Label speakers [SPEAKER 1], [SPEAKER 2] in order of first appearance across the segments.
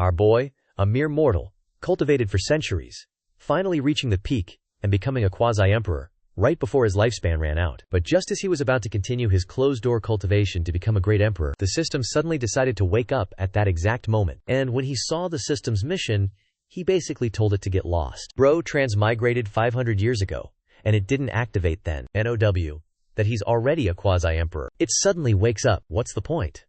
[SPEAKER 1] Our boy, a mere mortal, cultivated for centuries, finally reaching the peak and becoming a quasi-emperor, right before his lifespan ran out. But just as he was about to continue his closed-door cultivation to become a great emperor, the system suddenly decided to wake up at that exact moment. And when he saw the system's mission, he basically told it to get lost. Bro transmigrated 500 years ago, and it didn't activate then. NOW. That he's already a quasi-emperor. It suddenly wakes up. What's the point?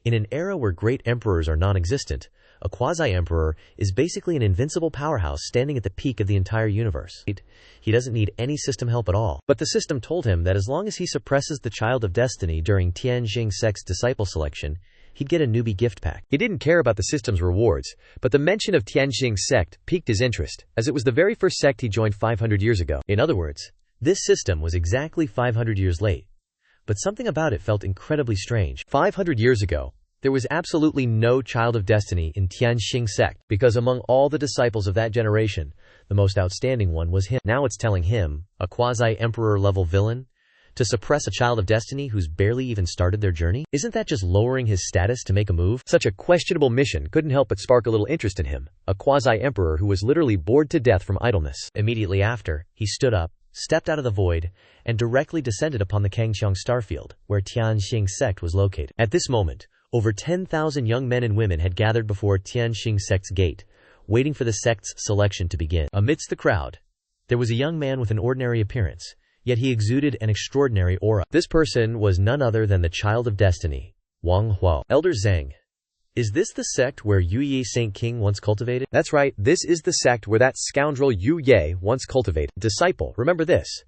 [SPEAKER 1] In an era where great emperors are non-existent, a quasi-emperor is basically an invincible powerhouse standing at the peak of the entire universe. He doesn't need any system help at all. But the system told him that as long as he suppresses the Child of Destiny during Tianjing sect's disciple selection, he'd get a newbie gift pack. He didn't care about the system's rewards, but the mention of Tianjing sect piqued his interest, as it was the very first sect he joined 500 years ago. In other words, this system was exactly 500 years late. But something about it felt incredibly strange. 500 years ago, there was absolutely no Child of Destiny in Tianjing sect, because among all the disciples of that generation, the most outstanding one was him. Now it's telling him, a quasi-emperor level villain, to suppress a Child of Destiny who's barely even started their journey? Isn't that just lowering his status to make a move? Such a questionable mission couldn't help but spark a little interest in him, a quasi-emperor who was literally bored to death from idleness. Immediately after, he stood up, stepped out of the void, and directly descended upon the Kangqiang starfield, where Tianjing sect was located. At this moment, over 10,000 young men and women had gathered before Tianjing sect's gate, waiting for the sect's selection to begin. Amidst the crowd, there was a young man with an ordinary appearance, yet he exuded an extraordinary aura. This person was none other than the Child of Destiny, Xuanhuan. Elder Zhang. Is this the sect where Yu Ye Saint King once cultivated? That's right, this is the sect where that scoundrel Yu Ye once cultivated. Disciple, remember this.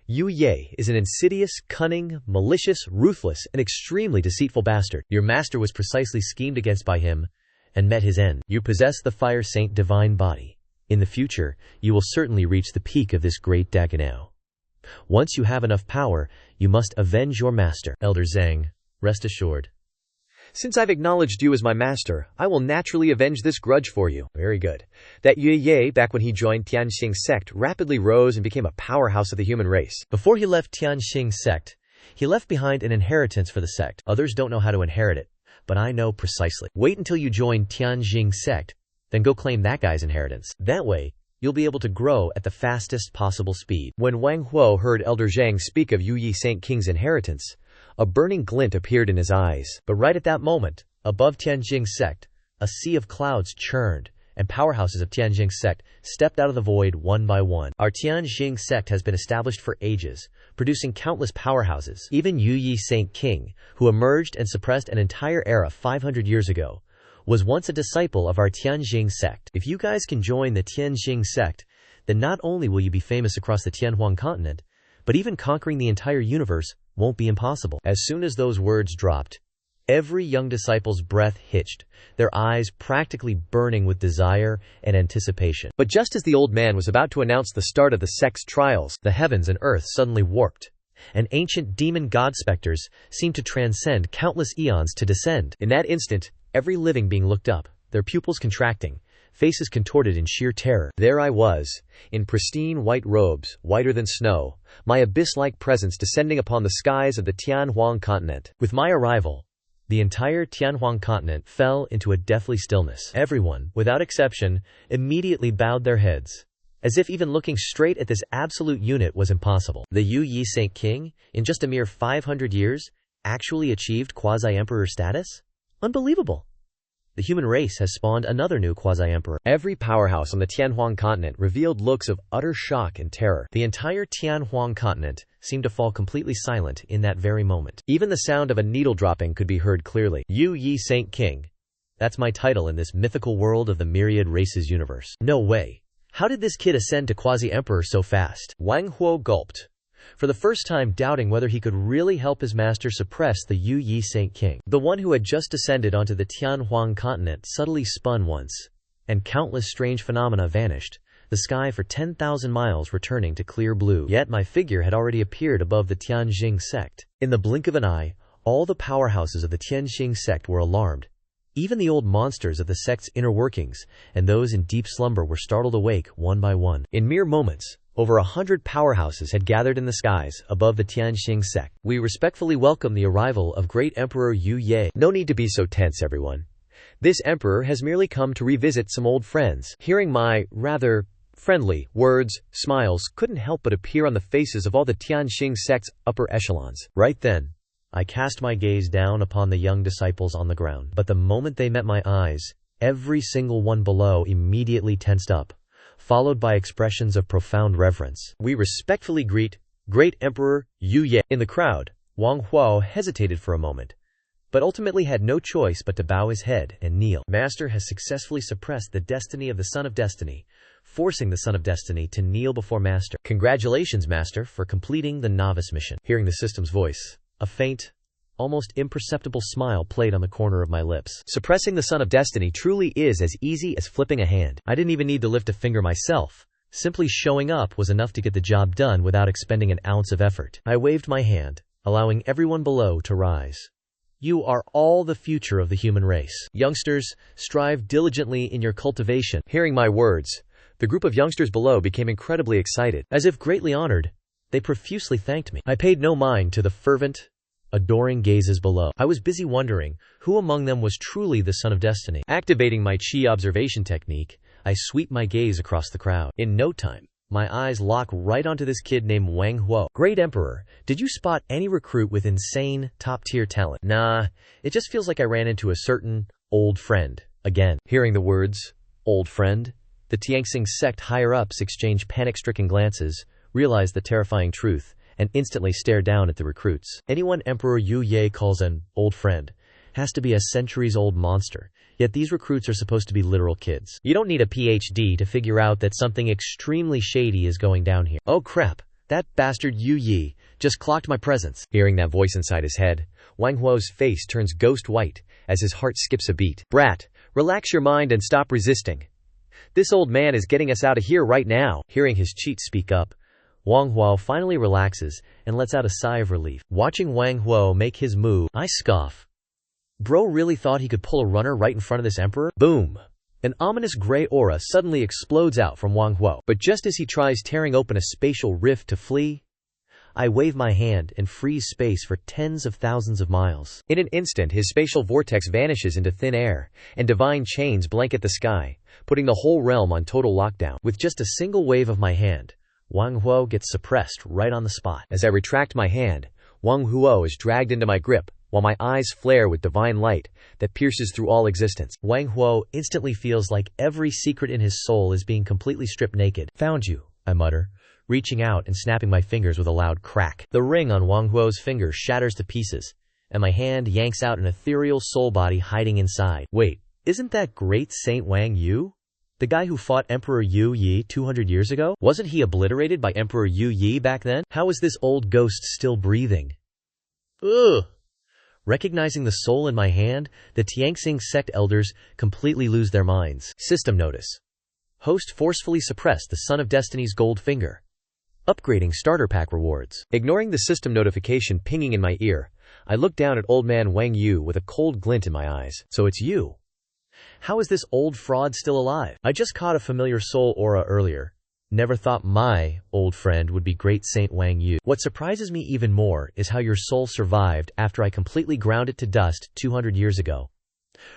[SPEAKER 1] Yu Ye is an insidious, cunning, malicious, ruthless, and extremely deceitful bastard. Your master was precisely schemed against by him and met his end. You possess the Fire Saint divine body. In the future, you will certainly reach the peak of this great Daganao. Once you have enough power, you must avenge your master. Elder Zhang, rest assured. Since I've acknowledged you as my master, I will naturally avenge this grudge for you. Very good. That Yu Ye, back when he joined Tianjing sect, rapidly rose and became a powerhouse of the human race. Before he left Tianjing sect, he left behind an inheritance for the sect. Others don't know how to inherit it, but I know precisely. Wait until you join Tianjing sect, then go claim that guy's inheritance. That way, you'll be able to grow at the fastest possible speed. When Wang Huo heard Elder Zhang speak of Yu Ye Saint King's inheritance, a burning glint appeared in his eyes. But right at that moment, above Tianjing sect, a sea of clouds churned, and powerhouses of Tianjing sect stepped out of the void one by one. Our Tianjing sect has been established for ages, producing countless powerhouses. Even Yu Ye Saint King, who emerged and suppressed an entire era 500 years ago, was once a disciple of our Tianjing sect. If you guys can join the Tianjing sect, then not only will you be famous across the Tianhuan continent, but even conquering the entire universe won't be impossible. As soon as those words dropped, every young disciple's breath hitched, their eyes practically burning with desire and anticipation. But just as the old man was about to announce the start of the sect's trials, the heavens and earth suddenly warped, and ancient demon god specters seemed to transcend countless eons to descend. In that instant, every living being looked up, their pupils contracting, faces contorted in sheer terror. There I was, in pristine white robes, whiter than snow, my abyss-like presence descending upon the skies of the Tianhuan continent. With my arrival, the entire Tianhuan continent fell into a deathly stillness. Everyone, without exception, immediately bowed their heads, as if even looking straight at this absolute unit was impossible. The Yu Ye Saint King, in just a mere 500 years, actually achieved quasi-emperor status? Unbelievable! The human race has spawned another new quasi-emperor. Every powerhouse on the Tianhuan continent revealed looks of utter shock and terror. The entire Tianhuan continent seemed to fall completely silent in that very moment. Even the sound of a needle dropping could be heard clearly. Yu Ye Saint King. That's my title in this mythical world of the myriad races universe. No way. How did this kid ascend to quasi-emperor so fast? Wang Huo gulped, for the first time doubting whether he could really help his master suppress the Yu Ye Saint King. The one who had just descended onto the Tianhuan continent subtly spun once, and countless strange phenomena vanished, the sky for 10,000 miles returning to clear blue. Yet my figure had already appeared above the Tianjing sect. In the blink of an eye, all the powerhouses of the Tianjing sect were alarmed. Even the old monsters of the sect's inner workings, and those in deep slumber were startled awake one by one. In mere moments, over 100 powerhouses had gathered in the skies above the Tianjing sect. We respectfully welcome the arrival of Great Emperor Yu Ye. No need to be so tense, everyone. This emperor has merely come to revisit some old friends. Hearing my, rather friendly, words, smiles couldn't help but appear on the faces of all the Tianxing sect's upper echelons. Right then, I cast my gaze down upon the young disciples on the ground. But the moment they met my eyes, every single one below immediately tensed up, followed by expressions of profound reverence. We respectfully greet Great Emperor Yu Ye. In the crowd, Wang Huo hesitated for a moment, but ultimately had no choice but to bow his head and kneel. Master has successfully suppressed the destiny of the Son of Destiny, forcing the Son of Destiny to kneel before Master. Congratulations, Master, for completing the novice mission. Hearing the system's voice, a faint, almost imperceptible smile played on the corner of my lips. Suppressing the Son of Destiny truly is as easy as flipping a hand. I didn't even need to lift a finger myself. Simply showing up was enough to get the job done without expending an ounce of effort. I waved my hand, allowing everyone below to rise. You are all the future of the human race. Youngsters, strive diligently in your cultivation. Hearing my words, the group of youngsters below became incredibly excited. As if greatly honored, they profusely thanked me. I paid no mind to the fervent, adoring gazes below. I was busy wondering who among them was truly the Son of Destiny. Activating my chi observation technique, I sweep my gaze across the crowd. In no time, my eyes lock right onto this kid named Wang Huo. Great Emperor, did you spot any recruit with insane, top-tier talent? Nah, it just feels like I ran into a certain old friend again. Hearing the words, old friend, the Tianxing sect higher-ups exchange panic-stricken glances, realized the terrifying truth, and instantly stare down at the recruits. Anyone Emperor Yu Ye calls an old friend has to be a centuries-old monster, yet these recruits are supposed to be literal kids. You don't need a PhD to figure out that something extremely shady is going down here. Oh crap, that bastard Yu Yi just clocked my presence. Hearing that voice inside his head, Wang Huo's face turns ghost white as his heart skips a beat. Brat, relax your mind and stop resisting. This old man is getting us out of here right now. Hearing his cheat speak up, Wang Huo finally relaxes and lets out a sigh of relief. Watching Wang Huo make his move, I scoff. Bro really thought he could pull a runner right in front of this emperor? Boom! An ominous gray aura suddenly explodes out from Wang Huo. But just as he tries tearing open a spatial rift to flee, I wave my hand and freeze space for tens of thousands of miles. In an instant, his spatial vortex vanishes into thin air, and divine chains blanket the sky, putting the whole realm on total lockdown. With just a single wave of my hand, Wang Huo gets suppressed right on the spot. As I retract my hand, Wang Huo is dragged into my grip, while my eyes flare with divine light that pierces through all existence. Wang Huo instantly feels like every secret in his soul is being completely stripped naked. Found you, I mutter, reaching out and snapping my fingers with a loud crack. The ring on Wang Huo's finger shatters to pieces, and my hand yanks out an ethereal soul body hiding inside. Wait, isn't that great Saint Wang Yu? The guy who fought Emperor Yu Yi 200 years ago? Wasn't he obliterated by Emperor Yu Yi back then? How is this old ghost still breathing? Ugh! Recognizing the soul in my hand, the Tianxing sect elders completely lose their minds. System notice. Host forcefully suppressed the Son of Destiny's gold finger. Upgrading starter pack rewards. Ignoring the system notification pinging in my ear, I look down at old man Wang Yu with a cold glint in my eyes. So it's you. How is this old fraud still alive? I just caught a familiar soul aura earlier. Never thought my old friend would be great Saint Wang Yu. What surprises me even more is how your soul survived after I completely ground it to dust 200 years ago.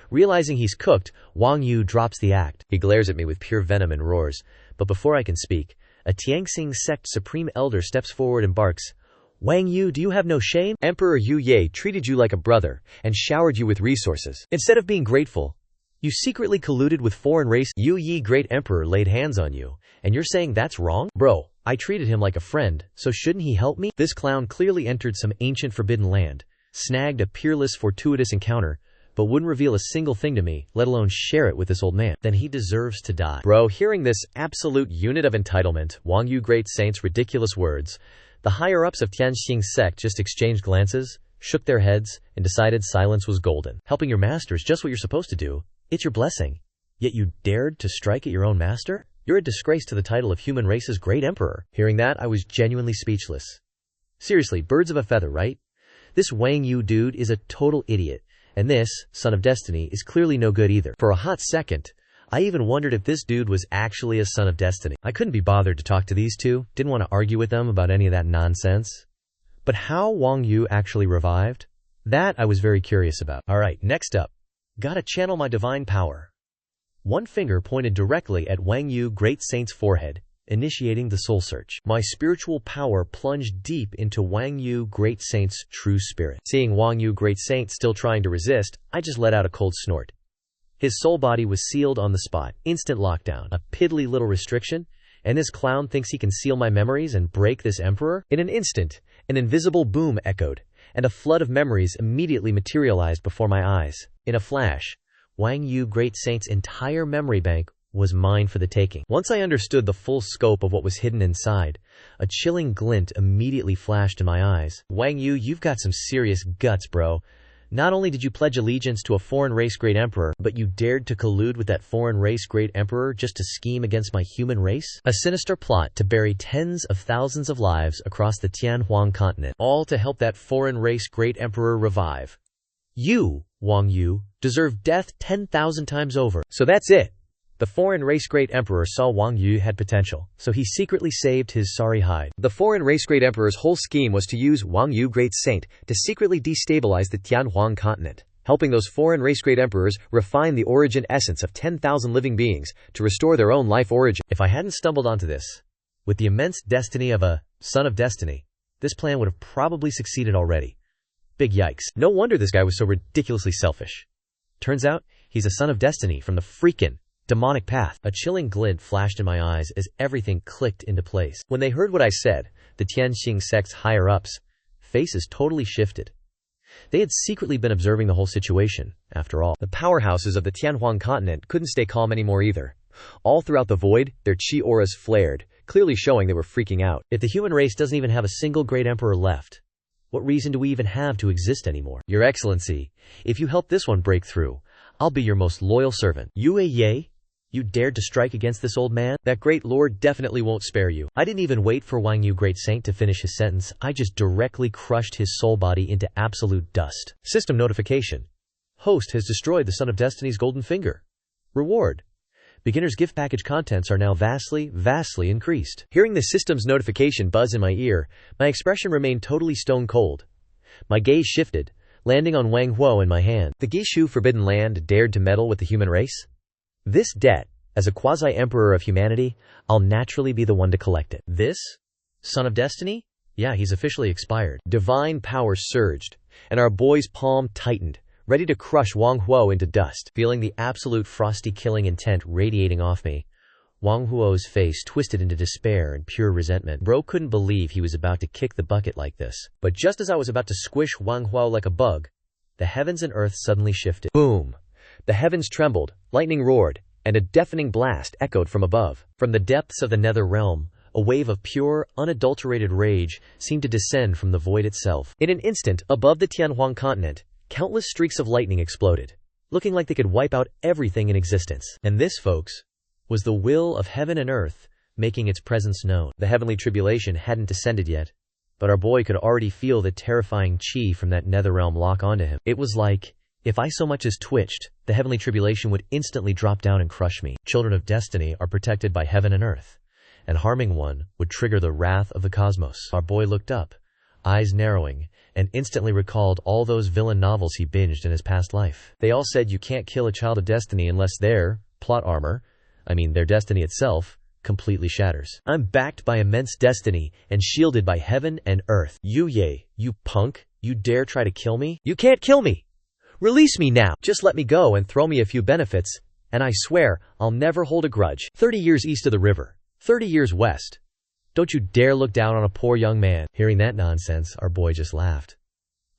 [SPEAKER 1] Realizing he's cooked, Wang Yu drops the act. He glares at me with pure venom and roars. But before I can speak, a Tianxing sect supreme elder steps forward and barks, Wang Yu, do you have no shame? Emperor Yu Ye treated you like a brother and showered you with resources. Instead of being grateful, you secretly colluded with foreign race. Yu Yi Great Emperor laid hands on you, and you're saying that's wrong? Bro, I treated him like a friend, so shouldn't he help me? This clown clearly entered some ancient forbidden land, snagged a peerless fortuitous encounter, but wouldn't reveal a single thing to me, let alone share it with this old man. Then he deserves to die. Bro, hearing this absolute unit of entitlement, Wang Yu Great Saint's ridiculous words, the higher-ups of Tianxing sect just exchanged glances, shook their heads, and decided silence was golden. Helping your master is just what you're supposed to do. It's your blessing. Yet you dared to strike at your own master? You're a disgrace to the title of human race's great emperor. Hearing that, I was genuinely speechless. Seriously, birds of a feather, right? This Wang Yu dude is a total idiot, and this, Son of Destiny, is clearly no good either. For a hot second, I even wondered if this dude was actually a Son of Destiny. I couldn't be bothered to talk to these two, didn't want to argue with them about any of that nonsense. But how Wang Yu actually revived? That I was very curious about. Alright, next up. Gotta channel my divine power. One finger pointed directly at Wang Yu Great Saint's forehead, initiating the soul search. My spiritual power plunged deep into Wang Yu Great Saint's true spirit. Seeing Wang Yu Great Saint still trying to resist, I just let out a cold snort. His soul body was sealed on the spot, instant lockdown, a piddly little restriction, and this clown thinks he can seal my memories and break this emperor? In an instant, an invisible boom echoed, and a flood of memories immediately materialized before my eyes. In a flash, Wang Yu Great Saint's entire memory bank was mine for the taking. Once I understood the full scope of what was hidden inside, a chilling glint immediately flashed in my eyes. Wang Yu, you've got some serious guts, bro. Not only did you pledge allegiance to a foreign race great emperor, but you dared to collude with that foreign race great emperor just to scheme against my human race? A sinister plot to bury tens of thousands of lives across the Xuanhuan continent, all to help that foreign race great emperor revive. You, Wang Yu, deserve death 10,000 times over. So that's it. The foreign race great emperor saw Wang Yu had potential, so he secretly saved his sorry hide. The foreign race great emperor's whole scheme was to use Wang Yu Great Saint to secretly destabilize the Tianhuan continent, helping those foreign race great emperors refine the origin essence of 10,000 living beings to restore their own life origin. If I hadn't stumbled onto this, with the immense destiny of a son of destiny, this plan would have probably succeeded already. Big yikes. No wonder this guy was so ridiculously selfish. Turns out, he's a son of destiny from the freaking demonic path. A chilling glint flashed in my eyes as everything clicked into place. When they heard what I said, the Tianxing sect's higher-ups' faces totally shifted. They had secretly been observing the whole situation, after all. The powerhouses of the Tianhuan continent couldn't stay calm anymore either. All throughout the void, their chi auras flared, clearly showing they were freaking out. If the human race doesn't even have a single great emperor left, what reason do we even have to exist anymore? Your Excellency, if you help this one break through, I'll be your most loyal servant. Yue? You dared to strike against this old man? That great lord definitely won't spare you. I didn't even wait for Wang Yu Great Saint to finish his sentence. I just directly crushed his soul body into absolute dust. System notification. Host has destroyed the Son of Destiny's golden finger. Reward. Beginner's gift package contents are now vastly increased. Hearing the system's notification buzz in my ear, my expression remained totally stone cold. My gaze shifted, landing on Wang Huo in my hand. The Gishu Forbidden Land dared to meddle with the human race? This debt, as a quasi-emperor of humanity, I'll naturally be the one to collect it. This? Son of Destiny? Yeah, he's officially expired. Divine power surged, and our boy's palm tightened, ready to crush Wang Huo into dust. Feeling the absolute frosty killing intent radiating off me, Wang Huo's face twisted into despair and pure resentment. Bro couldn't believe he was about to kick the bucket like this. But just as I was about to squish Wang Huo like a bug, the heavens and earth suddenly shifted. Boom! The heavens trembled, lightning roared, and a deafening blast echoed from above. From the depths of the nether realm, a wave of pure, unadulterated rage seemed to descend from the void itself. In an instant, above the Tianhuan continent, countless streaks of lightning exploded, looking like they could wipe out everything in existence. And this, folks, was the will of heaven and earth making its presence known. The heavenly tribulation hadn't descended yet, but our boy could already feel the terrifying chi from that nether realm lock onto him. It was like, if I so much as twitched, the heavenly tribulation would instantly drop down and crush me. Children of destiny are protected by heaven and earth, and harming one would trigger the wrath of the cosmos. Our boy looked up, eyes narrowing, and instantly recalled all those villain novels he binged in his past life. They all said you can't kill a child of destiny unless their plot armor, their destiny itself, completely shatters. I'm backed by immense destiny and shielded by heaven and earth. You punk, you dare try to kill me? You can't kill me! Release me now! Just let me go and throw me a few benefits, and I swear I'll never hold a grudge. 30 years east of the river, 30 years west. Don't you dare look down on a poor young man. Hearing that nonsense, our boy just laughed.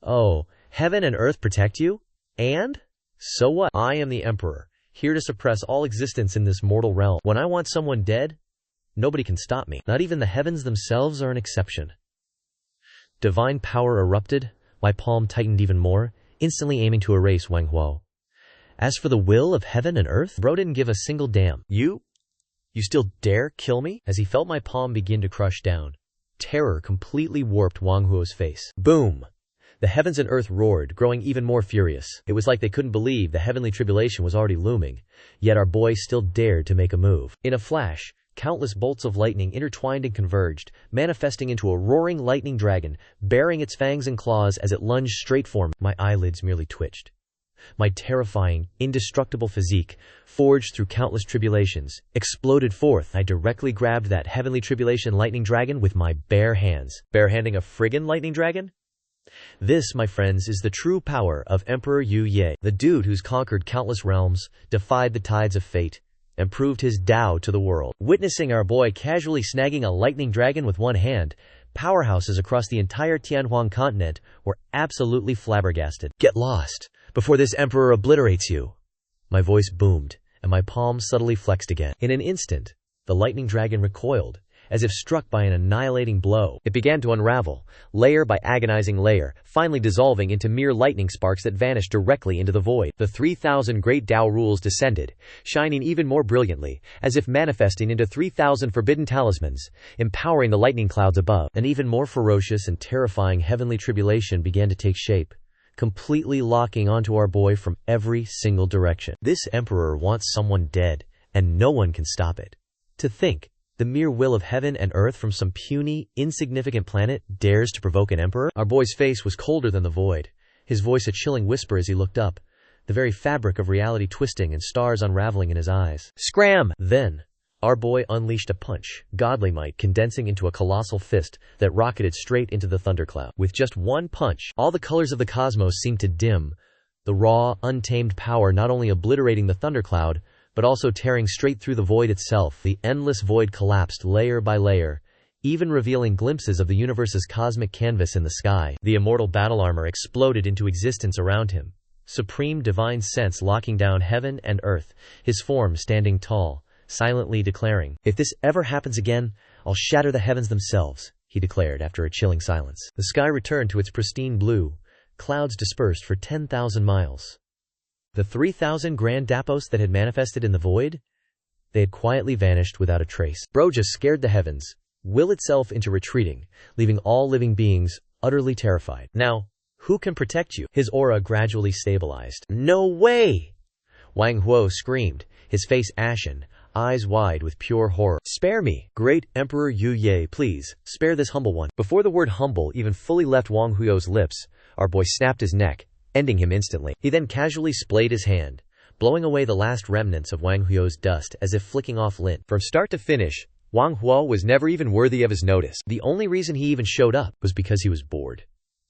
[SPEAKER 1] Oh, heaven and earth protect you? And? So what? I am the emperor, here to suppress all existence in this mortal realm. When I want someone dead, nobody can stop me. Not even the heavens themselves are an exception. Divine power erupted, my palm tightened even more, instantly aiming to erase Wang Huo. As for the will of heaven and earth, bro didn't give a single damn. You still dare kill me? As he felt my palm begin to crush down, terror completely warped Wang Huo's face. Boom! The heavens and earth roared, growing even more furious. It was like they couldn't believe the heavenly tribulation was already looming, yet our boy still dared to make a move. In a flash, countless bolts of lightning intertwined and converged, manifesting into a roaring lightning dragon, baring its fangs and claws as it lunged straight for me. My eyelids merely twitched. My terrifying, indestructible physique, forged through countless tribulations, exploded forth. I directly grabbed that heavenly tribulation lightning dragon with my bare hands. Barehanding a friggin' lightning dragon? This, my friends, is the true power of Emperor Yu Ye, the dude who's conquered countless realms, defied the tides of fate, and proved his Tao to the world. Witnessing our boy casually snagging a lightning dragon with one hand, powerhouses across the entire Xuanhuan continent were absolutely flabbergasted. Get lost before this emperor obliterates you. My voice boomed, and my palm subtly flexed again. In an instant, the lightning dragon recoiled, as if struck by an annihilating blow. It began to unravel, layer by agonizing layer, finally dissolving into mere lightning sparks that vanished directly into the void. The 3,000 great Tao rules descended, shining even more brilliantly, as if manifesting into 3,000 forbidden talismans, empowering the lightning clouds above. An even more ferocious and terrifying heavenly tribulation began to take shape, completely locking onto our boy from every single direction. This emperor wants someone dead, and no one can stop it. To think, the mere will of heaven and earth from some puny, insignificant planet dares to provoke an emperor? Our boy's face was colder than the void, his voice a chilling whisper as he looked up, the very fabric of reality twisting and stars unraveling in his eyes. Scram! Then, our boy unleashed a punch, godly might condensing into a colossal fist that rocketed straight into the thundercloud. With just one punch, all the colors of the cosmos seemed to dim, the raw, untamed power not only obliterating the thundercloud, but also tearing straight through the void itself. The endless void collapsed layer by layer, even revealing glimpses of the universe's cosmic canvas in the sky. The immortal battle armor exploded into existence around him, supreme divine sense locking down heaven and earth, his form standing tall, silently declaring, "If this ever happens again, I'll shatter the heavens themselves," he declared after a chilling silence. The sky returned to its pristine blue, clouds dispersed for 10,000 miles. The 3,000 grand Dapos that had manifested in the void? They had quietly vanished without a trace. Bro just scared the heavens, will itself into retreating, leaving all living beings utterly terrified. Now, who can protect you? His aura gradually stabilized. No way! Wang Huo screamed, his face ashen, eyes wide with pure horror. Spare me, great Emperor Yu Ye, please, spare this humble one. Before the word humble even fully left Wang Huo's lips, our boy snapped his neck, ending him instantly. He then casually splayed his hand, blowing away the last remnants of Wang Huo's dust as if flicking off lint. From start to finish, Wang Huo was never even worthy of his notice. The only reason he even showed up was because he was bored.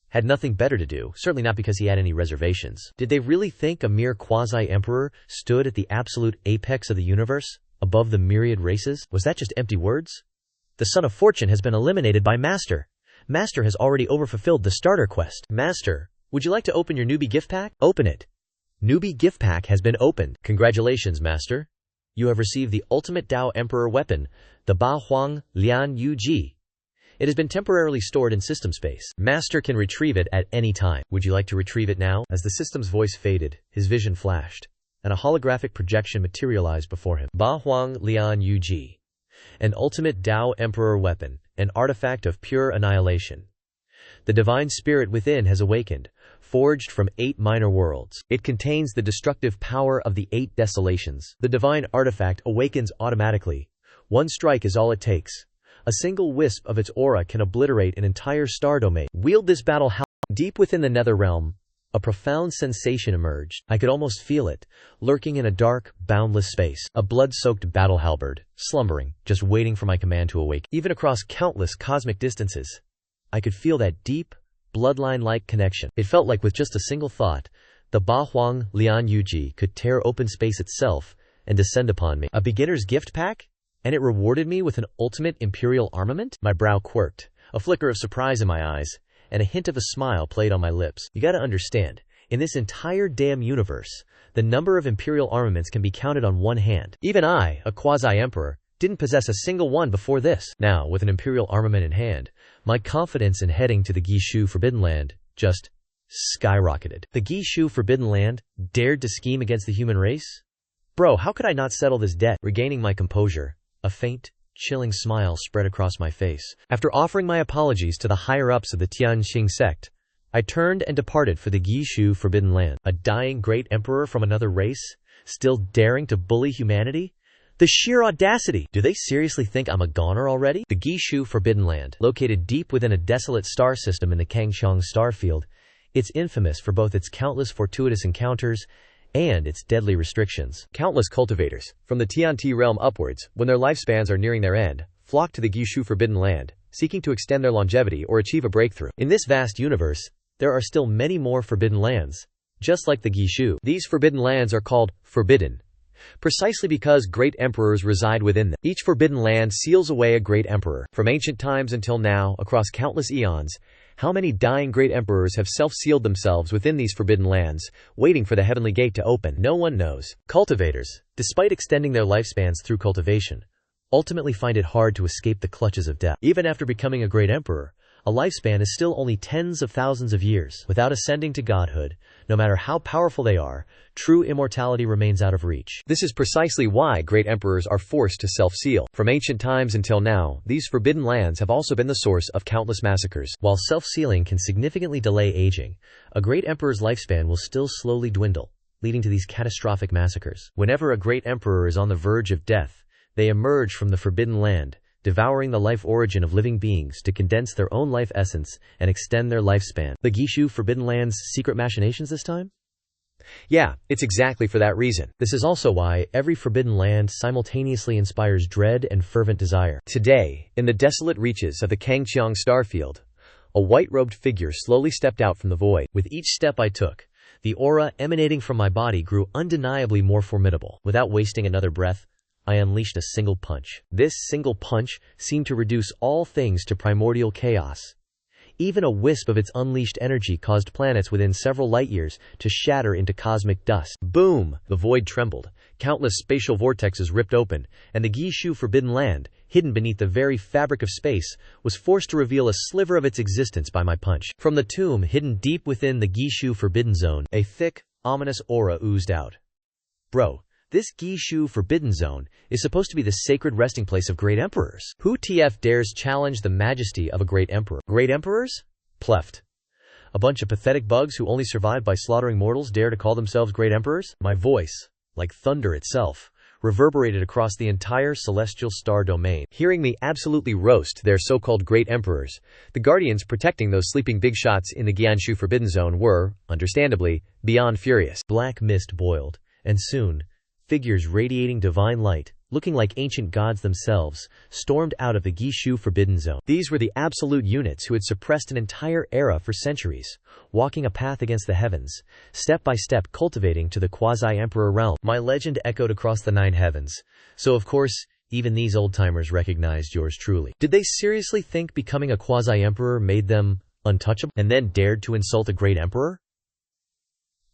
[SPEAKER 1] Had nothing better to do, certainly not because he had any reservations. Did they really think a mere quasi-emperor stood at the absolute apex of the universe, above the myriad races? Was that just empty words? The Son of Fortune has been eliminated by Master. Master has already overfulfilled the starter quest. Master, would you like to open your newbie gift pack? Open it. Newbie gift pack has been opened. Congratulations, Master. You have received the ultimate Tao Emperor weapon, the Ba Huang Lian Yu Ji. It has been temporarily stored in system space. Master can retrieve it at any time. Would you like to retrieve it now? As the system's voice faded, his vision flashed, and a holographic projection materialized before him. Ba Huang Lian Yu Ji. An ultimate Tao Emperor weapon, an artifact of pure annihilation. The divine spirit within has awakened, forged from 8 minor worlds. It contains the destructive power of the 8 desolations. The divine artifact awakens automatically. One strike is all it takes. A single wisp of its aura can obliterate an entire star domain. Wield this battle deep within the nether realm. A profound sensation emerged. I could almost feel it, lurking in a dark, boundless space. A blood-soaked battle halberd, slumbering, just waiting for my command to awake. Even across countless cosmic distances, I could feel that deep, bloodline-like connection. It felt like with just a single thought, the Ba Huang Lian Yuji could tear open space itself and descend upon me. A beginner's gift pack? And it rewarded me with an ultimate imperial armament? My brow quirked, a flicker of surprise in my eyes, and a hint of a smile played on my lips. You gotta understand, in this entire damn universe, the number of imperial armaments can be counted on one hand. Even I, a quasi-emperor, didn't possess a single one before this. Now, with an imperial armament in hand, my confidence in heading to the Gishu Forbidden Land just skyrocketed. The Gishu Forbidden Land dared to scheme against the human race? Bro, how could I not settle this debt? Regaining my composure, a faint, chilling smile spread across my face. After offering my apologies to the higher-ups of the Tianxing sect, I turned and departed for the Gishu Forbidden Land. A dying great emperor from another race, still daring to bully humanity? The sheer audacity! Do they seriously think I'm a goner already? The Gishu Forbidden Land, located deep within a desolate star system in the Kangxiang star field, It's infamous for both its countless fortuitous encounters and its deadly restrictions. Countless cultivators, from the Tianti realm upwards, when their lifespans are nearing their end, flock to the Gishu Forbidden Land, seeking to extend their longevity or achieve a breakthrough. In this vast universe, there are still many more forbidden lands, just like the Gishu. These forbidden lands are called forbidden, precisely because great emperors reside within them. Each forbidden land seals away a great emperor. From ancient times until now, across countless eons, how many dying great emperors have self-sealed themselves within these forbidden lands, waiting for the heavenly gate to open? No one knows. Cultivators, despite extending their lifespans through cultivation, ultimately find it hard to escape the clutches of death. Even after becoming a great emperor, a lifespan is still only tens of thousands of years. Without ascending to godhood, no matter how powerful they are, true immortality remains out of reach. This is precisely why great emperors are forced to self-seal. From ancient times until now, these forbidden lands have also been the source of countless massacres. While self-sealing can significantly delay aging, a great emperor's lifespan will still slowly dwindle, leading to these catastrophic massacres. Whenever a great emperor is on the verge of death, they emerge from the forbidden land, devouring the life origin of living beings to condense their own life essence and extend their lifespan. The Gishu Forbidden Land's secret machinations this time? Yeah, it's exactly for that reason. This is also why every forbidden land simultaneously inspires dread and fervent desire. Today, in the desolate reaches of the Kangqiang starfield, a white-robed figure slowly stepped out from the void. With each step I took, the aura emanating from my body grew undeniably more formidable. Without wasting another breath, I unleashed a single punch. This single punch seemed to reduce all things to primordial chaos. Even a wisp of its unleashed energy caused planets within several light-years to shatter into cosmic dust. Boom! The void trembled. Countless spatial vortexes ripped open, and the Gishu Forbidden Land, hidden beneath the very fabric of space, was forced to reveal a sliver of its existence by my punch. From the tomb hidden deep within the Gishu Forbidden Zone, a thick, ominous aura oozed out. Bro, this Gishu Forbidden Zone is supposed to be the sacred resting place of great emperors. Who TF dares challenge the majesty of a great emperor? Great emperors? Pleft. A bunch of pathetic bugs who only survive by slaughtering mortals dare to call themselves great emperors? My voice, like thunder itself, reverberated across the entire celestial star domain. Hearing me absolutely roast their so-called great emperors, the guardians protecting those sleeping big shots in the Gishu Forbidden Zone were, understandably, beyond furious. Black mist boiled, and soon, figures radiating divine light, looking like ancient gods themselves, stormed out of the Gishu Forbidden Zone. These were the absolute units who had suppressed an entire era for centuries, walking a path against the heavens, step by step cultivating to the quasi-emperor realm. My legend echoed across the 9 heavens, so of course, even these old-timers recognized yours truly. Did they seriously think becoming a quasi-emperor made them untouchable, and then dared to insult a great emperor?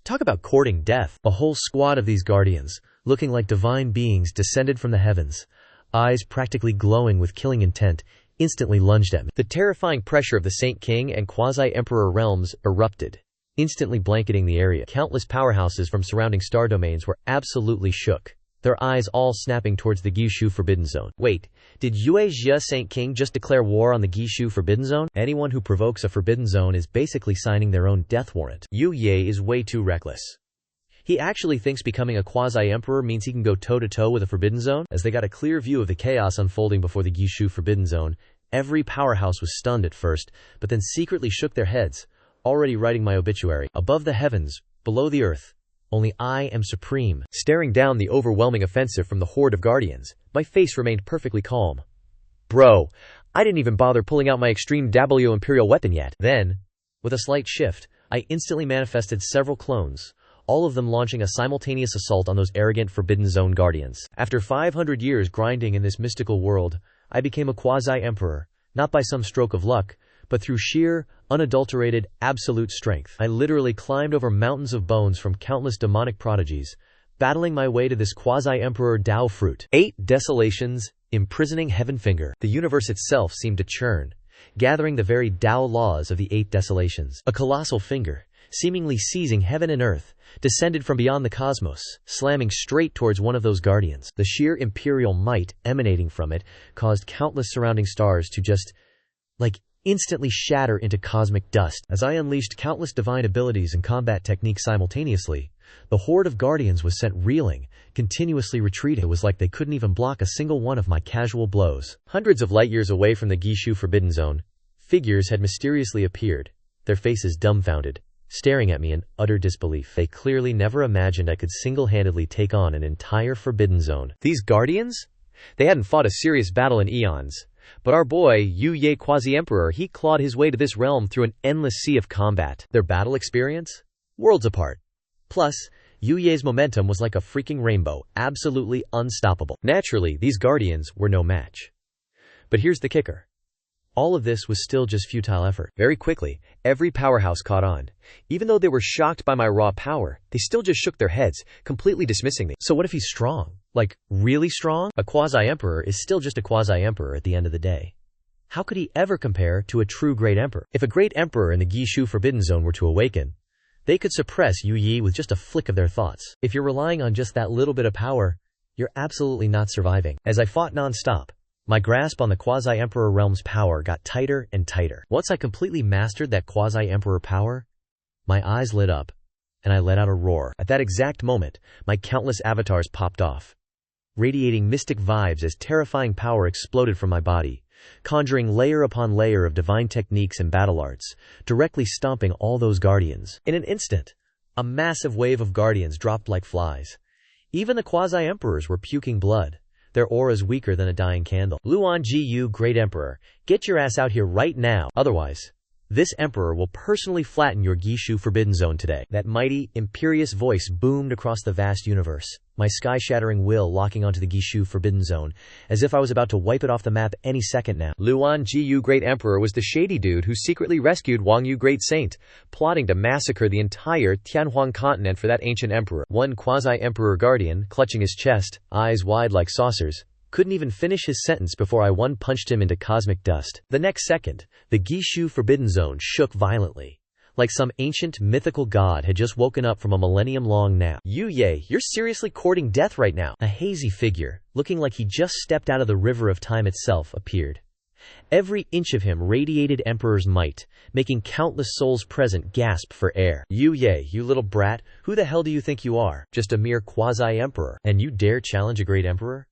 [SPEAKER 1] Talk about courting death. A whole squad of these guardians, looking like divine beings descended from the heavens, eyes practically glowing with killing intent, instantly lunged at me. The terrifying pressure of the Saint King and quasi-emperor realms erupted, instantly blanketing the area. Countless powerhouses from surrounding star domains were absolutely shook, their eyes all snapping towards the Gishu Forbidden Zone. Wait, did Yue Jia Saint King just declare war on the Gishu Forbidden Zone? Anyone who provokes a Forbidden Zone is basically signing their own death warrant. Yu Ye is way too reckless. He actually thinks becoming a quasi-emperor means he can go toe-to-toe with a Forbidden Zone? As they got a clear view of the chaos unfolding before the Gishu Forbidden Zone, every powerhouse was stunned at first, but then secretly shook their heads, already writing my obituary. Above the heavens, below the earth, only I am supreme. Staring down the overwhelming offensive from the horde of guardians, my face remained perfectly calm. Bro, I didn't even bother pulling out my extreme W Imperial weapon yet. Then, with a slight shift, I instantly manifested several clones, all of them launching a simultaneous assault on those arrogant Forbidden Zone guardians. After 500 years grinding in this mystical world, I became a quasi-emperor, not by some stroke of luck, but through sheer, unadulterated, absolute strength. I literally climbed over mountains of bones from countless demonic prodigies, battling my way to this quasi-emperor Tao fruit. 8 desolations, imprisoning heaven finger. The universe itself seemed to churn, gathering the very Tao laws of the 8 desolations. A colossal finger, seemingly seizing heaven and earth, descended from beyond the cosmos, slamming straight towards one of those guardians. The sheer imperial might emanating from it caused countless surrounding stars to just, instantly shatter into cosmic dust. As I unleashed countless divine abilities and combat techniques simultaneously, the horde of guardians was sent reeling, continuously retreating. It was like they couldn't even block a single one of my casual blows. Hundreds of light years away from the Gishu Forbidden Zone, figures had mysteriously appeared, their faces dumbfounded, staring at me in utter disbelief. They clearly never imagined I could single-handedly take on an entire forbidden zone. These guardians? They hadn't fought a serious battle in eons. But our boy, Yu Ye Quasi-Emperor, he clawed his way to this realm through an endless sea of combat. Their battle experience? Worlds apart. Plus, Yu Ye's momentum was like a freaking rainbow, absolutely unstoppable. Naturally, these guardians were no match. But here's the kicker. All of this was still just futile effort. Very quickly, every powerhouse caught on. Even though they were shocked by my raw power, they still just shook their heads, completely dismissing me. So what if he's strong? Like, really strong? A quasi-emperor is still just a quasi-emperor at the end of the day. How could he ever compare to a true great emperor? If a great emperor in the Gishu Forbidden Zone were to awaken, they could suppress Yu Yi with just a flick of their thoughts. If you're relying on just that little bit of power, you're absolutely not surviving. As I fought non-stop, my grasp on the quasi-emperor realm's power got tighter and tighter. Once I completely mastered that quasi-emperor power, my eyes lit up, and I let out a roar. At that exact moment, my countless avatars popped off, radiating mystic vibes as terrifying power exploded from my body, conjuring layer upon layer of divine techniques and battle arts, directly stomping all those guardians. In an instant, a massive wave of guardians dropped like flies. Even the quasi-emperors were puking blood, their auras weaker than a dying candle. Luan Ji, Great Emperor, get your ass out here right now. Otherwise, this emperor will personally flatten your Gishu Forbidden Zone today. That mighty, imperious voice boomed across the vast universe, my sky-shattering will locking onto the Gishu Forbidden Zone, as if I was about to wipe it off the map any second now. Luan Ji, Great Emperor was the shady dude who secretly rescued Wang Yu, Great Saint, plotting to massacre the entire Xuanhuan continent for that ancient emperor. One quasi-emperor guardian, clutching his chest, eyes wide like saucers, couldn't even finish his sentence before I one-punched him into cosmic dust. The next second, the Gishu Forbidden Zone shook violently, like some ancient mythical god had just woken up from a millennium-long nap. Yu Ye, you're seriously courting death right now. A hazy figure, looking like he just stepped out of the river of time itself, appeared. Every inch of him radiated Emperor's might, making countless souls present gasp for air. Yu Ye, you little brat, who the hell do you think you are? Just a mere quasi-emperor, and you dare challenge a great emperor?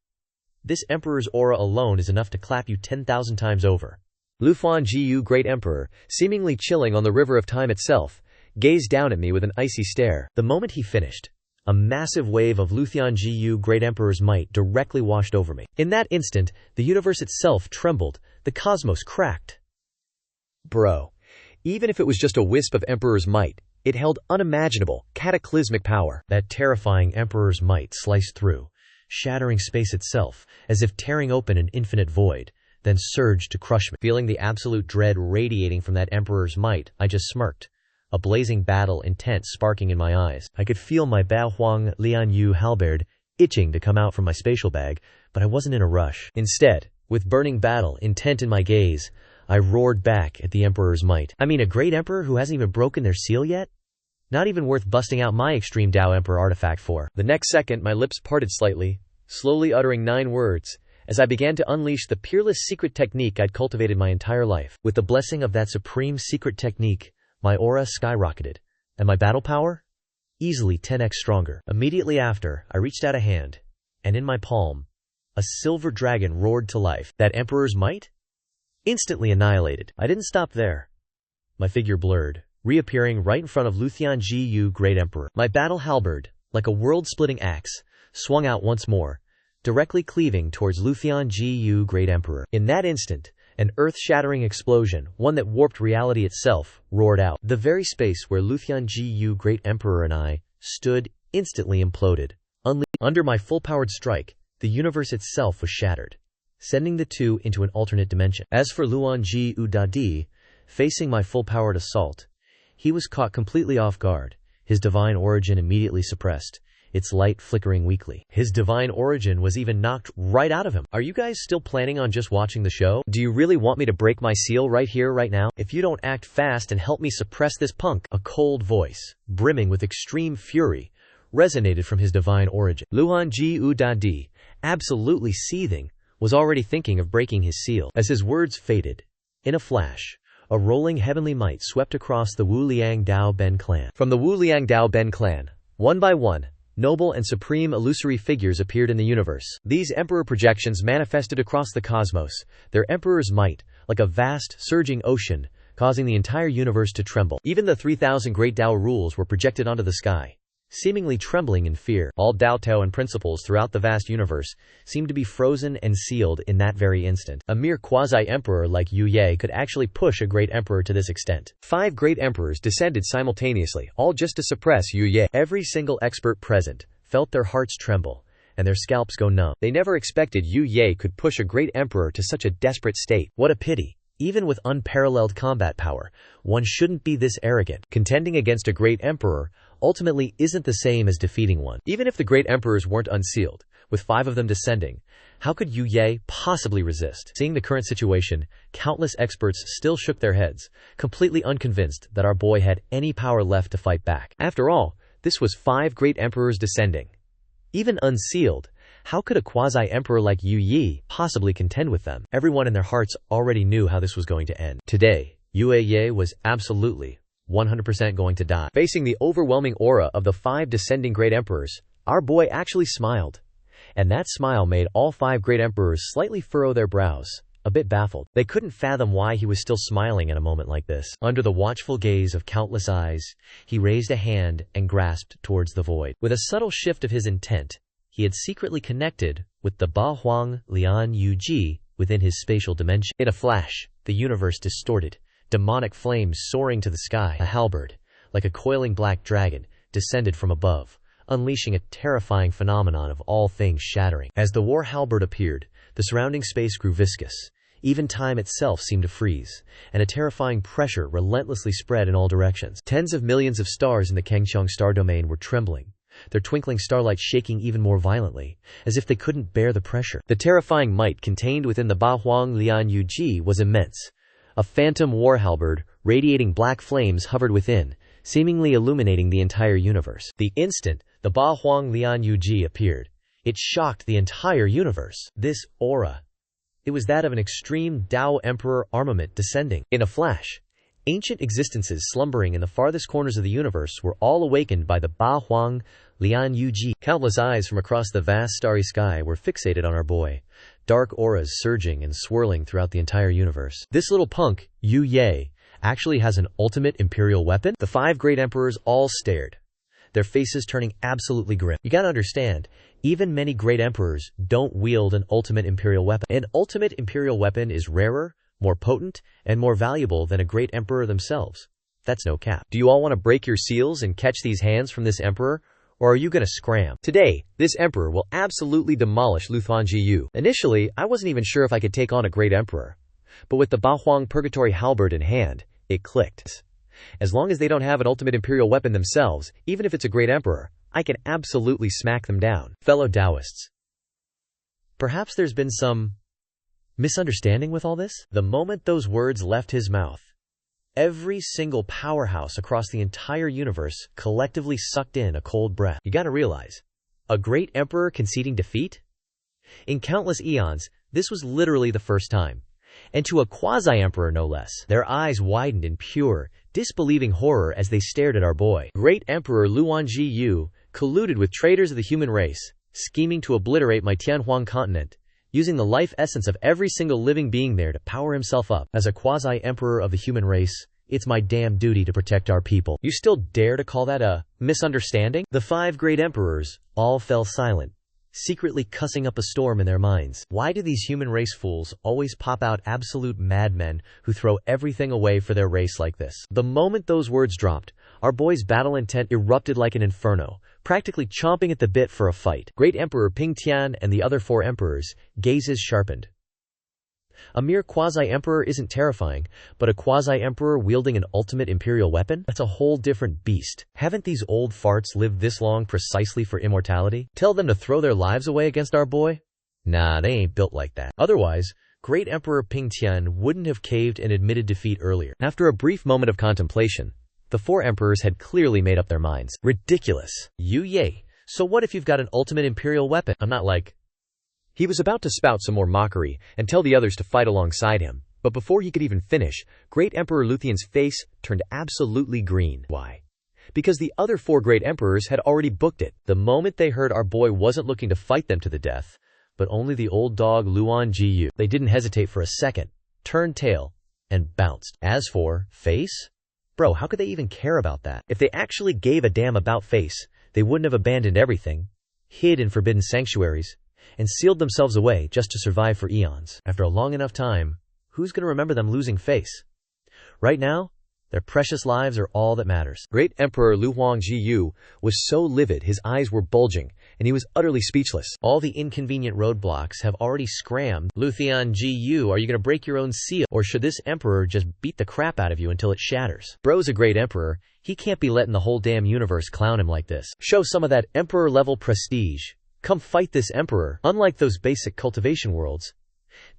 [SPEAKER 1] This emperor's aura alone is enough to clap you 10,000 times over. Luan Ji, Great Emperor, seemingly chilling on the river of time itself, gazed down at me with an icy stare. The moment he finished, a massive wave of Luan Ji, Great Emperor's might directly washed over me. In that instant, the universe itself trembled, the cosmos cracked. Bro, even if it was just a wisp of Emperor's might, it held unimaginable, cataclysmic power. That terrifying Emperor's might sliced through, shattering space itself, as if tearing open an infinite void, then surged to crush me. Feeling the absolute dread radiating from that emperor's might, I just smirked, a blazing battle intent sparking in my eyes. I could feel my Bao Huang Lian Yu halberd itching to come out from my spatial bag, but I wasn't in a rush. Instead, with burning battle intent in my gaze, I roared back at the emperor's might. I mean, a great emperor who hasn't even broken their seal yet? Not even worth busting out my extreme Dao Emperor artifact for. The next second, my lips parted slightly, slowly uttering 9 words, as I began to unleash the peerless secret technique I'd cultivated my entire life. With the blessing of that supreme secret technique, my aura skyrocketed, and my battle power? Easily 10x stronger. Immediately after, I reached out a hand, and in my palm, a silver dragon roared to life. That emperor's might? Instantly annihilated. I didn't stop there. My figure blurred, reappearing right in front of Luan Ji, Great Emperor. My battle halberd, like a world-splitting axe, swung out once more, directly cleaving towards Luan Ji, Great Emperor. In that instant, an earth-shattering explosion, one that warped reality itself, roared out. The very space where Luan Ji, Great Emperor and I stood instantly imploded. Under my full-powered strike, the universe itself was shattered, sending the two into an alternate dimension. As for Luan Ji Dadi, facing my full-powered assault, he was caught completely off guard, his divine origin immediately suppressed, its light flickering weakly. His divine origin was even knocked right out of him. Are you guys still planning on just watching the show? Do you really want me to break my seal right here, right now? If you don't act fast and help me suppress this punk, a cold voice, brimming with extreme fury, resonated from his divine origin. Luan Ji Dadi, absolutely seething, was already thinking of breaking his seal. As his words faded, in a flash, a rolling heavenly might swept across the Wu Liang Dao Ben clan. From the Wu Liang Dao Ben clan, one by one, noble and supreme illusory figures appeared in the universe. These emperor projections manifested across the cosmos, their emperor's might, like a vast, surging ocean, causing the entire universe to tremble. Even the 3,000 great Tao rules were projected onto the sky, seemingly trembling in fear. All Tao and principles throughout the vast universe seemed to be frozen and sealed in that very instant. A mere quasi-emperor like Yu Ye could actually push a great emperor to this extent. 5 great emperors descended simultaneously, all just to suppress Yu Ye. Every single expert present felt their hearts tremble and their scalps go numb. They never expected Yu Ye could push a great emperor to such a desperate state. What a pity. Even with unparalleled combat power, one shouldn't be this arrogant. Contending against a great emperor ultimately isn't the same as defeating one. Even if the great emperors weren't unsealed, with 5 of them descending, how could Yu Ye possibly resist? Seeing the current situation, countless experts still shook their heads, completely unconvinced that our boy had any power left to fight back. After all, this was 5 great emperors descending. Even unsealed, how could a quasi-emperor like Yu Yi possibly contend with them? Everyone in their hearts already knew how this was going to end. Today, Yu Ye was absolutely 100% going to die. Facing the overwhelming aura of the 5 descending great emperors, our boy actually smiled. And that smile made all 5 great emperors slightly furrow their brows, a bit baffled. They couldn't fathom why he was still smiling at a moment like this. Under the watchful gaze of countless eyes, he raised a hand and grasped towards the void. With a subtle shift of his intent, he had secretly connected with the Ba Huang Lian Yu Ji within his spatial dimension. In a flash, the universe distorted, demonic flames soaring to the sky. A halberd, like a coiling black dragon, descended from above, unleashing a terrifying phenomenon of all things shattering. As the war halberd appeared, the surrounding space grew viscous. Even time itself seemed to freeze, and a terrifying pressure relentlessly spread in all directions. Tens of millions of stars in the Kangqiang star domain were trembling, their twinkling starlight shaking even more violently, as if they couldn't bear the pressure. The terrifying might contained within the Ba Huang Lian Yu Ji was immense. A phantom war halberd, radiating black flames, hovered within, seemingly illuminating the entire universe. The instant the Ba Huang Lian Yu Ji appeared, it shocked the entire universe. This aura, it was that of an extreme Tao Emperor armament descending. In a flash, ancient existences slumbering in the farthest corners of the universe were all awakened by the Ba Huang Lian Yu Ji. Countless eyes from across the vast starry sky were fixated on our boy, dark auras surging and swirling throughout the entire universe. This little punk, Yu Ye, actually has an ultimate imperial weapon? The 5 great emperors all stared, their faces turning absolutely grim. You gotta understand, even many great emperors don't wield an ultimate imperial weapon. An ultimate imperial weapon is rarer, more potent, and more valuable than a great emperor themselves. That's no cap. Do you all want to break your seals and catch these hands from this emperor? Or are you gonna scram? Today, this emperor will absolutely demolish Luthuan Jiyu. Initially, I wasn't even sure if I could take on a great emperor. But with the Ba Huang Purgatory Halberd in hand, it clicked. As long as they don't have an ultimate imperial weapon themselves, even if it's a great emperor, I can absolutely smack them down. Fellow Taoists, perhaps there's been some misunderstanding with all this? The moment those words left his mouth, every single powerhouse across the entire universe collectively sucked in a cold breath. You gotta realize, a great emperor conceding defeat? In countless eons, this was literally the first time. And to a quasi-emperor no less. Their eyes widened in pure, disbelieving horror as they stared at our boy. Great Emperor Luan Jiyu colluded with traitors of the human race, scheming to obliterate my Tianhuan continent, using the life essence of every single living being there to power himself up. As a quasi-emperor of the human race, it's my damn duty to protect our people. You still dare to call that a misunderstanding? The 5 great emperors all fell silent, secretly cussing up a storm in their minds. Why do these human race fools always pop out absolute madmen who throw everything away for their race like this? The moment those words dropped, our boy's battle intent erupted like an inferno, practically chomping at the bit for a fight. Great Emperor Ping Tian and the other 4 emperors' gazes sharpened. A mere quasi-emperor isn't terrifying, but a quasi-emperor wielding an ultimate imperial weapon? That's a whole different beast. Haven't these old farts lived this long precisely for immortality? Tell them to throw their lives away against our boy? Nah, they ain't built like that. Otherwise, Great Emperor Ping Tian wouldn't have caved and admitted defeat earlier. After a brief moment of contemplation, the 4 emperors had clearly made up their minds. Ridiculous. Yu Ye, so what if you've got an ultimate imperial weapon? I'm not like... He was about to spout some more mockery and tell the others to fight alongside him, but before he could even finish, Great Emperor Luthian's face turned absolutely green. Why? Because the other 4 great emperors had already booked it. The moment they heard our boy wasn't looking to fight them to the death, but only the old dog Luan Jiyu, they didn't hesitate for a second, turned tail, and bounced. As for face? Bro, how could they even care about that? If they actually gave a damn about face, they wouldn't have abandoned everything, hid in forbidden sanctuaries, and sealed themselves away just to survive for eons. After a long enough time, who's gonna remember them losing face? Right now, their precious lives are all that matters. Great Emperor Lu Huangjiyu was so livid his eyes were bulging, and he was utterly speechless. All the inconvenient roadblocks have already scrammed. Lu Jiyu, are you gonna break your own seal, or should this emperor just beat the crap out of you until it shatters? Bro's a great emperor, he can't be letting the whole damn universe clown him like this. Show some of that emperor-level prestige. Come fight this emperor. Unlike those basic cultivation worlds,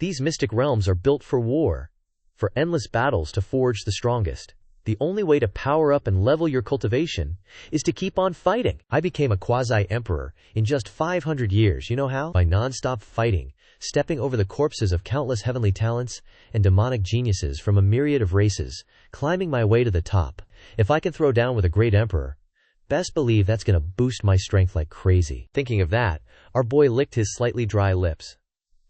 [SPEAKER 1] these mystic realms are built for war, for endless battles to forge the strongest. The only way to power up and level your cultivation is to keep on fighting. I became a quasi-emperor in just 500 years, you know how? By non-stop fighting, stepping over the corpses of countless heavenly talents and demonic geniuses from a myriad of races, climbing my way to the top. If I can throw down with a great emperor, best believe that's gonna boost my strength like crazy. Thinking of that, our boy licked his slightly dry lips.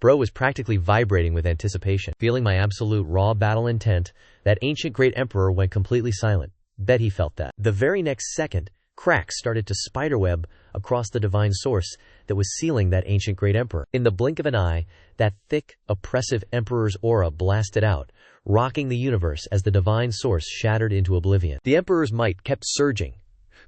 [SPEAKER 1] Bro was practically vibrating with anticipation. Feeling my absolute raw battle intent, that ancient great emperor went completely silent. Bet he felt that. The very next second, cracks started to spiderweb across the divine source that was sealing that ancient great emperor. In the blink of an eye, that thick, oppressive emperor's aura blasted out, rocking the universe as the divine source shattered into oblivion. The emperor's might kept surging,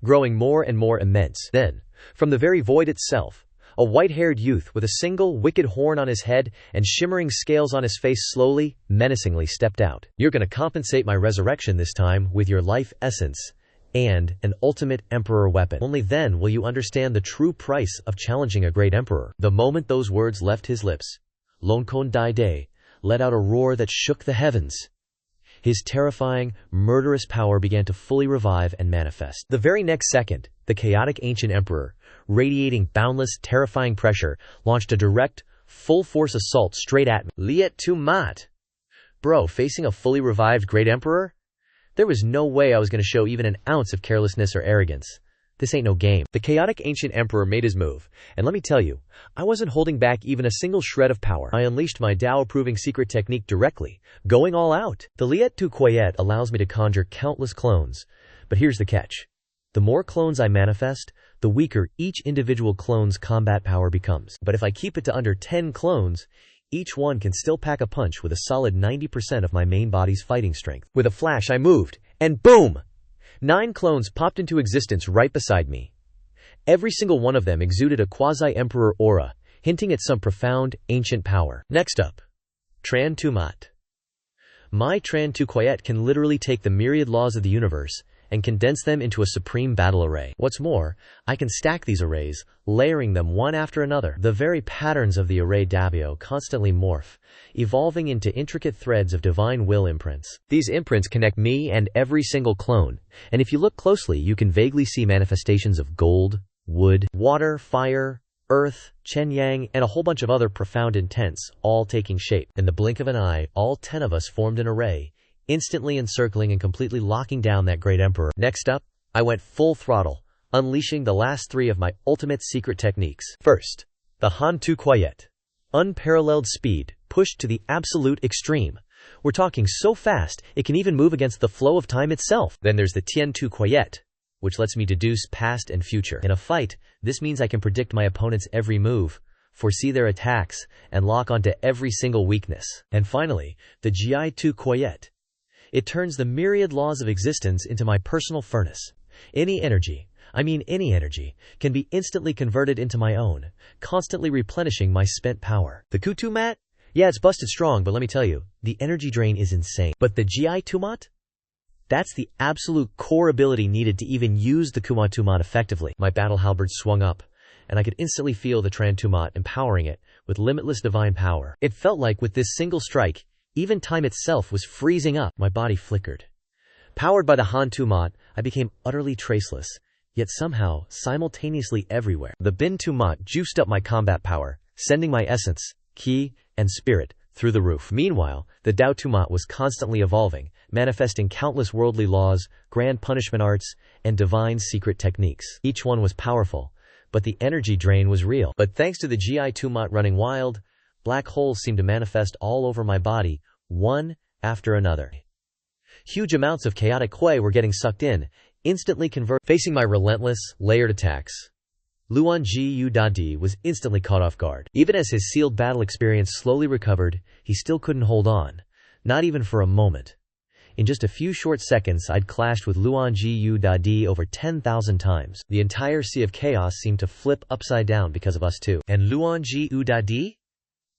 [SPEAKER 1] growing more and more immense. Then, from the very void itself, a white-haired youth with a single wicked horn on his head and shimmering scales on his face slowly, menacingly stepped out. You're gonna compensate my resurrection this time with your life essence and an ultimate emperor weapon. Only then will you understand the true price of challenging a great emperor. The moment those words left his lips, Lonkon Daide let out a roar that shook the heavens. His terrifying, murderous power began to fully revive and manifest. The very next second, the chaotic ancient emperor, radiating boundless, terrifying pressure, launched a direct, full-force assault straight at me. Liet tu mat. Bro, facing a fully revived great emperor? There was no way I was going to show even an ounce of carelessness or arrogance. This ain't no game. The chaotic ancient emperor made his move, and let me tell you, I wasn't holding back even a single shred of power. I unleashed my Tao-proving secret technique directly, going all out. The Liet tu Quiet allows me to conjure countless clones, but here's the catch. The more clones I manifest, the weaker each individual clone's combat power becomes. But if I keep it to under 10 clones, each one can still pack a punch with a solid 90% of my main body's fighting strength. With a flash I moved, and boom! 9 clones popped into existence right beside me. Every single one of them exuded a quasi-emperor aura, hinting at some profound, ancient power. Next up, Tran Tu Mat. My Tran Tu Quiet can literally take the myriad laws of the universe and condense them into a supreme battle array. What's more, I can stack these arrays, layering them one after another. The very patterns of the array Dabio constantly morph, evolving into intricate threads of divine will imprints. These imprints connect me and every single clone, and if you look closely, you can vaguely see manifestations of gold, wood, water, fire, earth, Chen Yang, and a whole bunch of other profound intents, all taking shape. In the blink of an eye, all 10 of us formed an array, instantly encircling and completely locking down that great emperor. Next up, I went full throttle, unleashing the last 3 of my ultimate secret techniques. First, the Han Tu Quiet. Unparalleled speed, pushed to the absolute extreme. We're talking so fast, it can even move against the flow of time itself. Then there's the Tien Tu Quiet, which lets me deduce past and future. In a fight, this means I can predict my opponent's every move, foresee their attacks, and lock onto every single weakness. And finally, the Gi Tu Quiet. It turns the myriad laws of existence into my personal furnace. Any energy, can be instantly converted into my own, constantly replenishing my spent power. The Kutu Mat? Yeah, it's busted strong, but let me tell you, the energy drain is insane. But the Gi Tumat? That's the absolute core ability needed to even use the Kuma Tumat effectively. My battle halberd swung up, and I could instantly feel the Tran Tumat empowering it with limitless divine power. It felt like with this single strike, even time itself was freezing up. My body flickered. Powered by the Han Tumat, I became utterly traceless, yet somehow simultaneously everywhere. The Bin Tumat juiced up my combat power, sending my essence, ki, and spirit through the roof. Meanwhile, the Dao Tumat was constantly evolving, manifesting countless worldly laws, grand punishment arts, and divine secret techniques. Each one was powerful, but the energy drain was real. But thanks to the Gi Tumat running wild, black holes seemed to manifest all over my body, one after another. Huge amounts of chaotic Hui were getting sucked in, instantly facing my relentless, layered attacks. Luan Ji Dadi was instantly caught off guard. Even as his sealed battle experience slowly recovered, he still couldn't hold on, not even for a moment. In just a few short seconds, I'd clashed with Luan Ji Dadi over 10,000 times. The entire Sea of Chaos seemed to flip upside down because of us two. And Luan Ji Dadi?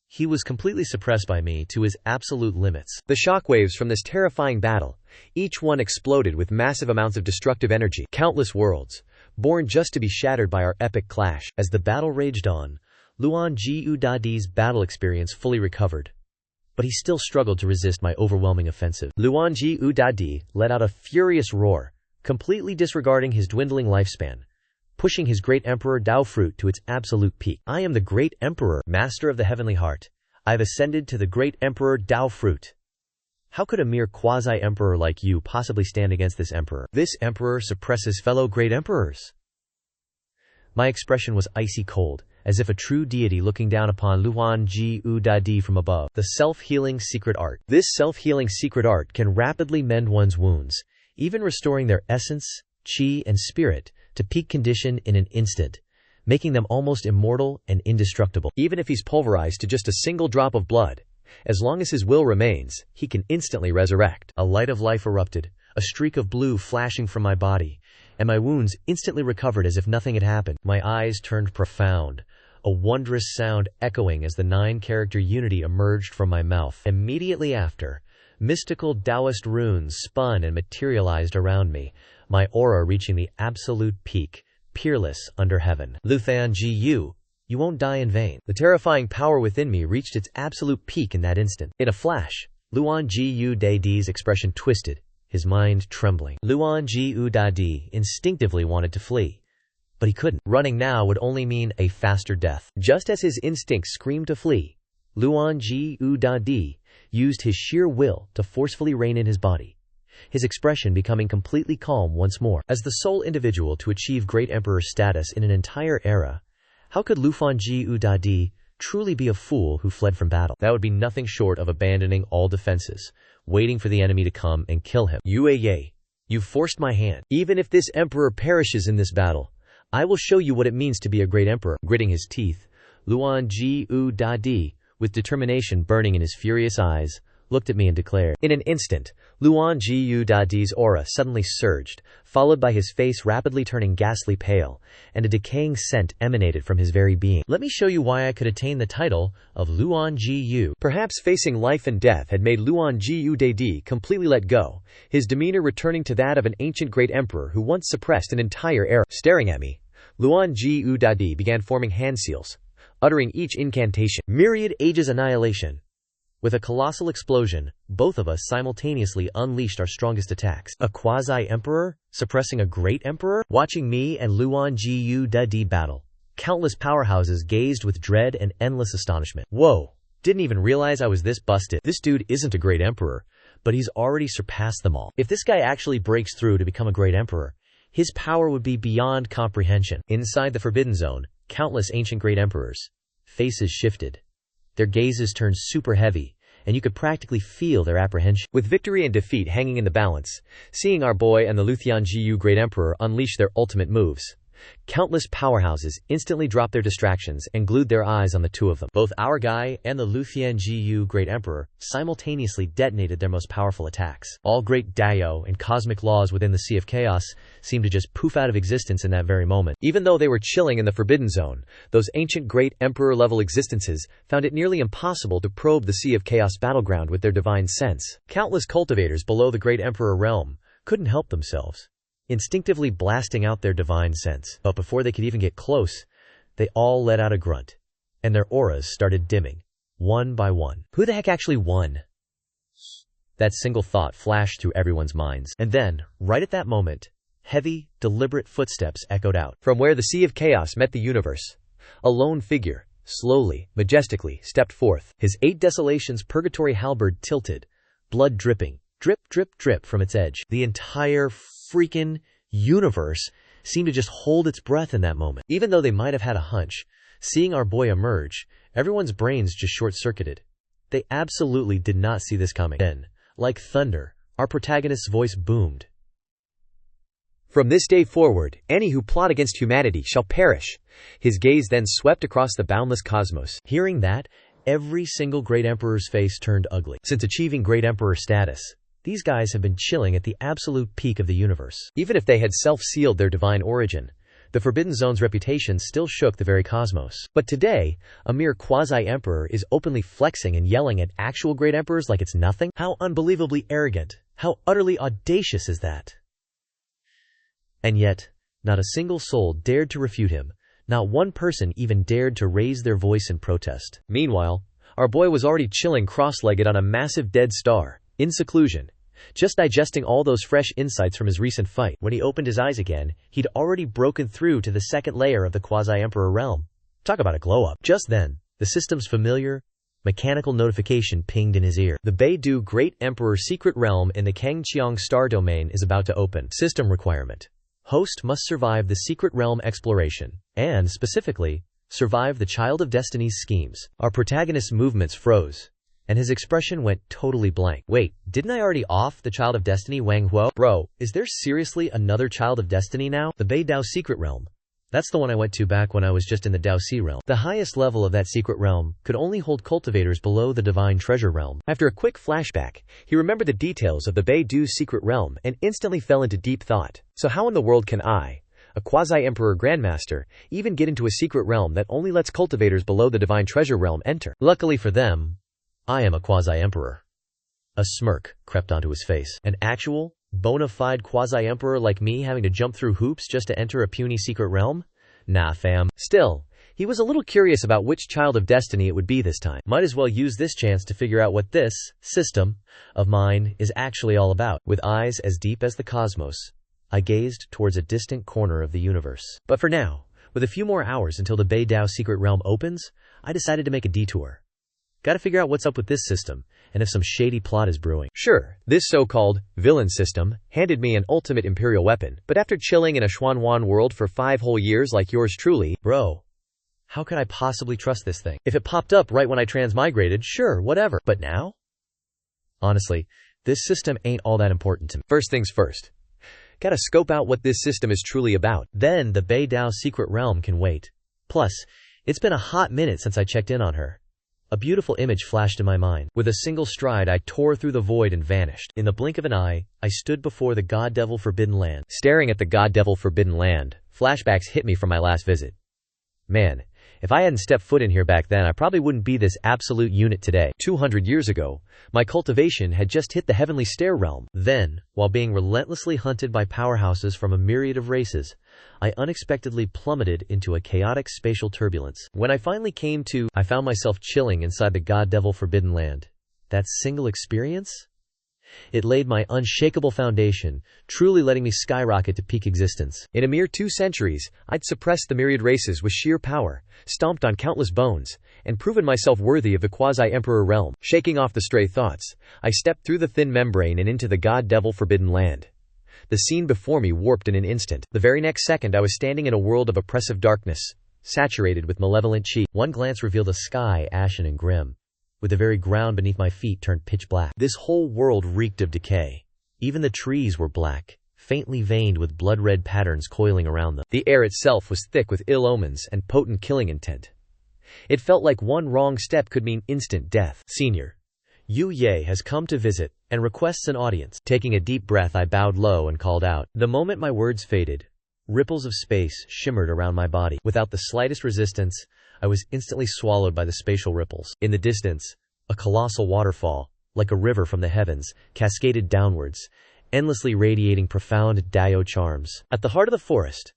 [SPEAKER 1] He was completely suppressed by me to his absolute limits. The shockwaves from this terrifying battle, each one exploded with massive amounts of destructive energy. Countless worlds, born just to be shattered by our epic clash. As the battle raged on, Luan Ji Dadi's battle experience fully recovered, but he still struggled to resist my overwhelming offensive. Luan Ji Dadi let out a furious roar, completely disregarding his dwindling lifespan, pushing his great emperor Dao fruit to its absolute peak. I am the great emperor, master of the heavenly heart. I've ascended to the great emperor Dao fruit. How could a mere quasi-emperor like you possibly stand against this emperor? This emperor suppresses fellow great emperors. My expression was icy cold, as if a true deity looking down upon Luan Ji Dadi from above. The self-healing secret art. This self-healing secret art can rapidly mend one's wounds, even restoring their essence, qi, and spirit to peak condition in an instant, making them almost immortal and indestructible. Even if he's pulverized to just a single drop of blood, as long as his will remains, he can instantly resurrect. A light of life erupted, a streak of blue flashing from my body, and my wounds instantly recovered as if nothing had happened. My eyes turned profound, a wondrous sound echoing as the 9-character unity emerged from my mouth. Immediately after, mystical Taoist runes spun and materialized around me, my aura reaching the absolute peak, peerless under heaven. Luthan Ji you won't die in vain. The terrifying power within me reached its absolute peak in that instant. In a flash, Luan Ji Dadi's expression twisted, his mind trembling. Luan Ji Dadi instinctively wanted to flee, but he couldn't. Running now would only mean a faster death. Just as his instincts screamed to flee, Luan Ji Dadi used his sheer will to forcefully rein in his body, his expression becoming completely calm once more. As the sole individual to achieve great emperor status in an entire era, how could Luan Ji Dadi truly be a fool who fled from battle? That would be nothing short of abandoning all defenses, waiting for the enemy to come and kill him. You've forced my hand. Even if this emperor perishes in this battle, I will show you what it means to be a great emperor. Gritting his teeth, Luan Ji Dadi, with determination burning in his furious eyes, looked at me and declared. In an instant, Luan Ji Dadi's aura suddenly surged, followed by his face rapidly turning ghastly pale, and a decaying scent emanated from his very being. Let me show you why I could attain the title of Luan Ji. Perhaps facing life and death had made Luan Ji Dadi completely let go, his demeanor returning to that of an ancient great emperor who once suppressed an entire era. Staring at me, Luan Ji Dadi began forming hand seals, uttering each incantation. Myriad Ages Annihilation. With a colossal explosion, both of us simultaneously unleashed our strongest attacks. A quasi-emperor? Suppressing a great emperor? Watching me and Luan Ji Dadi battle, countless powerhouses gazed with dread and endless astonishment. Whoa, didn't even realize I was this busted. This dude isn't a great emperor, but he's already surpassed them all. If this guy actually breaks through to become a great emperor, his power would be beyond comprehension. Inside the Forbidden Zone, countless ancient great emperors' faces shifted. Their gazes turned super heavy, and you could practically feel their apprehension. With victory and defeat hanging in the balance, seeing our boy and the Luthan Jiu Great Emperor unleash their ultimate moves, countless powerhouses instantly dropped their distractions and glued their eyes on the two of them. Both our guy and the Luthan Jiu Great Emperor simultaneously detonated their most powerful attacks. All great Dao and cosmic laws within the Sea of Chaos seemed to just poof out of existence in that very moment. Even though they were chilling in the Forbidden Zone, those ancient great emperor-level existences found it nearly impossible to probe the Sea of Chaos battleground with their divine sense. Countless cultivators below the Great Emperor realm couldn't help themselves, instinctively blasting out their divine sense. But before they could even get close, they all let out a grunt, and their auras started dimming, one by one. Who the heck actually won? That single thought flashed through everyone's minds. And then, right at that moment, heavy, deliberate footsteps echoed out. From where the Sea of Chaos met the universe, a lone figure, slowly, majestically, stepped forth. His 8 Desolations purgatory halberd tilted, blood dripping, drip, drip, drip from its edge. The entire freaking universe seemed to just hold its breath in that moment. Even though they might have had a hunch, seeing our boy emerge, everyone's brains just short-circuited. They absolutely did not see this coming. Then, Like thunder, our protagonist's voice boomed. "From this day forward, any who plot against humanity shall perish." His gaze then swept across the boundless cosmos. Hearing that, every single great emperor's face turned ugly. Since achieving great emperor status, these guys have been chilling at the absolute peak of the universe. Even if they had self-sealed their divine origin, the Forbidden Zone's reputation still shook the very cosmos. But today, a mere quasi-emperor is openly flexing and yelling at actual great emperors like it's nothing? How unbelievably arrogant, how utterly audacious is that? And yet, not a single soul dared to refute him. Not one person even dared to raise their voice in protest. Meanwhile, our boy was already chilling cross-legged on a massive dead star, in seclusion, just digesting all those fresh insights from his recent fight. When he opened his eyes again, he'd already broken through to the second layer of the quasi-emperor realm. Talk about a glow-up. Just then, the system's familiar, mechanical notification pinged in his ear. The Beidou Great Emperor secret realm in the Kangqiang star domain is about to open. System requirement: host must survive the secret realm exploration, and, specifically, survive the Child of Destiny's schemes. Our protagonist's movements froze, and his expression went totally blank. Wait, didn't I already off the Child of Destiny xuanhuan? Bro, is there seriously another Child of Destiny now? The Beidou secret realm. That's the one I went to back when I was just in the Daoxi realm. The highest level of that secret realm could only hold cultivators below the Divine Treasure realm. After a quick flashback, he remembered the details of the Beidou secret realm and instantly fell into deep thought. So how in the world can I, a quasi-emperor grandmaster, even get into a secret realm that only lets cultivators below the Divine Treasure realm enter? Luckily for them, I am a quasi-emperor. A smirk crept onto his face. An actual, bona fide quasi-emperor like me having to jump through hoops just to enter a puny secret realm? Nah fam. Still, he was a little curious about which Child of Destiny it would be this time. Might as well use this chance to figure out what this system of mine is actually all about. With eyes as deep as the cosmos, I gazed towards a distant corner of the universe. But for now, with a few more hours until the Beidou secret realm opens, I decided to make a detour. Gotta figure out what's up with this system, and if some shady plot is brewing. Sure, this so-called villain system handed me an ultimate imperial weapon, but after chilling in a xuanhuan world for 5 whole years like yours truly, bro, how could I possibly trust this thing? If it popped up right when I transmigrated, sure, whatever. But now? Honestly, this system ain't all that important to me. First things first. Gotta scope out what this system is truly about. Then the Beidou secret realm can wait. Plus, it's been a hot minute since I checked in on her. A beautiful image flashed in my mind. With a single stride, I tore through the void and vanished. In the blink of an eye, I stood before the God-Devil Forbidden Land. Staring at the God-Devil Forbidden Land, flashbacks hit me from my last visit. Man, if I hadn't stepped foot in here back then, I probably wouldn't be this absolute unit today. 200 years ago, my cultivation had just hit the heavenly stair realm. Then, while being relentlessly hunted by powerhouses from a myriad of races, I unexpectedly plummeted into a chaotic spatial turbulence. When I finally came to, I found myself chilling inside the God-Devil Forbidden Land. That single experience? It laid my unshakable foundation, truly letting me skyrocket to peak existence. In a mere 2 centuries, I'd suppressed the myriad races with sheer power, stomped on countless bones, and proven myself worthy of the quasi-emperor realm. Shaking off the stray thoughts, I stepped through the thin membrane and into the God-Devil Forbidden Land. The scene before me warped in an instant. The very next second I was standing in a world of oppressive darkness, saturated with malevolent chi. One glance revealed a sky ashen and grim, with the very ground beneath my feet turned pitch black. This whole world reeked of decay. Even the trees were black, faintly veined with blood-red patterns coiling around them. The air itself was thick with ill omens and potent killing intent. It felt like one wrong step could mean instant death. Senior Yu Ye has come to visit, and requests an audience. Taking a deep breath, I bowed low and called out. The moment my words faded, ripples of space shimmered around my body. Without the slightest resistance, I was instantly swallowed by the spatial ripples. In the distance, a colossal waterfall, like a river from the heavens, cascaded downwards, endlessly radiating profound Dao charms. At the heart of the forest,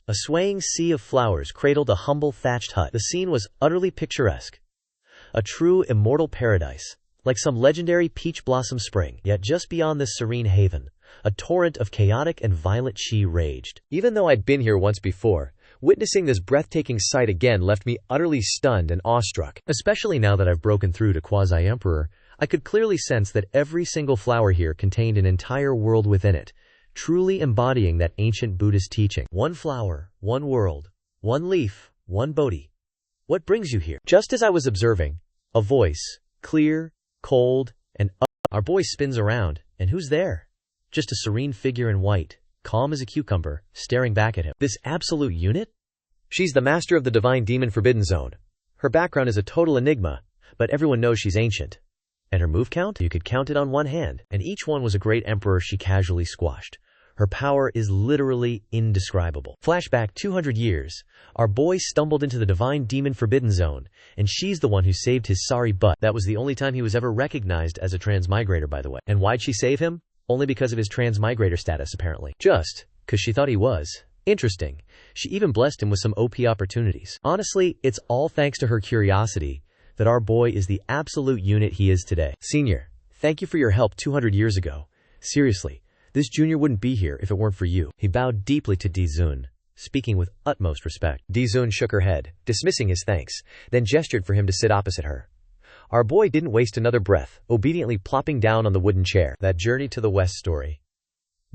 [SPEAKER 1] a swaying sea of flowers cradled a humble thatched hut. The scene was utterly picturesque. A true immortal paradise, like some legendary peach blossom spring. Yet just beyond this serene haven, a torrent of chaotic and violent chi raged. Even though I'd been here once before, witnessing this breathtaking sight again left me utterly stunned and awestruck. Especially now that I've broken through to Quasi-Emperor, I could clearly sense that every single flower here contained an entire world within it, truly embodying that ancient Buddhist teaching. One flower, one world, one leaf, one Bodhi. What brings you here? Just as I was observing, a voice, clear, cold, and Our boy spins around, and who's there? Just a serene figure in white, calm as a cucumber, staring back at him. This absolute unit? She's the master of the divine demon forbidden zone. Her background is a total enigma, but everyone knows she's ancient. And her move count? You could count it on one hand, and each one was a great emperor she casually squashed. Her power is literally indescribable. Flashback 200 years. Our boy stumbled into the divine demon forbidden zone, and she's the one who saved his sorry butt. That was the only time he was ever recognized as a transmigrator, by the way. And why'd she save him? Only because of his transmigrator status, apparently. Just 'cause she thought he was. Interesting. She even blessed him with some OP opportunities. Honestly, it's all thanks to her curiosity that our boy is the absolute unit he is today. Senior, thank you for your help 200 years ago. Seriously, this junior wouldn't be here if it weren't for you. He bowed deeply to Dizun, speaking with utmost respect. Dizun shook her head, dismissing his thanks, then gestured for him to sit opposite her. Our boy didn't waste another breath, obediently plopping down on the wooden chair. That Journey to the West story.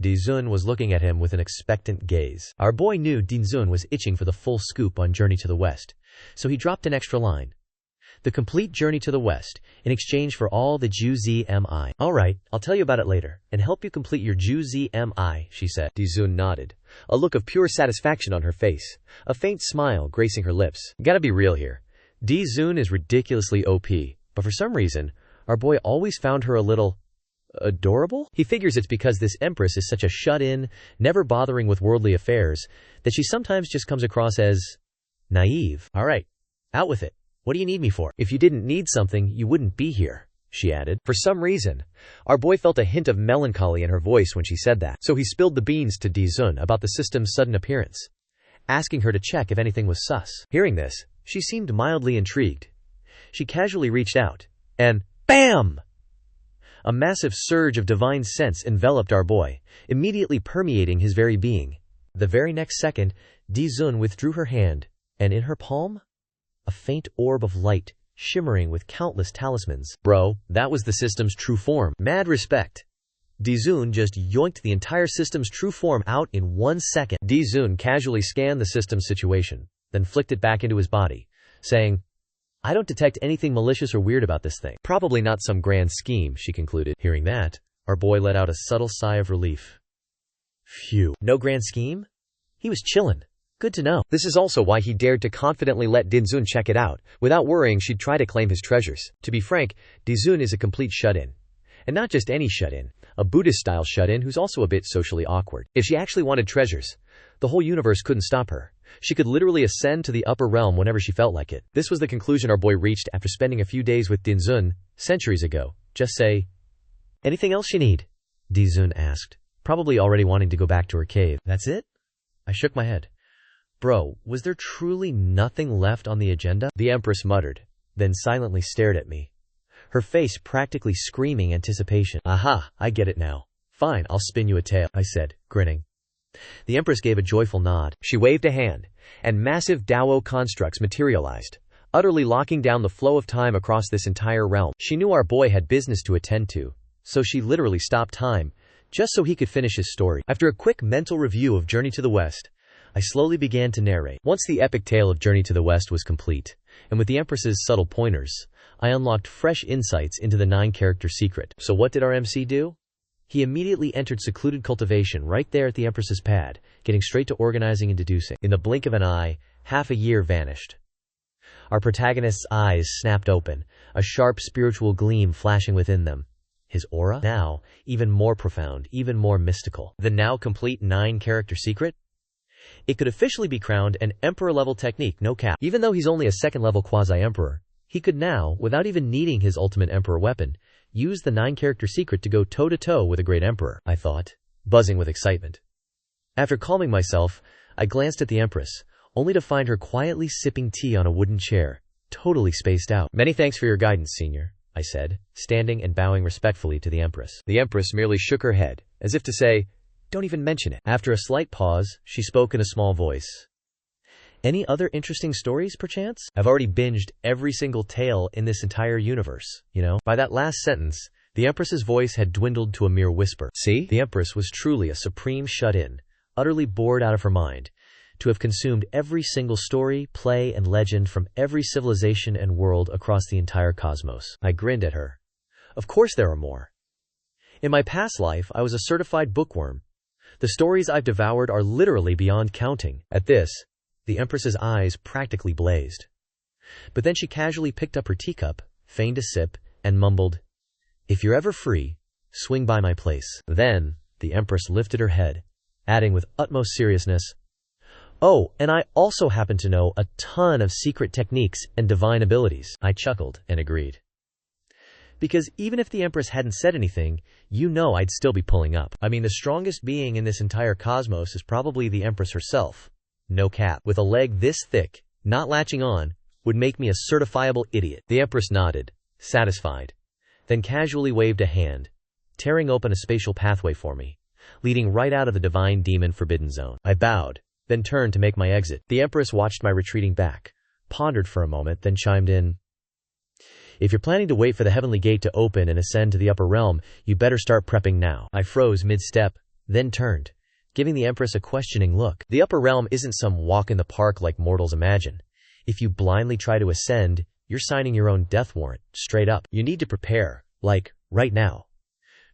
[SPEAKER 1] Dizun was looking at him with an expectant gaze. Our boy knew Dizun was itching for the full scoop on Journey to the West, so he dropped an extra line. The complete Journey to the West, in exchange for all the XUZMI. Alright, I'll tell you about it later, and help you complete your XUZMI, she said. Dizun nodded, a look of pure satisfaction on her face, a faint smile gracing her lips. Gotta be real here. Dizun is ridiculously OP, but for some reason, our boy always found her a little adorable? He figures it's because this empress is such a shut-in, never bothering with worldly affairs, that she sometimes just comes across as naive. Alright, out with it. What do you need me for? If you didn't need something, you wouldn't be here, she added. For some reason, our boy felt a hint of melancholy in her voice when she said that, so he spilled the beans to Dizun about the system's sudden appearance, asking her to check if anything was sus. Hearing this, she seemed mildly intrigued. She casually reached out, and BAM! A massive surge of divine sense enveloped our boy, immediately permeating his very being. The very next second, Dizun withdrew her hand, and in her palm, a faint orb of light, shimmering with countless talismans. Bro, that was the system's true form. Mad respect. Dizun just yoinked the entire system's true form out in 1 second. Dizun casually scanned the system's situation, then flicked it back into his body, saying, I don't detect anything malicious or weird about this thing. Probably not some grand scheme, she concluded. Hearing that, our boy let out a subtle sigh of relief. Phew. No grand scheme? He was chillin'. Good to know. This is also why he dared to confidently let Dizun check it out, without worrying she'd try to claim his treasures. To be frank, Dizun is a complete shut-in. And not just any shut-in, a Buddhist-style shut-in who's also a bit socially awkward. If she actually wanted treasures, the whole universe couldn't stop her. She could literally ascend to the upper realm whenever she felt like it. This was the conclusion our boy reached after spending a few days with Dizun, centuries ago. Just say, anything else you need? Dizun asked, probably already wanting to go back to her cave. That's it? I shook my head. Bro, was there truly nothing left on the agenda? The Empress muttered, then silently stared at me, her face practically screaming anticipation. Aha, I get it now. Fine, I'll spin you a tale, I said, grinning. The Empress gave a joyful nod. She waved a hand, and massive Dao constructs materialized, utterly locking down the flow of time across this entire realm. She knew our boy had business to attend to, so she literally stopped time, just so he could finish his story. After a quick mental review of Journey to the West, I slowly began to narrate. Once the epic tale of Journey to the West was complete, and with the Empress's subtle pointers, I unlocked fresh insights into the 9-character secret. So what did our MC do? He immediately entered secluded cultivation right there at the Empress's pad, getting straight to organizing and deducing. In the blink of an eye, half a year vanished. Our protagonist's eyes snapped open, a sharp spiritual gleam flashing within them. His aura? Now, even more profound, even more mystical. The now complete 9-character secret? It could officially be crowned an Emperor-level technique, no cap. Even though he's only a 2nd-level quasi-Emperor, he could now, without even needing his ultimate Emperor weapon, use the 9-character secret to go toe-to-toe with a great Emperor, I thought, buzzing with excitement. After calming myself, I glanced at the Empress, only to find her quietly sipping tea on a wooden chair, totally spaced out. Many thanks for your guidance, Senior, I said, standing and bowing respectfully to the Empress. The Empress merely shook her head, as if to say, don't even mention it. After a slight pause, she spoke in a small voice. Any other interesting stories, perchance? I've already binged every single tale in this entire universe, you know? By that last sentence, the Empress's voice had dwindled to a mere whisper. See? The Empress was truly a supreme shut-in, utterly bored out of her mind, to have consumed every single story, play, and legend from every civilization and world across the entire cosmos. I grinned at her. Of course there are more. In my past life, I was a certified bookworm. The stories I've devoured are literally beyond counting. At this, the Empress's eyes practically blazed. But then she casually picked up her teacup, feigned a sip, and mumbled, "If you're ever free, swing by my place." Then, the Empress lifted her head, adding with utmost seriousness, "Oh, and I also happen to know a ton of secret techniques and divine abilities." I chuckled and agreed. Because even if the Empress hadn't said anything, I'd still be pulling up. I mean, the strongest being in this entire cosmos is probably the Empress herself. No cap. With a leg this thick, not latching on, would make me a certifiable idiot. The Empress nodded, satisfied, then casually waved a hand, tearing open a spatial pathway for me, leading right out of the divine demon forbidden zone. I bowed, then turned to make my exit. The Empress watched my retreating back, pondered for a moment, then chimed in, "If you're planning to wait for the heavenly gate to open and ascend to the upper realm, you better start prepping now." I froze mid-step, then turned, giving the Empress a questioning look. The upper realm isn't some walk in the park like mortals imagine. If you blindly try to ascend, you're signing your own death warrant, straight up. You need to prepare, like, right now.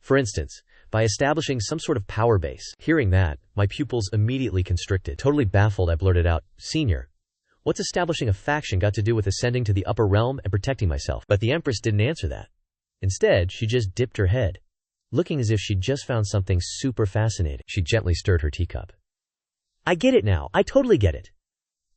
[SPEAKER 1] For instance, by establishing some sort of power base. Hearing that, my pupils immediately constricted. Totally baffled, I blurted out, "Senior, what's establishing a faction got to do with ascending to the upper realm and protecting myself?" But the Empress didn't answer that. Instead, she just dipped her head, looking as if she'd just found something super fascinating. She gently stirred her teacup. "I get it now. I totally get it."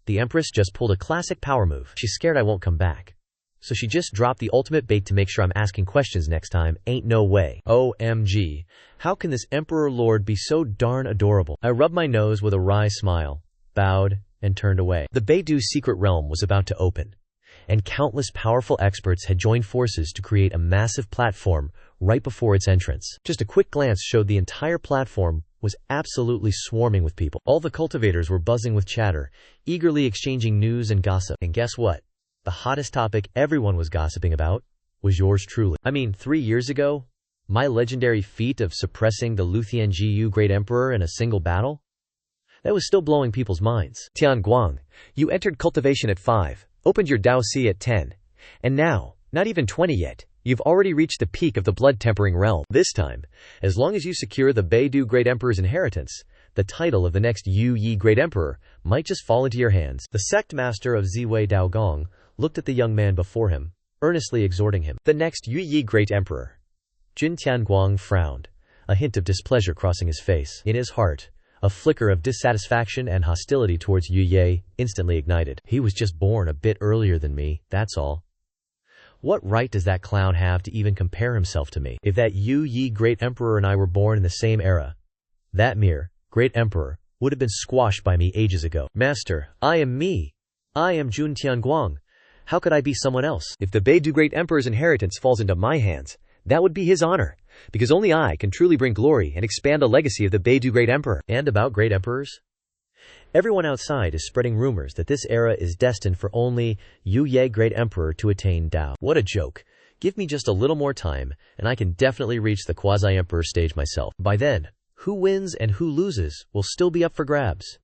[SPEAKER 1] The Empress just pulled a classic power move. She's scared I won't come back. So she just dropped the ultimate bait to make sure I'm asking questions next time. Ain't no way. OMG. How can this Emperor Lord be so darn adorable? I rubbed my nose with a wry smile, bowed, and turned away. The Beidou's secret realm was about to open, and countless powerful experts had joined forces to create a massive platform right before its entrance. Just a quick glance showed the entire platform was absolutely swarming with people. All the cultivators were buzzing with chatter, eagerly exchanging news and gossip. And guess what? The hottest topic everyone was gossiping about was yours truly. I mean, 3 years ago, my legendary feat of suppressing the Luthian Gu Great Emperor in a single battle? That was still blowing people's minds. Tianguang, you entered cultivation at 5, opened your Dao Si at 10, and now, not even 20 yet, you've already reached the peak of the blood-tempering realm. This time, as long as you secure the Beidou Great Emperor's inheritance, the title of the next Yu Yi Great Emperor might just fall into your hands. The sect master of Ziwei Daogong looked at the young man before him, earnestly exhorting him. The next Yu Yi Great Emperor. Jun Tianguang frowned, a hint of displeasure crossing his face. In his heart, a flicker of dissatisfaction and hostility towards Yu Ye instantly ignited. He was just born a bit earlier than me, that's all. What right does that clown have to even compare himself to me? If that Yu Yi Great Emperor and I were born in the same era, that mere Great Emperor would have been squashed by me ages ago. Master, I am me. I am Jun Tianguang. How could I be someone else? If the Beidou Great Emperor's inheritance falls into my hands, that would be his honor, because only I can truly bring glory and expand the legacy of the Beidou Great Emperor. And about Great Emperors? Everyone outside is spreading rumors that this era is destined for only Yu Ye Great Emperor to attain Dao. What a joke. Give me just a little more time, and I can definitely reach the quasi-emperor stage myself. By then, who wins and who loses will still be up for grabs.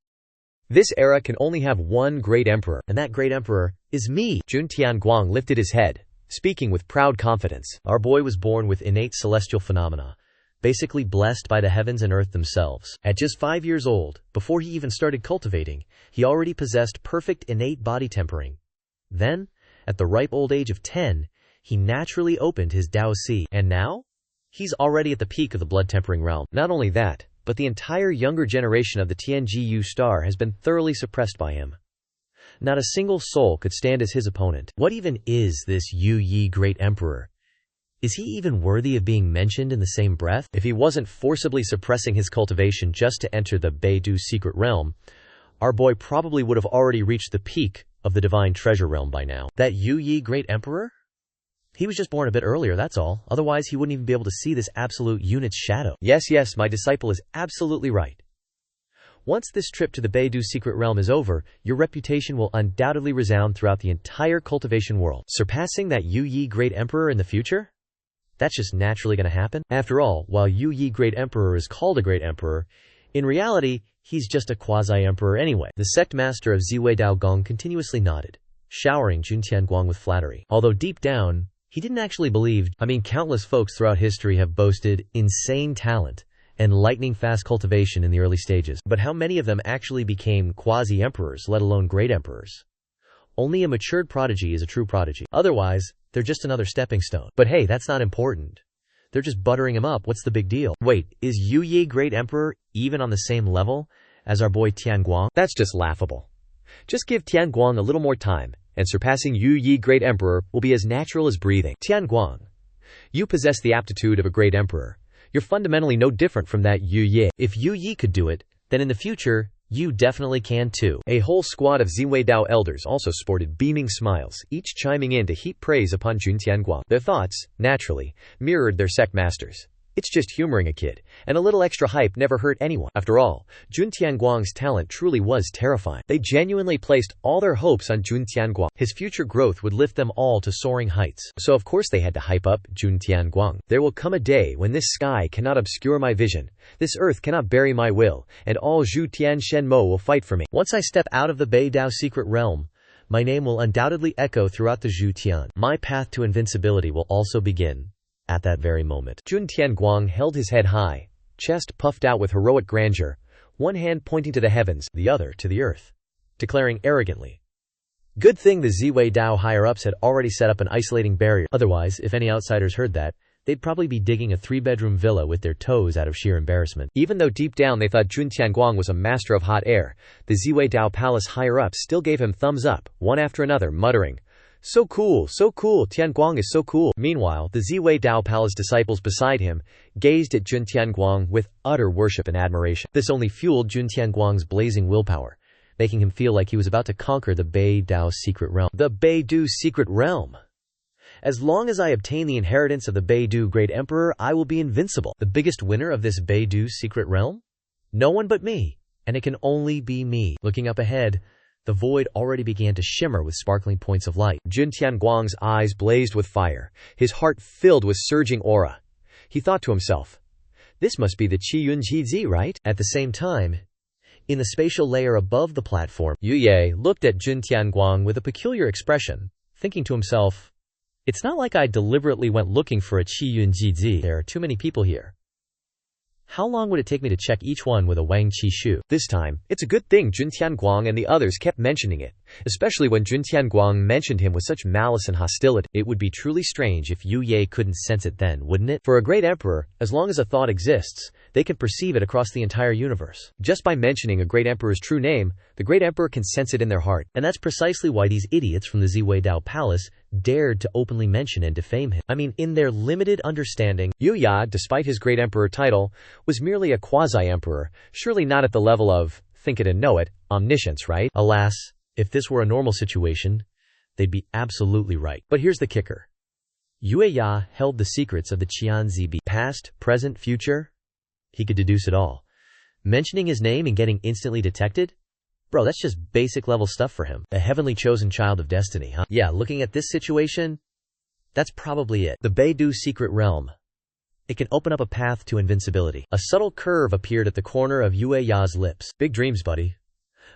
[SPEAKER 1] This era can only have one great emperor, and that great emperor is me. Jun Tianguang lifted his head, speaking with proud confidence. Our boy was born with innate celestial phenomena, basically blessed by the heavens and earth themselves. At just 5 years old, before he even started cultivating, he already possessed perfect innate body tempering. Then, at the ripe old age of 10, he naturally opened his Dao Si. And now? He's already at the peak of the blood-tempering realm. Not only that, but the entire younger generation of the Tianjiyu star has been thoroughly suppressed by him. Not a single soul could stand as his opponent. What even is this Yu Yi Great Emperor? Is he even worthy of being mentioned in the same breath? If he wasn't forcibly suppressing his cultivation just to enter the Beidou secret realm, our boy probably would have already reached the peak of the divine treasure realm by now. That Yu Yi Great Emperor? He was just born a bit earlier, that's all. Otherwise, he wouldn't even be able to see this absolute unit's shadow. Yes, my disciple is absolutely right. Once this trip to the Beidou secret realm is over, your reputation will undoubtedly resound throughout the entire cultivation world. Surpassing that Yu Yi Great Emperor in the future? That's just naturally going to happen. After all, while Yu Yi Great Emperor is called a Great Emperor, in reality, he's just a quasi-emperor anyway. The sect master of Ziwei Daogong continuously nodded, showering Jun Tianguang with flattery. Although deep down, He didn't actually believe. Countless folks throughout history have boasted insane talent and lightning-fast cultivation in the early stages. But how many of them actually became quasi-emperors, let alone great emperors? Only a matured prodigy is a true prodigy. Otherwise, they're just another stepping stone. But hey, that's not important. They're just buttering him up. What's the big deal? Wait, is Yu Yi great emperor even on the same level as our boy Tianguang? That's just laughable. Just give Tianguang a little more time, and surpassing Yu Yi great emperor will be as natural as breathing. Tianguang, you possess the aptitude of a great emperor. You're fundamentally no different from that Yu Yi. If Yu Yi could do it, then in the future, you definitely can too. A whole squad of Ziwei Dao elders also sported beaming smiles, each chiming in to heap praise upon Jun Tianguang. Their thoughts, naturally, mirrored their sect masters. It's just humoring a kid, and a little extra hype never hurt anyone. After all, Jun Tianguang's talent truly was terrifying. They genuinely placed all their hopes on Jun Tianguang. His future growth would lift them all to soaring heights. So of course they had to hype up Jun Tianguang. There will come a day when this sky cannot obscure my vision, this earth cannot bury my will, and all Zhu Tian Shen Mo will fight for me. Once I step out of the Bei Dao secret realm, my name will undoubtedly echo throughout the Zhu Tian. My path to invincibility will also begin. At that very moment, Jun Tianguang held his head high, chest puffed out with heroic grandeur, one hand pointing to the heavens, the other to the earth, declaring arrogantly, "Good thing the Ziwei Dao higher-ups had already set up an isolating barrier. Otherwise, if any outsiders heard that, they'd probably be digging a 3-bedroom villa with their toes out of sheer embarrassment." Even though deep down they thought Jun Tianguang was a master of hot air, the Ziwei Dao palace higher-ups still gave him thumbs up, one after another, muttering, so cool, Tianguang is so cool." Meanwhile, the Ziwei Dao Palace disciples beside him gazed at Jun Tianguang with utter worship and admiration. This only fueled Jun Tianguang's blazing willpower, making him feel like he was about to conquer the Bei Dao secret realm. The Bei Du secret realm. As long as I obtain the inheritance of the Bei Du great emperor, I will be invincible. The biggest winner of this Bei Du secret realm? No one but me, and it can only be me. Looking up ahead, the void already began to shimmer with sparkling points of light. Jun Tianguang's eyes blazed with fire, his heart filled with surging aura. He thought to himself, this must be the Qi Yun Ji Zi, right? At the same time, in the spatial layer above the platform, Yu Ye looked at Jun Tianguang with a peculiar expression, thinking to himself, it's not like I deliberately went looking for a Qi Yun Ji Zi. There are too many people here. How long would it take me to check each one with a Wang Qi Shu? This time, it's a good thing Jun Tianguang and the others kept mentioning it, especially when Jun Tianguang mentioned him with such malice and hostility. It would be truly strange if Yu Ye couldn't sense it then, wouldn't it? For a great emperor, as long as a thought exists, they can perceive it across the entire universe. Just by mentioning a great emperor's true name, the great emperor can sense it in their heart. And that's precisely why these idiots from the Ziwei Dao Palace dared to openly mention and defame him. In their limited understanding, Yu Ya, despite his great emperor title, was merely a quasi-emperor, surely not at the level of, think it and know it, omniscience, right? Alas, if this were a normal situation, they'd be absolutely right. But here's the kicker. Yue Ya held the secrets of the Qian Zibi, past, present, future. He could deduce it all. Mentioning his name and getting instantly detected? Bro, that's just basic level stuff for him. A heavenly chosen child of destiny, huh? Yeah, looking at this situation, that's probably it. The Bei Du secret realm. It can open up a path to invincibility. A subtle curve appeared at the corner of Yue Ya's lips. Big dreams, buddy.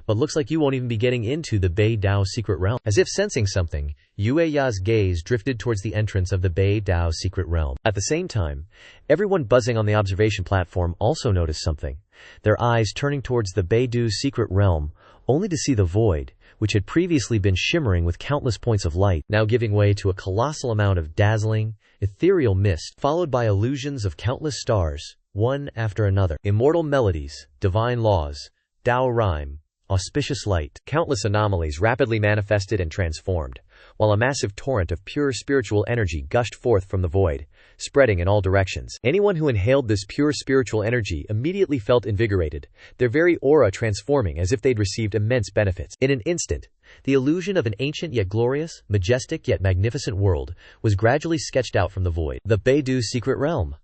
[SPEAKER 1] But looks like you won't even be getting into the Bei Dao secret realm. As if sensing something, Yue Ya's gaze drifted towards the entrance of the Bei Dao secret realm. At the same time, everyone buzzing on the observation platform also noticed something, their eyes turning towards the Bei Du secret realm, only to see the void, which had previously been shimmering with countless points of light, now giving way to a colossal amount of dazzling, ethereal mist, followed by illusions of countless stars, one after another. Immortal melodies, divine laws, Dao rhyme, auspicious light. Countless anomalies rapidly manifested and transformed, while a massive torrent of pure spiritual energy gushed forth from the void, spreading in all directions. Anyone who inhaled this pure spiritual energy immediately felt invigorated, their very aura transforming as if they'd received immense benefits. In an instant, the illusion of an ancient yet glorious, majestic yet magnificent world was gradually sketched out from the void. The Bei Du secret realm.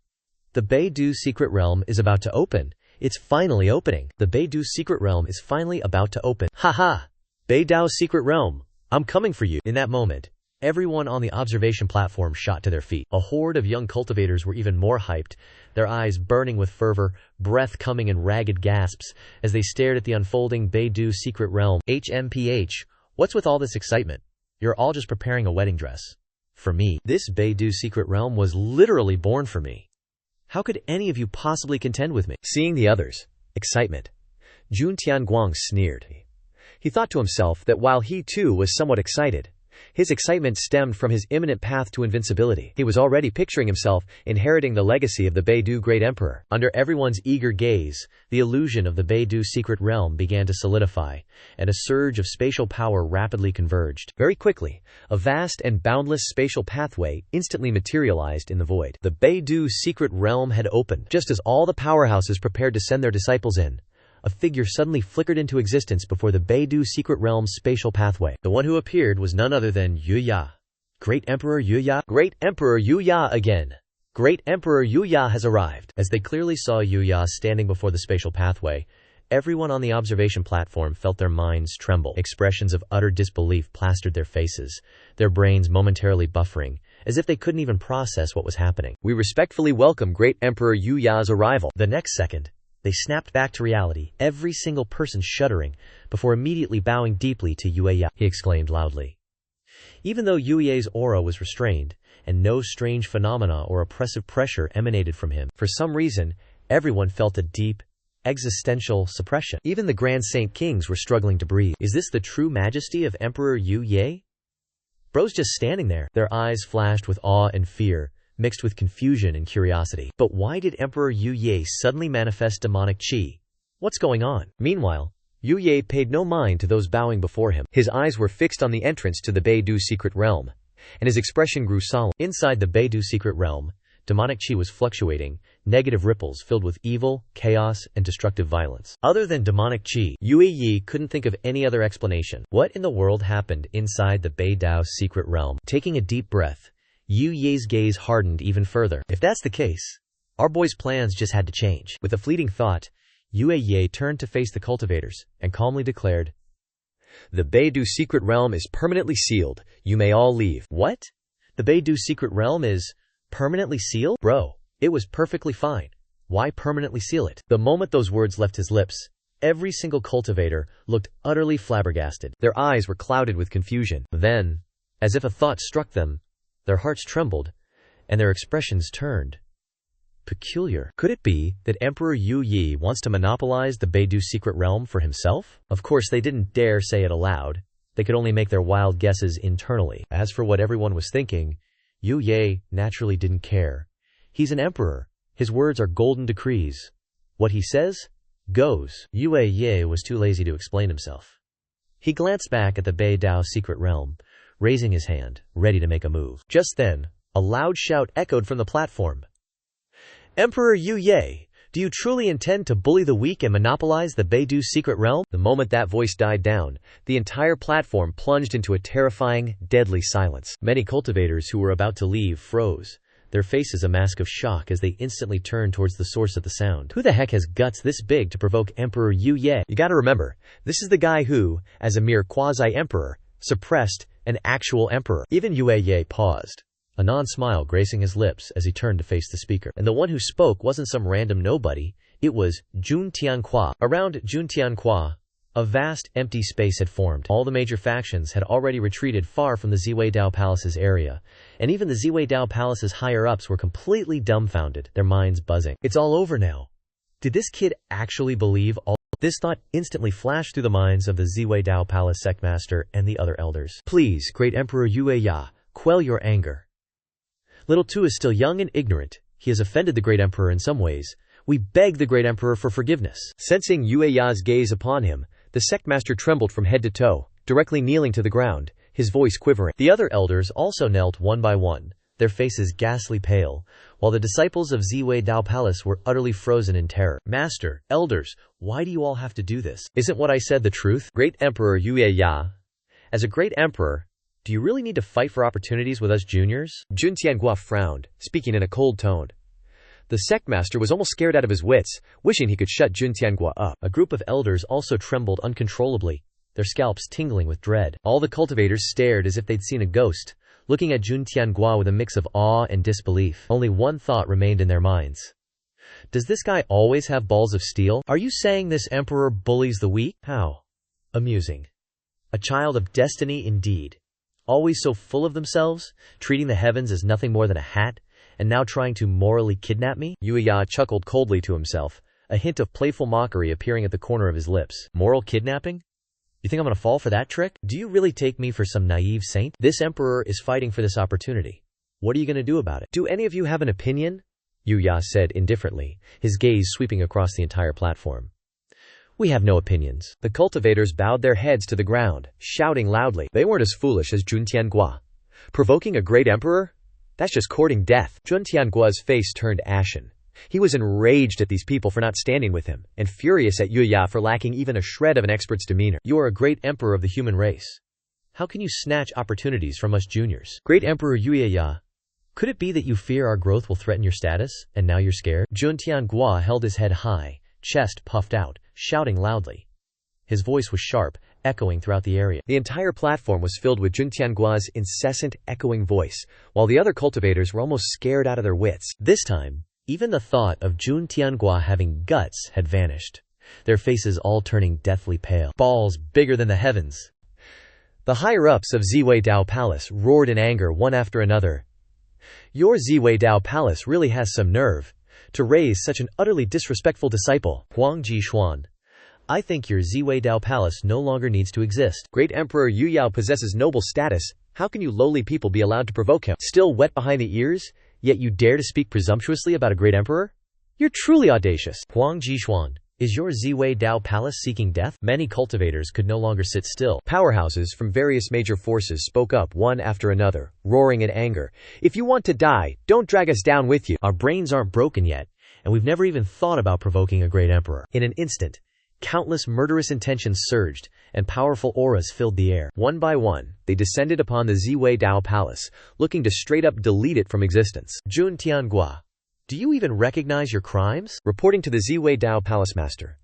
[SPEAKER 1] The Bei Du secret realm is about to open. It's finally opening. The Bei Du secret realm is finally about to open. Haha! Bei Dao secret realm. I'm coming for you. In that moment, everyone on the observation platform shot to their feet. A horde of young cultivators were even more hyped, their eyes burning with fervor, breath coming in ragged gasps, as they stared at the unfolding Bei Du secret realm. HMPH, what's with all this excitement? You're all just preparing a wedding dress. For me, this Beidou secret realm was literally born for me. How could any of you possibly contend with me? Seeing the others' excitement, Jun Tianguang sneered. He thought to himself that while he too was somewhat excited, his excitement stemmed from his imminent path to invincibility. He was already picturing himself inheriting the legacy of the Beidou Great Emperor. Under everyone's eager gaze, the illusion of the Beidou secret realm began to solidify, and a surge of spatial power rapidly converged. Very quickly, a vast and boundless spatial pathway instantly materialized in the void. The Beidou secret realm had opened. Just as all the powerhouses prepared to send their disciples in, a figure suddenly flickered into existence before the Beidou secret realm's spatial pathway. The one who appeared was none other than Yu Ya. Great Emperor Yu Ya? Great Emperor Yu Ya again. Great Emperor Yu Ya has arrived. As they clearly saw Yu Ya standing before the spatial pathway, everyone on the observation platform felt their minds tremble. Expressions of utter disbelief plastered their faces, their brains momentarily buffering, as if they couldn't even process what was happening. We respectfully welcome Great Emperor Yu Ya's arrival. The next second, they snapped back to reality, every single person shuddering, before immediately bowing deeply to Yue Ya. He exclaimed loudly. Even though Yue Ya's aura was restrained, and no strange phenomena or oppressive pressure emanated from him, for some reason, everyone felt a deep, existential suppression. Even the Grand Saint Kings were struggling to breathe. Is this the true majesty of Emperor Yu Ye? Bro's just standing there. Their eyes flashed with awe and fear, mixed with confusion and curiosity. But why did Emperor Yu Ye suddenly manifest demonic qi? What's going on? Meanwhile, Yu Ye paid no mind to those bowing before him. His eyes were fixed on the entrance to the Beidou secret realm, and his expression grew solemn. Inside the Beidou secret realm, demonic qi was fluctuating, negative ripples filled with evil, chaos, and destructive violence. Other than demonic qi, Yue Yi couldn't think of any other explanation. What in the world happened inside the Beidou secret realm? Taking a deep breath, Yu Ye's gaze hardened even further. If that's the case, our boy's plans just had to change. With a fleeting thought, Yue Ye turned to face the cultivators and calmly declared, "The Beidou secret realm is permanently sealed. You may all leave." What? The Beidou secret realm is permanently sealed? Bro, it was perfectly fine. Why permanently seal it? The moment those words left his lips, every single cultivator looked utterly flabbergasted. Their eyes were clouded with confusion. Then, as if a thought struck them, their hearts trembled, and their expressions turned peculiar. Could it be that Emperor Yu Yi wants to monopolize the Beidou secret realm for himself? Of course, they didn't dare say it aloud. They could only make their wild guesses internally. As for what everyone was thinking, Yu Ye naturally didn't care. He's an emperor. His words are golden decrees. What he says, goes. Yue Ye was too lazy to explain himself. He glanced back at the Beidou secret realm, raising his hand, ready to make a move. Just then, a loud shout echoed from the platform. "Emperor Yu Ye, do you truly intend to bully the weak and monopolize the Beidou secret realm?" The moment that voice died down, the entire platform plunged into a terrifying, deadly silence. Many cultivators who were about to leave froze, their faces a mask of shock as they instantly turned towards the source of the sound. Who the heck has guts this big to provoke Emperor Yu Ye? You gotta remember, this is the guy who, as a mere quasi-emperor, suppressed an actual emperor. Even Yue Ye paused, a non-smile gracing his lips as he turned to face the speaker. And the one who spoke wasn't some random nobody, it was Jun Tianhua. Around Jun Tianhua, a vast, empty space had formed. All the major factions had already retreated far from the Ziweidao Palace's area, and even the Ziweidao Palace's higher-ups were completely dumbfounded, their minds buzzing. It's all over now. Did this kid actually believe all? This thought instantly flashed through the minds of the Ziweidao Palace sectmaster and the other elders. Please, Great Emperor Yue Ya, quell your anger. Little Tu is still young and ignorant. He has offended the Great Emperor in some ways. We beg the Great Emperor for forgiveness. Sensing Yue Ya's gaze upon him, the sectmaster trembled from head to toe, directly kneeling to the ground, his voice quivering. The other elders also knelt one by one, their faces ghastly pale, while the disciples of Ziweidao Palace were utterly frozen in terror. Master, elders, why do you all have to do this? Isn't what I said the truth? Great Emperor Yue Ya, as a great emperor, do you really need to fight for opportunities with us juniors? Jun Tianhua frowned, speaking in a cold tone. The sectmaster was almost scared out of his wits, wishing he could shut Jun Tianhua up. A group of elders also trembled uncontrollably, their scalps tingling with dread. All the cultivators stared as if they'd seen a ghost, looking at Jun Tianhua with a mix of awe and disbelief. Only one thought remained in their minds. Does this guy always have balls of steel? Are you saying this emperor bullies the weak? How amusing. A child of destiny indeed. Always so full of themselves, treating the heavens as nothing more than a hat, and now trying to morally kidnap me? Yuya chuckled coldly to himself, a hint of playful mockery appearing at the corner of his lips. Moral kidnapping? You think I'm gonna fall for that trick? Do you really take me for some naive saint? This emperor is fighting for this opportunity. What are you gonna do about it? Do any of you have an opinion? Yuya said indifferently, his gaze sweeping across the entire platform. We have no opinions. The cultivators bowed their heads to the ground, shouting loudly. They weren't as foolish as Jun Tiangua. Provoking a great emperor? That's just courting death. Jun Tiangua's face turned ashen. He was enraged at these people for not standing with him, and furious at Yuya for lacking even a shred of an expert's demeanor. You are a great emperor of the human race. How can you snatch opportunities from us juniors? Great Emperor Yuya, could it be that you fear our growth will threaten your status, and now you're scared? Jun Tiangua held his head high, chest puffed out, shouting loudly. His voice was sharp, echoing throughout the area. The entire platform was filled with Jun Tiangua's incessant, echoing voice, while the other cultivators were almost scared out of their wits. This time, even the thought of Jun Tiangua having guts had vanished, their faces all turning deathly pale. Balls bigger than the heavens. The higher-ups of Ziwei Dao Palace roared in anger one after another. Your Ziwei Dao Palace really has some nerve to raise such an utterly disrespectful disciple. Xuanhuan, I think your Ziwei Dao Palace no longer needs to exist. Great Emperor Yu Yao possesses noble status. How can you lowly people be allowed to provoke him? Still wet behind the ears, yet you dare to speak presumptuously about a great emperor? You're truly audacious. Huang Jishuan, is your Ziwei Dao Palace seeking death? Many cultivators could no longer sit still. Powerhouses from various major forces spoke up one after another, roaring in anger. If you want to die, don't drag us down with you. Our brains aren't broken yet, and we've never even thought about provoking a great emperor. In an instant, countless murderous intentions surged, and powerful auras filled the air. One by one, they descended upon the Ziwei Dao Palace, looking to straight up delete it from existence. Jun Tiangua, do you even recognize your crimes? Reporting to the Ziwei Dao Palace Master,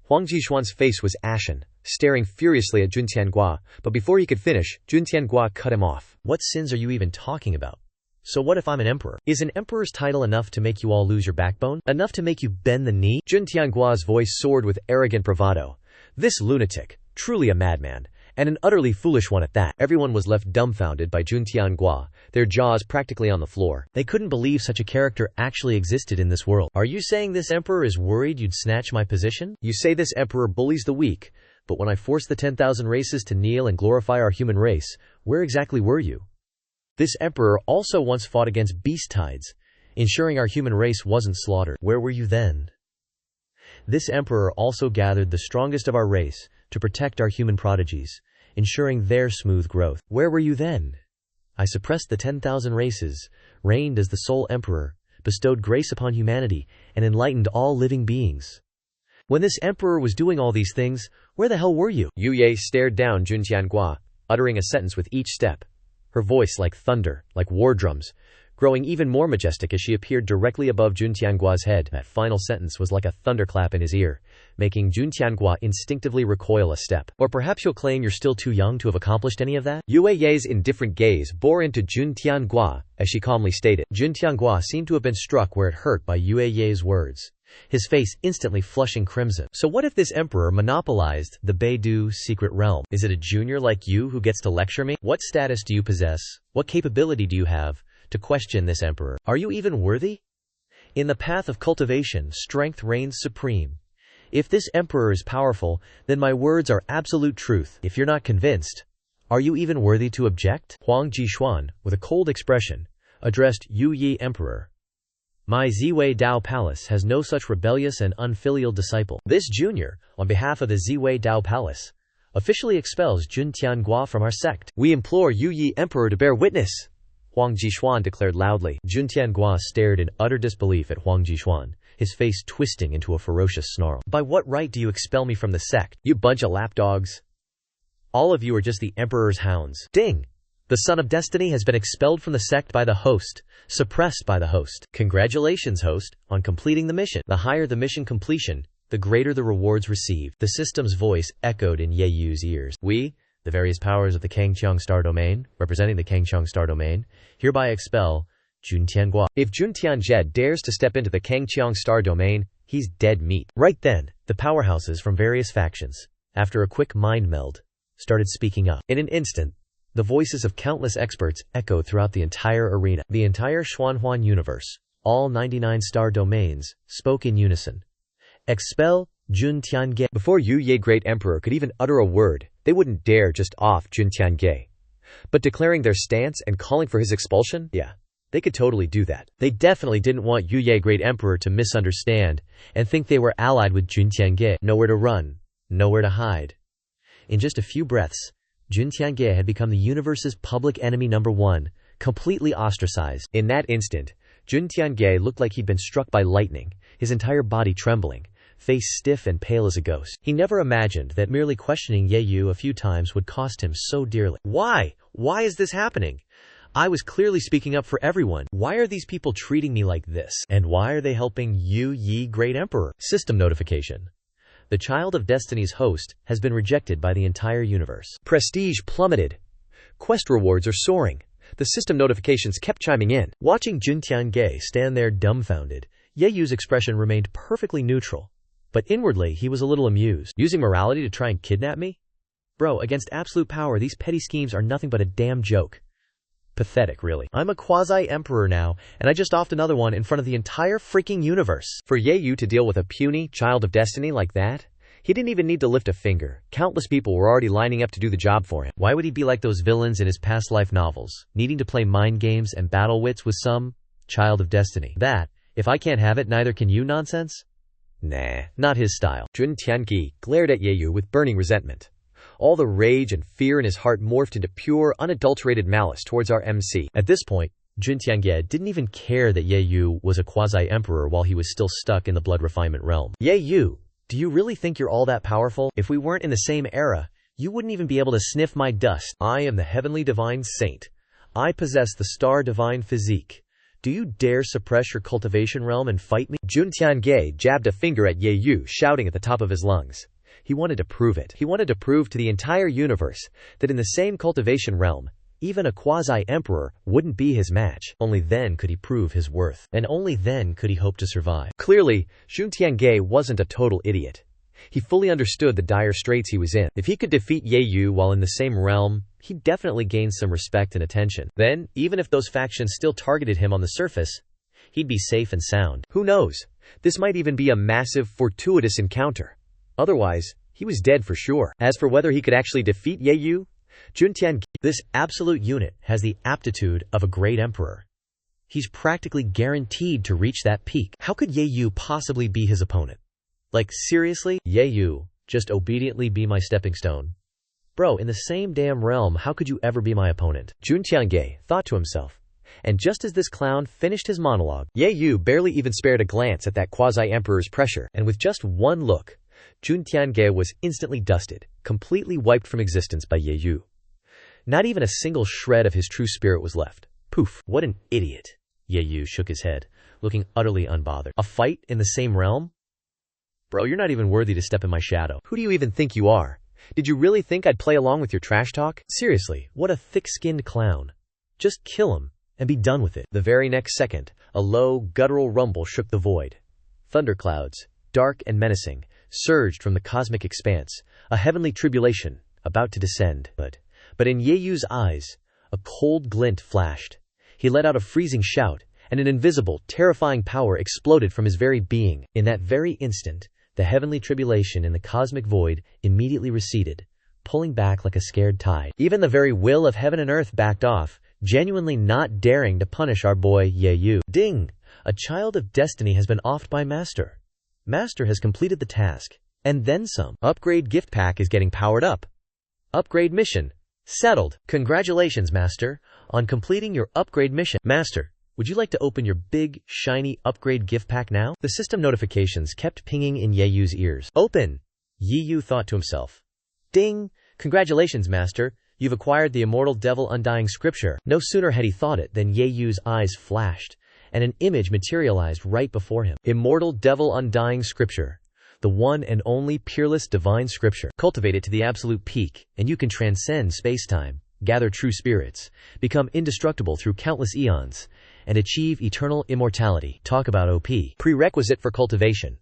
[SPEAKER 1] Huang Jishuan's face was ashen, staring furiously at Jun Tiangua, but before he could finish, Jun Tiangua cut him off. What sins are you even talking about? So what if I'm an emperor? Is an emperor's title enough to make you all lose your backbone? Enough to make you bend the knee? Jun Tiangua's voice soared with arrogant bravado. This lunatic, truly a madman, and an utterly foolish one at that. Everyone was left dumbfounded by Jun Tiangua, their jaws practically on the floor. They couldn't believe such a character actually existed in this world. Are you saying this emperor is worried you'd snatch my position? You say this emperor bullies the weak, but when I forced the 10,000 races to kneel and glorify our human race, where exactly were you? This emperor also once fought against beast tides, ensuring our human race wasn't slaughtered. Where were you then? This emperor also gathered the strongest of our race to protect our human prodigies, ensuring their smooth growth. Where were you then? I suppressed the 10,000 races, reigned as the sole emperor, bestowed grace upon humanity, and enlightened all living beings. When this emperor was doing all these things, where the hell were you? Yu Ye stared down Jun Tiangua, uttering a sentence with each step. Her voice like thunder, like war drums, growing even more majestic as she appeared directly above Jun Tiangua's head. That final sentence was like a thunderclap in his ear, making Jun Tiangua instinctively recoil a step. Or perhaps you'll claim you're still too young to have accomplished any of that? Yue Ye's indifferent gaze bore into Jun Tiangua, as she calmly stated. Jun Tiangua seemed to have been struck where it hurt by Yue Ye's words, his face instantly flushing crimson. So what if this emperor monopolized the Beidou secret realm? Is it a junior like you who gets to lecture me? What status do you possess? What capability do you have to question this emperor? Are you even worthy? In the path of cultivation, strength reigns supreme. If this emperor is powerful, then my words are absolute truth. If you're not convinced, are you even worthy to object? Huang Jishuan, with a cold expression, addressed Yu Yi Emperor. My Ziwei Dao Palace has no such rebellious and unfilial disciple. This junior, on behalf of the Ziwei Dao Palace, officially expels Jun Tiangua from our sect. We implore Yu Yi Emperor to bear witness, Huang Jishuan declared loudly. Jun Tiangua stared in utter disbelief at Huang Jishuan, his face twisting into a ferocious snarl. By what right do you expel me from the sect, you bunch of lapdogs? All of you are just the Emperor's hounds. Ding! The Son of Destiny has been expelled from the sect by the host, suppressed by the host. Congratulations, host, on completing the mission. The higher the mission completion, the greater the rewards received. The system's voice echoed in Ye Yu's ears. We, the various powers of the Kangqiang Star Domain, representing the Kangqiang Star Domain, hereby expel Jun Tiangua. If Jun Tianjie dares to step into the Kangqiang Star Domain, he's dead meat. Right then, the powerhouses from various factions, after a quick mind meld, started speaking up. In an instant, The voices of countless experts echo throughout the entire arena. The entire xuanhuan universe, all 99 star domains, spoke in unison. Expel Jun Tiange. Before Yu Ye Great Emperor could even utter a word, they wouldn't dare just off Jun Tiange. But declaring their stance and calling for his expulsion? Yeah, they could totally do that. They definitely didn't want Yu Ye Great Emperor to misunderstand and think they were allied with Jun Tiange. Nowhere to run, nowhere to hide. In just a few breaths, Jun Tiange had become the universe's public enemy #1, completely ostracized. In that instant, Jun Tiange looked like he'd been struck by lightning, his entire body trembling, face stiff and pale as a ghost. He never imagined that merely questioning Ye Yu a few times would cost him so dearly. Why? Why is this happening? I was clearly speaking up for everyone. Why are these people treating me like this? And why are they helping Yu Ye Great Emperor? System notification. The Child of Destiny's host has been rejected by the entire universe. Prestige plummeted. Quest rewards are soaring. The system notifications kept chiming in. Watching Jun Tiange stand there dumbfounded, Ye Yu's expression remained perfectly neutral. But inwardly, he was a little amused. Using morality to try and kidnap me? Bro, against absolute power, these petty schemes are nothing but a damn joke. Pathetic, really. I'm a quasi-emperor now, and I just offed another one in front of the entire freaking universe. For Ye Yu to deal with a puny child of destiny like that? He didn't even need to lift a finger. Countless people were already lining up to do the job for him. Why would he be like those villains in his past life novels, needing to play mind games and battle wits with some child of destiny? That, if I can't have it, neither can you nonsense? Nah, not his style. Jun Tiange glared at Ye Yu with burning resentment. All the rage and fear in his heart morphed into pure, unadulterated malice towards our MC. At this point, Jun Tiange didn't even care that Ye Yu was a quasi-emperor while he was still stuck in the blood refinement realm. Ye Yu, do you really think you're all that powerful? If we weren't in the same era, you wouldn't even be able to sniff my dust. I am the heavenly divine saint. I possess the star divine physique. Do you dare suppress your cultivation realm and fight me? Jun Tiange jabbed a finger at Ye Yu, shouting at the top of his lungs. He wanted to prove it. He wanted to prove to the entire universe that in the same cultivation realm, even a quasi-emperor wouldn't be his match. Only then could he prove his worth. And only then could he hope to survive. Clearly, Jun Tiange wasn't a total idiot. He fully understood the dire straits he was in. If he could defeat Ye Yu while in the same realm, he'd definitely gain some respect and attention. Then, even if those factions still targeted him on the surface, he'd be safe and sound. Who knows? This might even be a massive, fortuitous encounter. Otherwise, he was dead for sure. As for whether he could actually defeat Ye Yu, Jun Tiange, this absolute unit has the aptitude of a great emperor. He's practically guaranteed to reach that peak. How could Ye Yu possibly be his opponent? Like, seriously? Ye Yu, just obediently be my stepping stone. Bro, in the same damn realm, how could you ever be my opponent? Jun Tiange thought to himself. And just as this clown finished his monologue, Ye Yu barely even spared a glance at that quasi-emperor's pressure, and with just one look, Jun Tiange was instantly dusted, completely wiped from existence by Ye Yu. Not even a single shred of his true spirit was left. Poof, what an idiot. Ye Yu shook his head, looking utterly unbothered. A fight in the same realm? Bro, you're not even worthy to step in my shadow. Who do you even think you are? Did you really think I'd play along with your trash talk? Seriously, what a thick-skinned clown. Just kill him and be done with it. The very next second, a low, guttural rumble shook the void. Thunderclouds, dark and menacing, surged from the cosmic expanse, a heavenly tribulation about to descend. But in Ye Yu's eyes, a cold glint flashed. He let out a freezing shout, and an invisible, terrifying power exploded from his very being. In that very instant, the heavenly tribulation in the cosmic void immediately receded, pulling back like a scared tide. Even the very will of heaven and earth backed off, genuinely not daring to punish our boy Ye Yu. Ding! A child of destiny has been offed by Master. Master has completed the task, and then some. Upgrade gift pack is getting powered up. Upgrade mission settled. Congratulations, Master, on completing your upgrade mission. Master, would you like to open your big, shiny upgrade gift pack now? The system notifications kept pinging in Ye Yu's ears. Open! Ye Yu thought to himself. Ding! Congratulations, Master. You've acquired the immortal devil undying scripture. No sooner had he thought it than Ye Yu's eyes flashed, and an image materialized right before him. Immortal devil undying scripture. The one and only peerless divine scripture. Cultivate it to the absolute peak, and you can transcend space-time, gather true spirits, become indestructible through countless eons, and achieve eternal immortality. Talk about OP. Prerequisite for cultivation.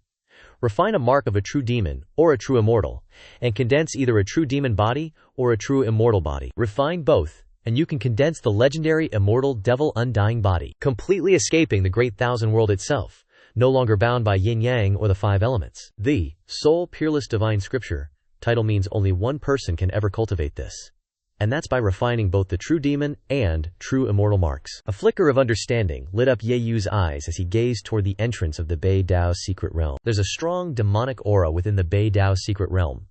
[SPEAKER 1] refine a mark of a true demon or a true immortal, and condense either a true demon body or a true immortal body. Refine both, and you can condense the legendary immortal devil undying body, completely escaping the great thousand world itself, no longer bound by yin-yang or the five elements. The sole peerless divine scripture title means only one person can ever cultivate this. And that's by refining both the true demon and true immortal marks. A flicker of understanding lit up Ye Yu's eyes as he gazed toward the entrance of the Bei Dao secret realm. There's a strong demonic aura within the Bei Dao secret realm.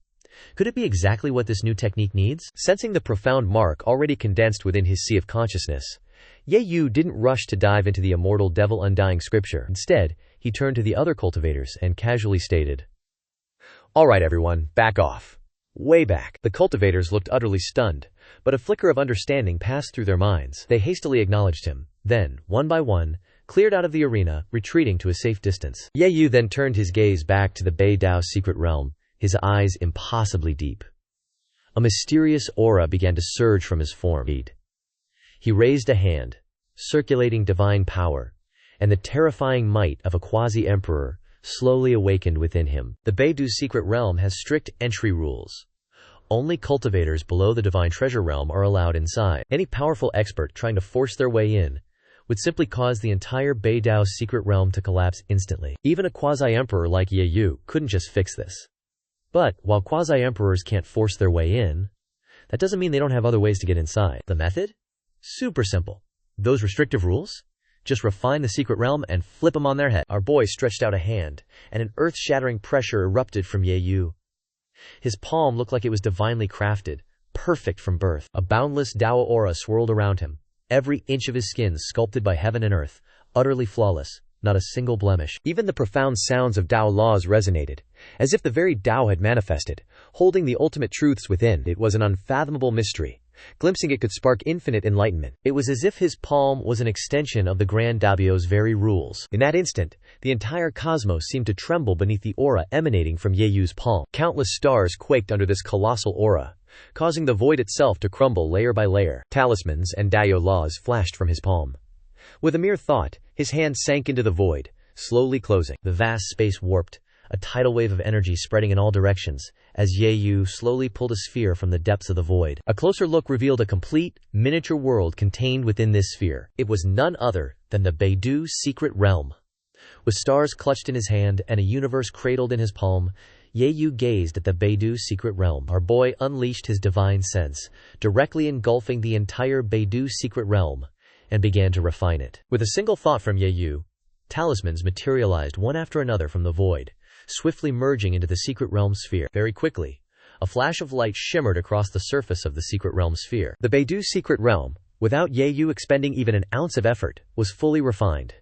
[SPEAKER 1] Could it be exactly what this new technique needs? Sensing the profound mark already condensed within his sea of consciousness, Ye Yu didn't rush to dive into the immortal devil undying scripture. Instead, he turned to the other cultivators and casually stated, "All right, everyone, back off." Way back. The cultivators looked utterly stunned, but a flicker of understanding passed through their minds. They hastily acknowledged him, then, one by one, cleared out of the arena, retreating to a safe distance. Ye Yu then turned his gaze back to the Bei Dao secret realm, his eyes impossibly deep. A mysterious aura began to surge from his form. He raised a hand, circulating divine power, and the terrifying might of a quasi-emperor slowly awakened within him. The Bei Dao secret realm has strict entry rules. Only cultivators below the divine treasure realm are allowed inside. Any powerful expert trying to force their way in would simply cause the entire Bei Dao secret realm to collapse instantly. Even a quasi-emperor like Ye Yu couldn't just fix this. But while quasi-emperors can't force their way in, that doesn't mean they don't have other ways to get inside. The method? Super simple. Those restrictive rules? Just refine the secret realm and flip them on their head. Our boy stretched out a hand, and an earth-shattering pressure erupted from Ye Yu. His palm looked like it was divinely crafted, perfect from birth. A boundless Dao aura swirled around him, every inch of his skin sculpted by heaven and earth, utterly flawless, not a single blemish. Even the profound sounds of Dao laws resonated, as if the very Dao had manifested, holding the ultimate truths within. It was an unfathomable mystery. Glimpsing it could spark infinite enlightenment. It was as if his palm was an extension of the Grand Dabio's very rules. In that instant, the entire cosmos seemed to tremble beneath the aura emanating from Ye Yu's palm. Countless stars quaked under this colossal aura, causing the void itself to crumble layer by layer. Talismans and Dao laws flashed from his palm. With a mere thought, his hand sank into the void, slowly closing. The vast space warped, a tidal wave of energy spreading in all directions, as Ye Yu slowly pulled a sphere from the depths of the void. A closer look revealed a complete, miniature world contained within this sphere. It was none other than the Bei Dao secret realm. With stars clutched in his hand and a universe cradled in his palm, Ye Yu gazed at the Bei Dao secret realm. Our boy unleashed his divine sense, directly engulfing the entire Bei Dao secret realm, and began to refine it. With a single thought from Ye Yu, talismans materialized one after another from the void, swiftly merging into the secret realm sphere. Very quickly, a flash of light shimmered across the surface of the secret realm sphere. The Bei Dao secret realm, without Ye Yu expending even an ounce of effort, was fully refined.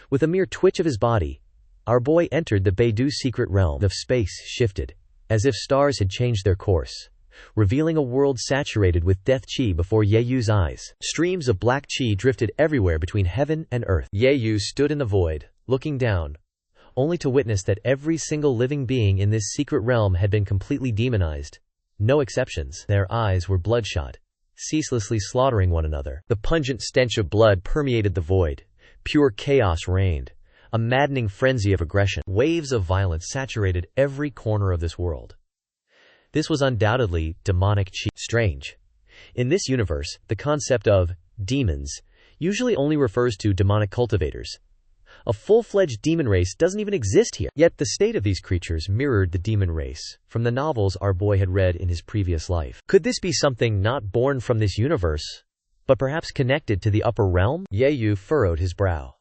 [SPEAKER 1] With a mere twitch of his body, our boy entered the Bei Dao secret realm. The space shifted, as if stars had changed their course, revealing a world saturated with death chi before Ye Yu's eyes. Streams of black chi drifted everywhere between heaven and earth. Ye Yu stood in the void, looking down, only to witness that every single living being in this secret realm had been completely demonized. No exceptions. Their eyes were bloodshot, ceaselessly slaughtering one another. The pungent stench of blood permeated the void. Pure chaos reigned, a maddening frenzy of aggression. Waves of violence saturated every corner of this world. This was undoubtedly demonic chi. Strange. In this universe, the concept of demons usually only refers to demonic cultivators. A full-fledged demon race doesn't even exist here. Yet the state of these creatures mirrored the demon race from the novels our boy had read in his previous life. Could this be something not born from this universe, but perhaps connected to the upper realm? Ye Yu furrowed his brow.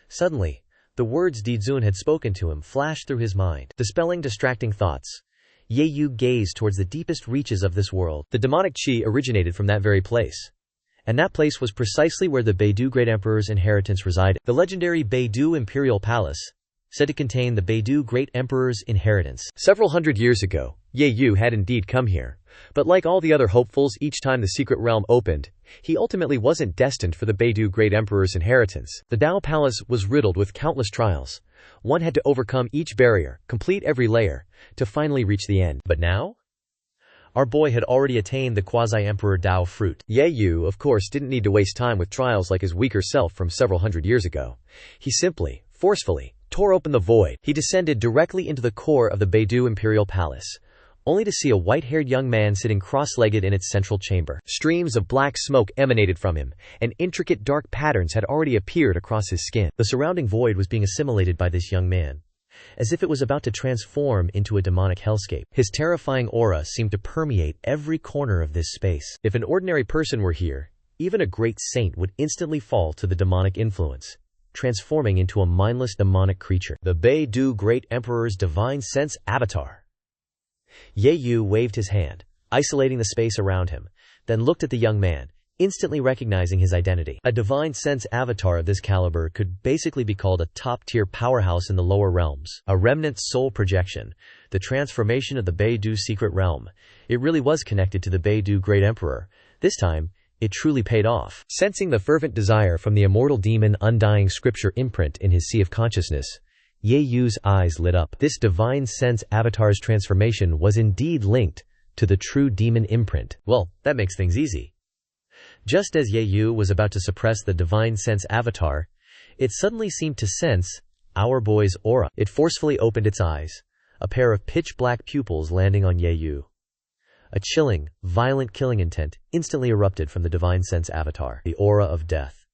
[SPEAKER 1] Suddenly, the words Dizun had spoken to him flashed through his mind. Dispelling distracting thoughts, Ye Yu gazed towards the deepest reaches of this world. The demonic chi originated from that very place. And that place was precisely where the Bei Dao Great Emperor's inheritance resided. The legendary Bei Dao Imperial Palace, said to contain the Bei Dao Great Emperor's inheritance. Several hundred years ago, Ye Yu had indeed come here. But like all the other hopefuls, each time the secret realm opened, he ultimately wasn't destined for the Bei Dao Great Emperor's inheritance. The Dao Palace was riddled with countless trials. One had to overcome each barrier, complete every layer, to finally reach the end. But now? Our boy had already attained the quasi-emperor Dao fruit. Ye Yu, of course, didn't need to waste time with trials like his weaker self from several hundred years ago. He simply, forcefully, tore open the void. He descended directly into the core of the Beidou imperial palace, only to see a white-haired young man sitting cross-legged in its central chamber. Streams of black smoke emanated from him, and intricate dark patterns had already appeared across his skin. The surrounding void was being assimilated by this young man, as if it was about to transform into a demonic hellscape. His terrifying aura seemed to permeate every corner of this space. If an ordinary person were here, even a great saint would instantly fall to the demonic influence, transforming into a mindless demonic creature. The Beidou Great Emperor's divine sense avatar. Ye Yu waved his hand, isolating the space around him, then looked at the young man, instantly recognizing his identity. A divine sense avatar of this caliber could basically be called a top-tier powerhouse in the lower realms. A remnant soul projection, the transformation of the Beidou secret realm. It really was connected to the Beidou Great Emperor. This time, it truly paid off. Sensing the fervent desire from the immortal demon undying scripture imprint in his sea of consciousness, Ye Yu's eyes lit up. This divine sense avatar's transformation was indeed linked to the true demon imprint. Well, that makes things easy. Just as Ye Yu was about to suppress the divine sense avatar, it suddenly seemed to sense our boy's aura. It forcefully opened its eyes, a pair of pitch-black pupils landing on Ye Yu. A chilling, violent killing intent instantly erupted from the divine sense avatar. The aura of death.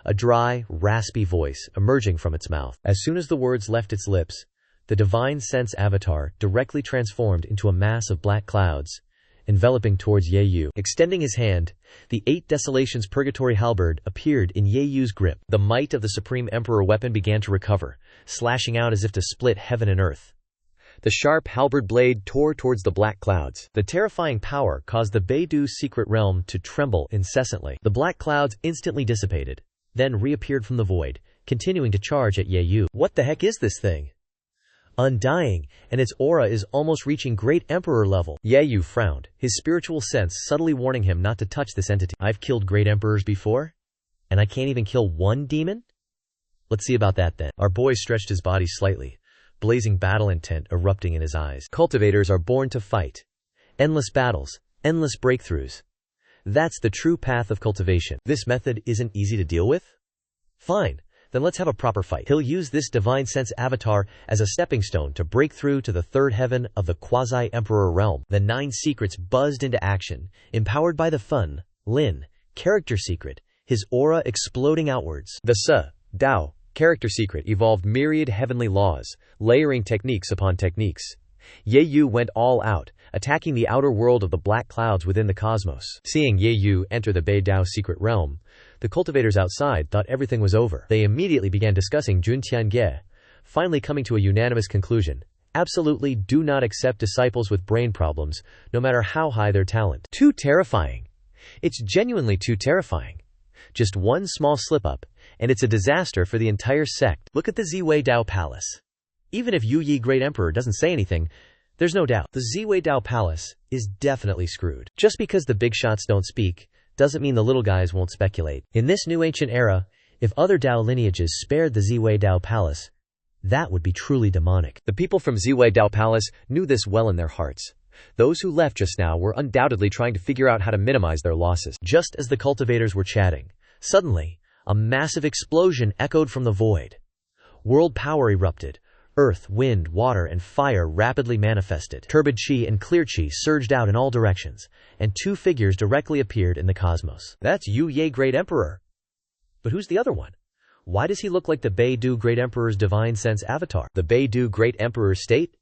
[SPEAKER 1] A dry, raspy voice emerging from its mouth. As soon as the words left its lips, the divine sense avatar directly transformed into a mass of black clouds, enveloping towards Ye Yu. Extending his hand, the 8 Desolations Purgatory Halberd appeared in Ye Yu's grip. The might of the Supreme Emperor weapon began to recover, slashing out as if to split heaven and earth. The sharp halberd blade tore towards the black clouds. The terrifying power caused the Beidou secret realm to tremble incessantly. The black clouds instantly dissipated, then reappeared from the void, continuing to charge at Ye Yu. What the heck is this thing? Undying, and its aura is almost reaching Great Emperor level. Ye Yu frowned, his spiritual sense subtly warning him not to touch this entity. I've killed Great Emperors before, and I can't even kill one demon? Let's see about that then. Our boy stretched his body slightly, blazing battle intent erupting in his eyes. Cultivators are born to fight. Endless battles, endless breakthroughs. That's the true path of cultivation. This method isn't easy to deal with? Fine, then let's have a proper fight. He'll use this divine sense avatar as a stepping stone to break through to the third heaven of the quasi-emperor realm. The 9 secrets buzzed into action, empowered by the Fun, Lin, character secret, his aura exploding outwards. The Dao, character secret evolved myriad heavenly laws, layering techniques upon techniques. Ye Yu went all out, attacking the outer world of the black clouds within the cosmos. Seeing Ye Yu enter the Beidou secret realm, the cultivators outside thought everything was over. They immediately began discussing Juntiange, finally coming to a unanimous conclusion. Absolutely do not accept disciples with brain problems, no matter how high their talent. Too terrifying. It's genuinely too terrifying. Just one small slip-up, and it's a disaster for the entire sect. Look at the Ziwei Dao Palace. Even if Yu Yi Great Emperor doesn't say anything, there's no doubt the Ziwei Dao Palace is definitely screwed. Just because the big shots don't speak, doesn't mean the little guys won't speculate. In this new ancient era, if other Dao lineages spared the Ziwei Dao Palace, that would be truly demonic. The people from Ziwei Dao Palace knew this well in their hearts. Those who left just now were undoubtedly trying to figure out how to minimize their losses. Just as the cultivators were chatting, suddenly, a massive explosion echoed from the void. World power erupted. Earth, wind, water, and fire rapidly manifested. Turbid chi and clear chi surged out in all directions, and 2 figures directly appeared in the cosmos. That's Yu Ye Great Emperor. But who's the other one? Why does he look like the Beidou Great Emperor's divine sense avatar? The Beidou Great Emperor's state?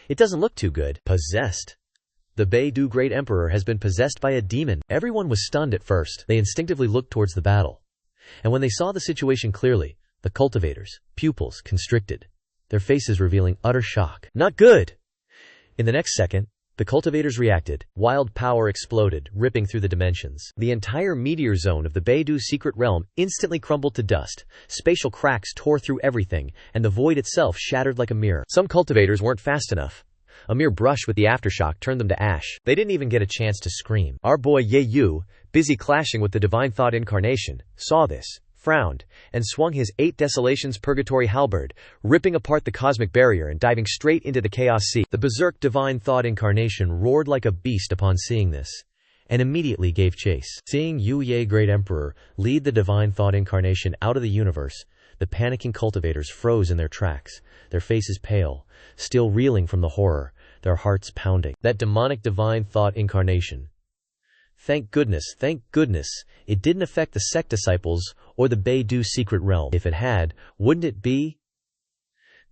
[SPEAKER 1] It doesn't look too good. Possessed. The Beidou Great Emperor has been possessed by a demon. Everyone was stunned at first. They instinctively looked towards the battle. And when they saw the situation clearly, the cultivators' pupils constricted, their faces revealing utter shock. Not good! In the next second, the cultivators reacted. Wild power exploded, ripping through the dimensions. The entire meteor zone of the Beidou secret realm instantly crumbled to dust. Spatial cracks tore through everything, and the void itself shattered like a mirror. Some cultivators weren't fast enough. A mere brush with the aftershock turned them to ash. They didn't even get a chance to scream. Our boy Ye Yu, busy clashing with the divine thought incarnation, saw this, frowned, and swung his 8 Desolations Purgatory Halberd, ripping apart the cosmic barrier and diving straight into the chaos sea. The berserk divine thought incarnation roared like a beast upon seeing this, and immediately gave chase. Seeing Yu Ye Great Emperor lead the Divine Thought Incarnation out of the universe, the panicking cultivators froze in their tracks, their faces pale, still reeling from the horror, their hearts pounding. That demonic Divine Thought Incarnation. Thank goodness, it didn't affect the sect disciples or the Beidou secret realm. If it had, wouldn't it be?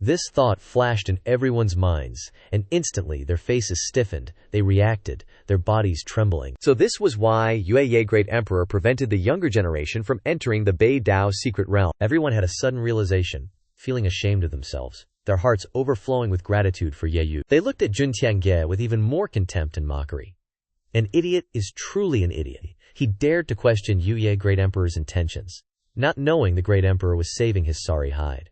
[SPEAKER 1] This thought flashed in everyone's minds, and instantly their faces stiffened, they reacted, their bodies trembling. So this was why Yue Ye Great Emperor prevented the younger generation from entering the Beidou secret realm. Everyone had a sudden realization, feeling ashamed of themselves, their hearts overflowing with gratitude for Ye Yu. They looked at Jun Tiange with even more contempt and mockery. An idiot is truly an idiot. He dared to question Yu Ye Great Emperor's intentions, not knowing the Great Emperor was saving his sorry hide.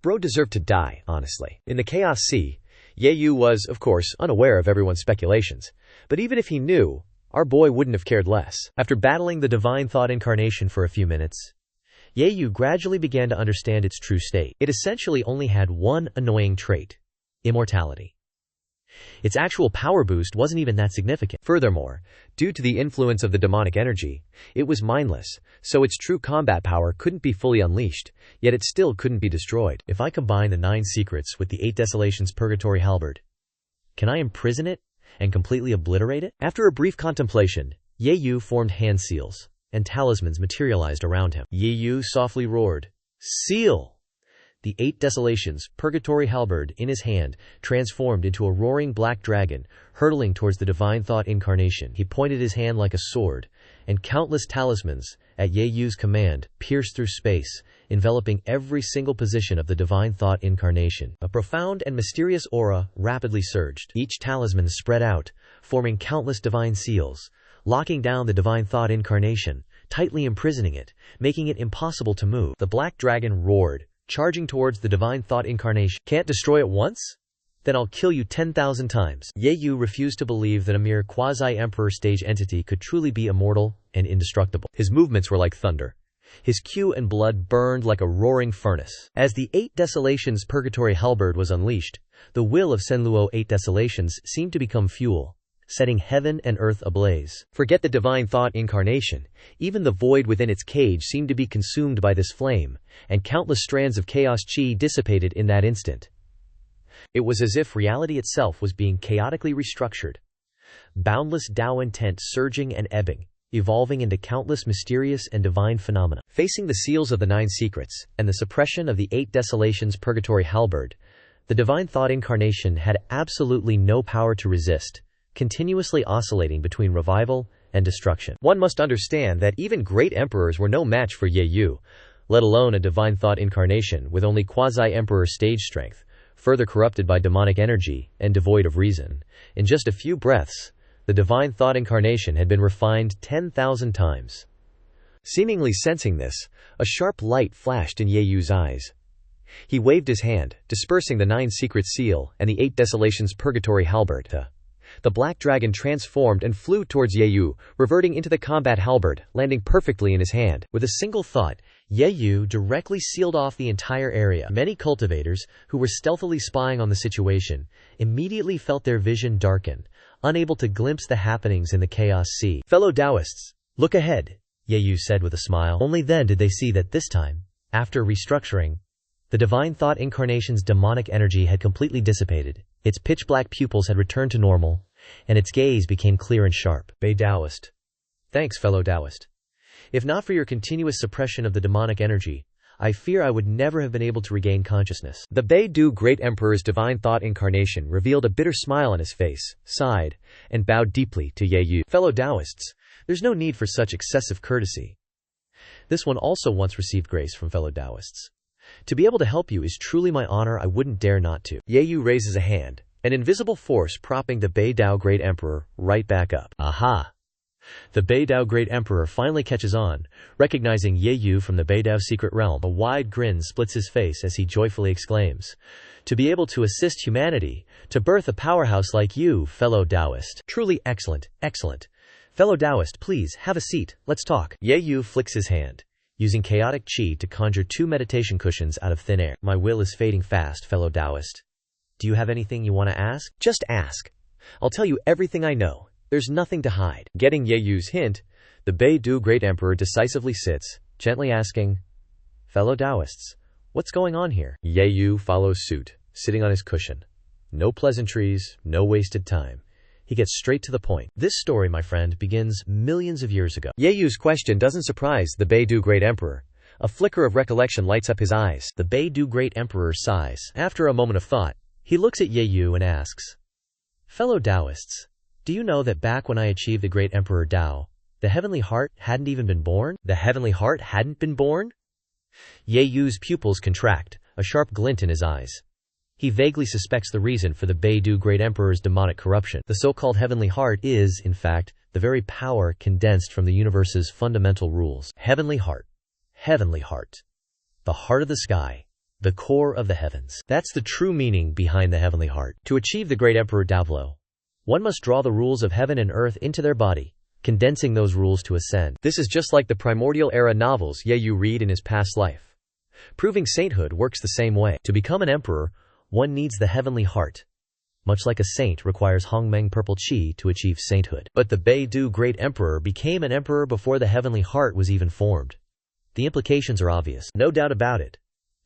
[SPEAKER 1] Bro deserved to die, honestly. In the Chaos Sea, Ye Yu was, of course, unaware of everyone's speculations. But even if he knew, our boy wouldn't have cared less. After battling the Divine Thought Incarnation for a few minutes, Ye Yu gradually began to understand its true state. It essentially only had one annoying trait: immortality. Its actual power boost wasn't even that significant. Furthermore, due to the influence of the demonic energy, it was mindless, so its true combat power couldn't be fully unleashed, yet it still couldn't be destroyed. If I combine the 9 secrets with the 8 desolations purgatory halberd, can I imprison it and completely obliterate it? After a brief contemplation, Ye Yu formed hand seals, and talismans materialized around him. Ye Yu softly roared, "Seal!" The 8 desolations, purgatory halberd, in his hand, transformed into a roaring black dragon, hurtling towards the Divine Thought Incarnation. He pointed his hand like a sword, and countless talismans, at Ye Yu's command, pierced through space, enveloping every single position of the Divine Thought Incarnation. A profound and mysterious aura rapidly surged. Each talisman spread out, forming countless divine seals, locking down the Divine Thought Incarnation, tightly imprisoning it, making it impossible to move. The black dragon roared, charging towards the Divine Thought Incarnation. Can't destroy it once? Then I'll kill you 10,000 times. Ye Yu refused to believe that a mere quasi-emperor stage entity could truly be immortal and indestructible. His movements were like thunder. His Q and blood burned like a roaring furnace. As the 8 desolations purgatory halberd was unleashed, the will of Senluo 8 desolations seemed to become fuel, setting heaven and earth ablaze. Forget the Divine Thought Incarnation. Even the void within its cage seemed to be consumed by this flame, and countless strands of chaos chi dissipated in that instant. It was as if reality itself was being chaotically restructured. Boundless Tao intent surging and ebbing, evolving into countless mysterious and divine phenomena. Facing the seals of the 9 secrets, and the suppression of the 8 desolations purgatory halberd, the Divine Thought Incarnation had absolutely no power to resist, continuously oscillating between revival and destruction. One must understand that even great emperors were no match for Ye Yu, let alone a Divine Thought Incarnation with only quasi-emperor stage strength, further corrupted by demonic energy and devoid of reason. In just a few breaths, the Divine Thought Incarnation had been refined 10,000 times. Seemingly sensing this, a sharp light flashed in Ye Yu's eyes. He waved his hand, dispersing the 9 secret seal and the 8 desolations purgatory halberd. The black dragon transformed and flew towards Ye Yu, reverting into the combat halberd, landing perfectly in his hand. With a single thought, Ye Yu directly sealed off the entire area. Many cultivators, who were stealthily spying on the situation, immediately felt their vision darken, unable to glimpse the happenings in the Chaos Sea. "Fellow Taoists, look ahead," Ye Yu said with a smile. Only then did they see that this time, after restructuring, the Divine Thought Incarnation's demonic energy had completely dissipated, its pitch-black pupils had returned to normal, and its gaze became clear and sharp. Bei Taoist. Thanks, fellow Taoist. If not for your continuous suppression of the demonic energy, I fear I would never have been able to regain consciousness. The Beidou Great Emperor's Divine Thought Incarnation revealed a bitter smile on his face, sighed, and bowed deeply to Ye Yu. Fellow Taoists, there's no need for such excessive courtesy. This one also once received grace from fellow Taoists. To be able to help you is truly my honor. I wouldn't dare not to. Ye Yu raises a hand, an invisible force propping the Beidou Great Emperor right back up. Aha! The Beidou Great Emperor finally catches on, recognizing Ye Yu from the Beidou secret realm. A wide grin splits his face as he joyfully exclaims, "To be able to assist humanity, to birth a powerhouse like you, fellow Taoist. Truly excellent, excellent. Fellow Taoist, please, have a seat, let's talk." Ye Yu flicks his hand, using chaotic chi to conjure 2 meditation cushions out of thin air. "My will is fading fast, fellow Taoist. Do you have anything you want to ask? Just ask. I'll tell you everything I know, There's nothing to hide. Getting Yeyu's hint, the Beidou Great Emperor decisively sits, gently asking, "Fellow Taoists, what's going on here?" Yeyu follows suit, sitting on his cushion. No pleasantries, no wasted time. He gets straight to the point. This story, my friend, begins millions of years ago. Yeyu's question doesn't surprise the Beidou Great Emperor. A flicker of recollection lights up his eyes. The Beidou Great Emperor sighs. After a moment of thought, he looks at Yeyu and asks, "Fellow Taoists, do you know that back when I achieved the Great Emperor Tao, the Heavenly Heart hadn't even been born?" The Heavenly Heart hadn't been born? Yeyu's pupils contract, a sharp glint in his eyes. He vaguely suspects the reason for the Beidou Great Emperor's demonic corruption. The so-called Heavenly Heart is, in fact, the very power condensed from the universe's fundamental rules. Heavenly Heart. Heavenly Heart. The heart of the sky. The core of the heavens. That's the true meaning behind the Heavenly Heart. To achieve the Great Emperor Tao, one must draw the rules of heaven and earth into their body, condensing those rules to ascend. This is just like the primordial era novels Yeyu read in his past life. Proving sainthood works the same way. To become an emperor, one needs the Heavenly Heart. Much like a saint requires Hongmeng purple qi to achieve sainthood. But the Beidou Great Emperor became an emperor before the Heavenly Heart was even formed. The implications are obvious. No doubt about it.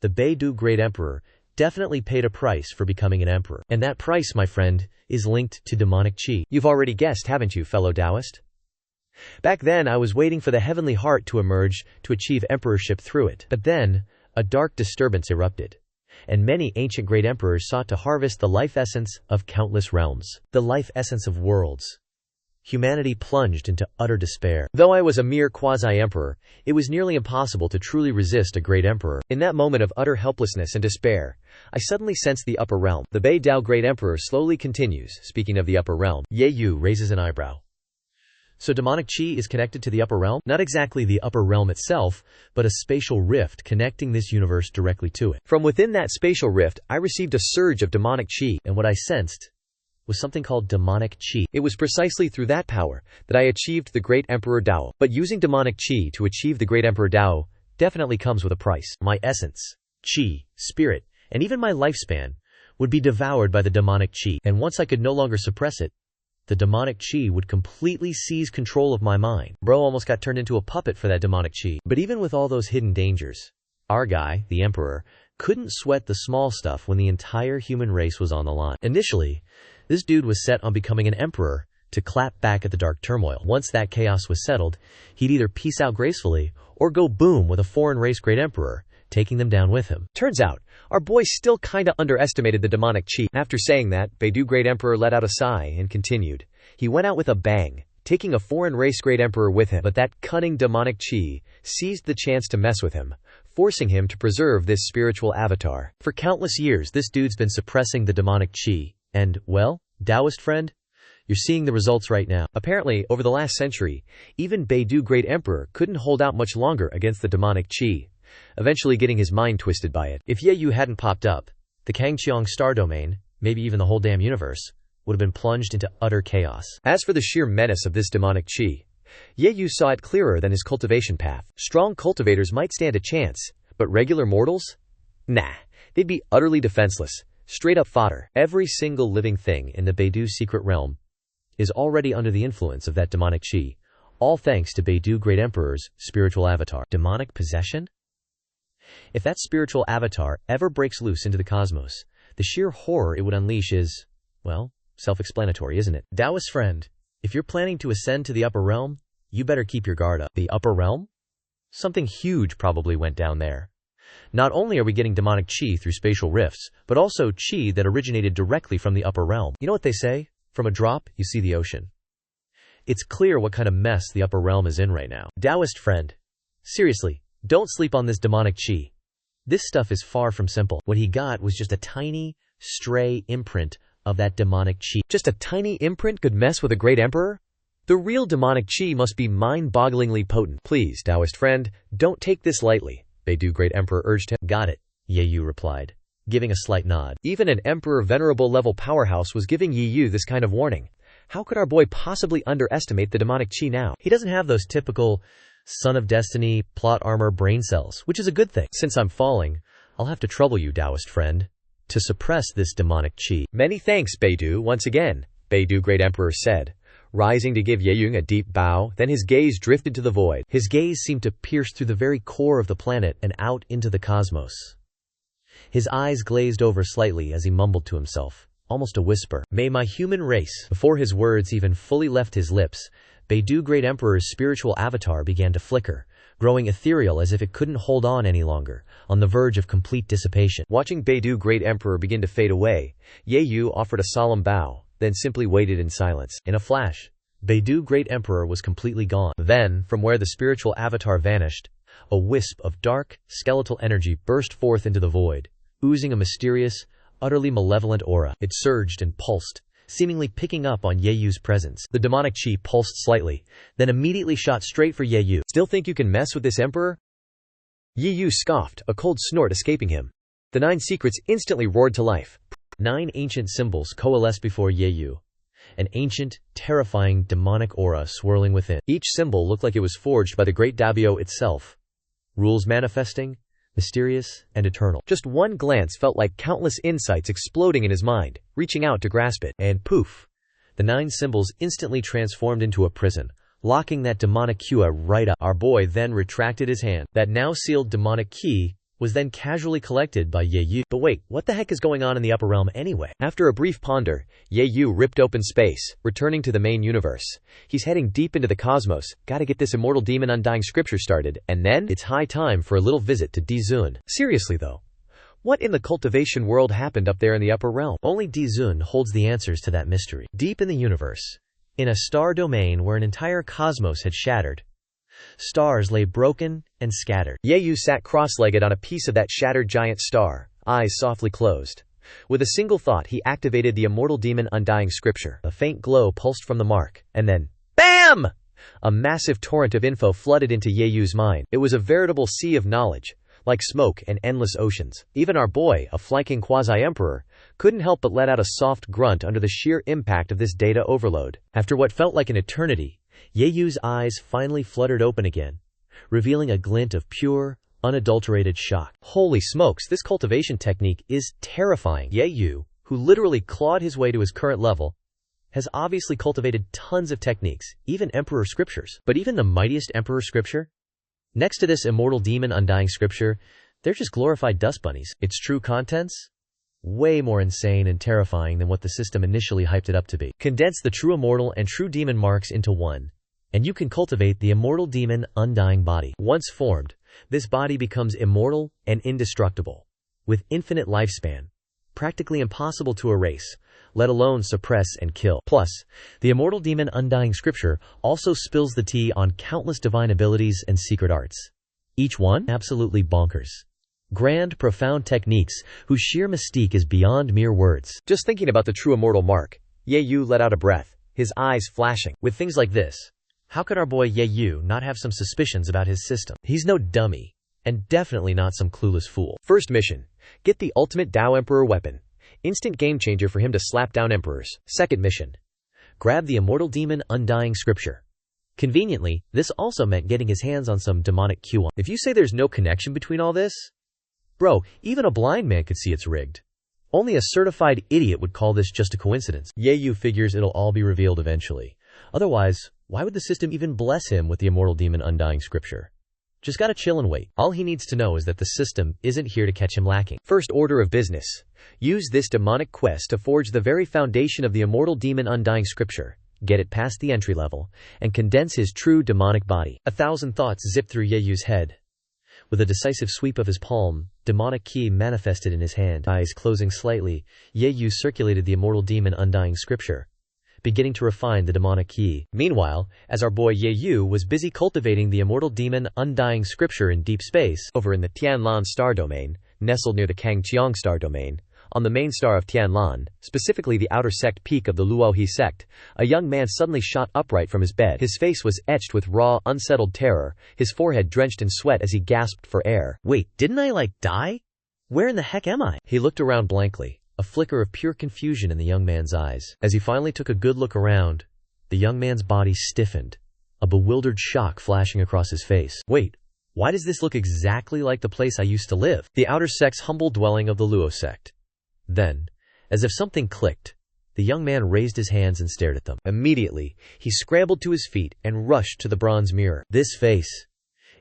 [SPEAKER 1] The Beidou Great Emperor definitely paid a price for becoming an emperor. And that price, my friend, is linked to demonic qi. You've already guessed, haven't you, fellow Taoist? Back then, I was waiting for the Heavenly Heart to emerge to achieve emperorship through it. But then, a dark disturbance erupted, and many ancient great emperors sought to harvest the life essence of countless realms, the life essence of worlds. Humanity plunged into utter despair. Though I was a mere quasi-emperor, it was nearly impossible to truly resist a great emperor. In that moment of utter helplessness and despair, I suddenly sensed the upper realm. The Beidou Great Emperor slowly continues, speaking of the upper realm. Yeyu raises an eyebrow. So demonic qi is connected to the upper realm? Not exactly the upper realm itself, but a spatial rift connecting this universe directly to it. From within that spatial rift, I received a surge of demonic qi, and what I sensed was something called demonic qi. It was precisely through that power that I achieved the Great Emperor Tao. But using demonic qi to achieve the Great Emperor Tao definitely comes with a price. My essence, qi, spirit, and even my lifespan would be devoured by the demonic qi, and once I could no longer suppress it, the demonic qi would completely seize control of my mind. Bro almost got turned into a puppet for that demonic qi. But even with all those hidden dangers, our guy, the emperor, couldn't sweat the small stuff when the entire human race was on the line. Initially, this dude was set on becoming an emperor to clap back at the dark turmoil. Once that chaos was settled, he'd either peace out gracefully or go boom with a foreign race great emperor, taking them down with him. Turns out, our boy still kinda underestimated the demonic qi. After saying that, Beidou Great Emperor let out a sigh and continued. He went out with a bang, taking a foreign race great emperor with him. But that cunning demonic qi seized the chance to mess with him, forcing him to preserve this spiritual avatar. For countless years, this dude's been suppressing the demonic qi. And, well, Taoist friend, you're seeing the results right now. Apparently, over the last century, even Beidou Great Emperor couldn't hold out much longer against the demonic qi, eventually getting his mind twisted by it. If Yeyu hadn't popped up, the Kangqiang star domain, maybe even the whole damn universe, would have been plunged into utter chaos. As for the sheer menace of this demonic qi, Yeyu saw it clearer than his cultivation path. Strong cultivators might stand a chance, but regular mortals? Nah, they'd be utterly defenseless, straight up fodder. Every single living thing in the Beidou secret realm is already under the influence of that demonic qi, all thanks to Beidou Great Emperor's spiritual avatar. Demonic possession? If that spiritual avatar ever breaks loose into the cosmos, the sheer horror it would unleash is, well, self-explanatory, isn't it? Taoist friend, if you're planning to ascend to the upper realm, you better keep your guard up. The upper realm? Something huge probably went down there. Not only are we getting demonic qi through spatial rifts, but also qi that originated directly from the upper realm. You know what they say? From a drop, you see the ocean. It's clear what kind of mess the upper realm is in right now. Taoist friend, seriously, don't sleep on this demonic qi. This stuff is far from simple. What he got was just a tiny, stray imprint of that demonic qi. Just a tiny imprint could mess with a great emperor? The real demonic qi must be mind-bogglingly potent. Please, Taoist friend, don't take this lightly, Beidou Great Emperor urged him. Got it, Yeyu replied, giving a slight nod. Even an emperor venerable level powerhouse was giving Yeyu this kind of warning. How could our boy possibly underestimate the demonic qi now? He doesn't have those typical Son of Destiny, plot armor brain cells, which is a good thing. Since I'm falling, I'll have to trouble you, Taoist friend, to suppress this demonic qi. Many thanks, Beidou, once again, Beidou Great Emperor said, rising to give Yeyung a deep bow. Then his gaze drifted to the void. His gaze seemed to pierce through the very core of the planet and out into the cosmos. His eyes glazed over slightly as he mumbled to himself, almost a whisper, "May my human race." Before his words even fully left his lips, Beidou Great Emperor's spiritual avatar began to flicker, growing ethereal as if it couldn't hold on any longer, on the verge of complete dissipation. Watching Beidou Great Emperor begin to fade away, Yeyu offered a solemn bow, then simply waited in silence. In a flash, Beidou Great Emperor was completely gone. Then, from where the spiritual avatar vanished, a wisp of dark, skeletal energy burst forth into the void, oozing a mysterious, utterly malevolent aura. It surged and pulsed, seemingly picking up on Yeyu's presence. The demonic chi pulsed slightly, then immediately shot straight for Yeyu. "Still think you can mess with this emperor?" Yeyu scoffed, a cold snort escaping him. The 9 secrets instantly roared to life. 9 ancient symbols coalesced before Yeyu, an ancient, terrifying, demonic aura swirling within. Each symbol looked like it was forged by the great Dabio itself. Rules manifesting, mysterious, and eternal. Just one glance felt like countless insights exploding in his mind, reaching out to grasp it. And poof! The 9 symbols instantly transformed into a prison, locking that demonic Kua right up. Our boy then retracted his hand. That now sealed demonic key was then casually collected by Yeyu. But wait, what the heck is going on in the upper realm anyway? After a brief ponder, Yeyu ripped open space, returning to the main universe. He's heading deep into the cosmos, gotta get this immortal demon undying scripture started, and then it's high time for a little visit to Dizun. Seriously though, what in the cultivation world happened up there in the upper realm? Only Dizun holds the answers to that mystery. Deep in the universe, in a star domain where an entire cosmos had shattered, stars lay broken and scattered. Yeyu sat cross-legged on a piece of that shattered giant star, eyes softly closed. With a single thought, he activated the immortal demon undying scripture. A faint glow pulsed from the mark, and then, BAM! A massive torrent of info flooded into Yeyu's mind. It was a veritable sea of knowledge, like smoke and endless oceans. Even our boy, a flanking quasi-emperor, couldn't help but let out a soft grunt under the sheer impact of this data overload. After what felt like an eternity, Yeyu's eyes finally fluttered open again, revealing a glint of pure, unadulterated shock. Holy smokes, this cultivation technique is terrifying. Yeyu, who literally clawed his way to his current level, has obviously cultivated tons of techniques, even emperor scriptures. But even the mightiest emperor scripture? Next to this immortal demon undying scripture, they're just glorified dust bunnies. Its true contents? Way more insane and terrifying than what the system initially hyped it up to be. Condense the true immortal and true demon marks into one, and you can cultivate the immortal demon undying body. Once formed, this body becomes immortal and indestructible, with infinite lifespan, practically impossible to erase, let alone suppress and kill. Plus, the immortal demon undying scripture also spills the tea on countless divine abilities and secret arts. Each one absolutely bonkers. Grand, profound techniques whose sheer mystique is beyond mere words. Just thinking about the true immortal mark, Yeyu let out a breath, his eyes flashing. With things like this, how could our boy Yeyu not have some suspicions about his system? He's no dummy, and definitely not some clueless fool. First mission, get the ultimate Dao Emperor weapon. Instant game changer for him to slap down emperors. Second mission, grab the immortal demon undying scripture. Conveniently, this also meant getting his hands on some demonic xuanhuan. If you say there's no connection between all this, bro, even a blind man could see it's rigged. Only a certified idiot would call this just a coincidence. Yeyu figures it'll all be revealed eventually. Otherwise, why would the system even bless him with the immortal demon undying scripture? Just gotta chill and wait. All he needs to know is that the system isn't here to catch him lacking. First order of business. Use this demonic quest to forge the very foundation of the immortal demon undying scripture, get it past the entry level, and condense his true demonic body. 1,000 thoughts zipped through Yeyu's head. With a decisive sweep of his palm, demonic ki manifested in his hand. Eyes closing slightly, Yeyu circulated the immortal demon undying scripture, beginning to refine the demonic ki. Meanwhile, as our boy Yeyu was busy cultivating the immortal demon undying scripture in deep space, over in the Tianlan star domain, nestled near the Kangqiang star domain, on the main star of Tianlan, specifically the outer sect peak of the Luohe sect, a young man suddenly shot upright from his bed. His face was etched with raw, unsettled terror, his forehead drenched in sweat as he gasped for air. Wait, didn't I die? Where in the heck am I? He looked around blankly, a flicker of pure confusion in the young man's eyes. As he finally took a good look around, the young man's body stiffened, a bewildered shock flashing across his face. Wait, why does this look exactly like the place I used to live? The outer sect's humble dwelling of the Luo sect. Then, as if something clicked, The young man raised his hands and stared at them. Immediately, he scrambled to his feet and rushed to the bronze mirror. This face.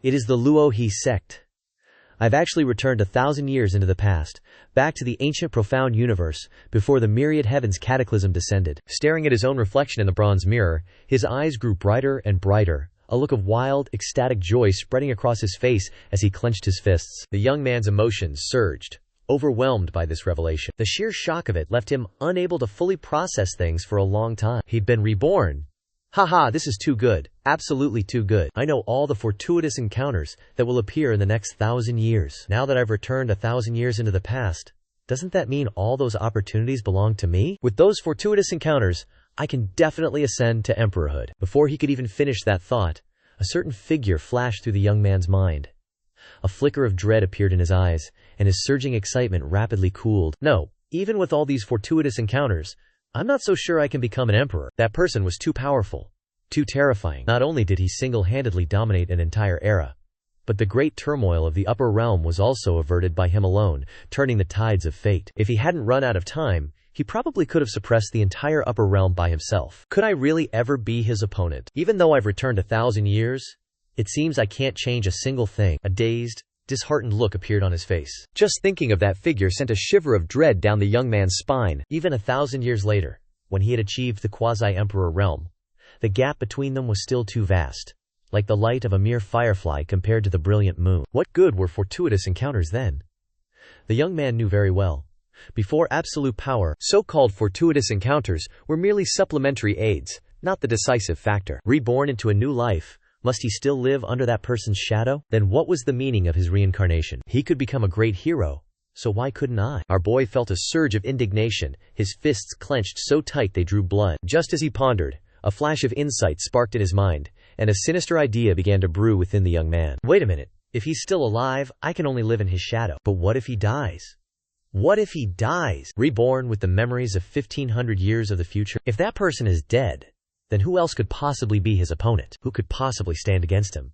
[SPEAKER 1] It is the Luo He sect. I've actually returned 1,000 years into the past, back to the ancient profound universe, before the myriad heavens cataclysm descended. Staring at his own reflection in the bronze mirror, his eyes grew brighter and brighter, a look of wild, ecstatic joy spreading across his face as he clenched his fists. The young man's emotions surged, overwhelmed by this revelation. The sheer shock of it left him unable to fully process things for a long time. He'd been reborn. Haha, this is too good. Absolutely too good. I know all the fortuitous encounters that will appear in the next 1,000 years. Now that I've returned 1,000 years into the past, doesn't that mean all those opportunities belong to me? With those fortuitous encounters, I can definitely ascend to emperorhood. Before he could even finish that thought, a certain figure flashed through the young man's mind. A flicker of dread appeared in his eyes, and his surging excitement rapidly cooled. No, even with all these fortuitous encounters, I'm not so sure I can become an emperor. That person was too powerful, too terrifying. Not only did he single-handedly dominate an entire era, but the great turmoil of the upper realm was also averted by him alone, turning the tides of fate. If he hadn't run out of time, he probably could have suppressed the entire upper realm by himself. Could I really ever be his opponent? Even though I've returned 1,000 years, it seems I can't change a single thing. A dazed, disheartened look appeared on his face. Just thinking of that figure sent a shiver of dread down the young man's spine. Even 1,000 years later, when he had achieved the quasi-emperor realm, the gap between them was still too vast, like the light of a mere firefly compared to the brilliant moon. What good were fortuitous encounters then? The young man knew very well. Before absolute power, so-called fortuitous encounters were merely supplementary aids, not the decisive factor. Reborn into a new life, must he still live under that person's shadow? Then what was the meaning of his reincarnation? He could become a great hero, so why couldn't I? Our boy felt a surge of indignation, his fists clenched so tight they drew blood. Just as he pondered, a flash of insight sparked in his mind, and a sinister idea began to brew within the young man. Wait a minute, if he's still alive, I can only live in his shadow. But what if he dies? What if he dies? Reborn with the memories of 1,500 years of the future? If that person is dead, then who else could possibly be his opponent? Who could possibly stand against him?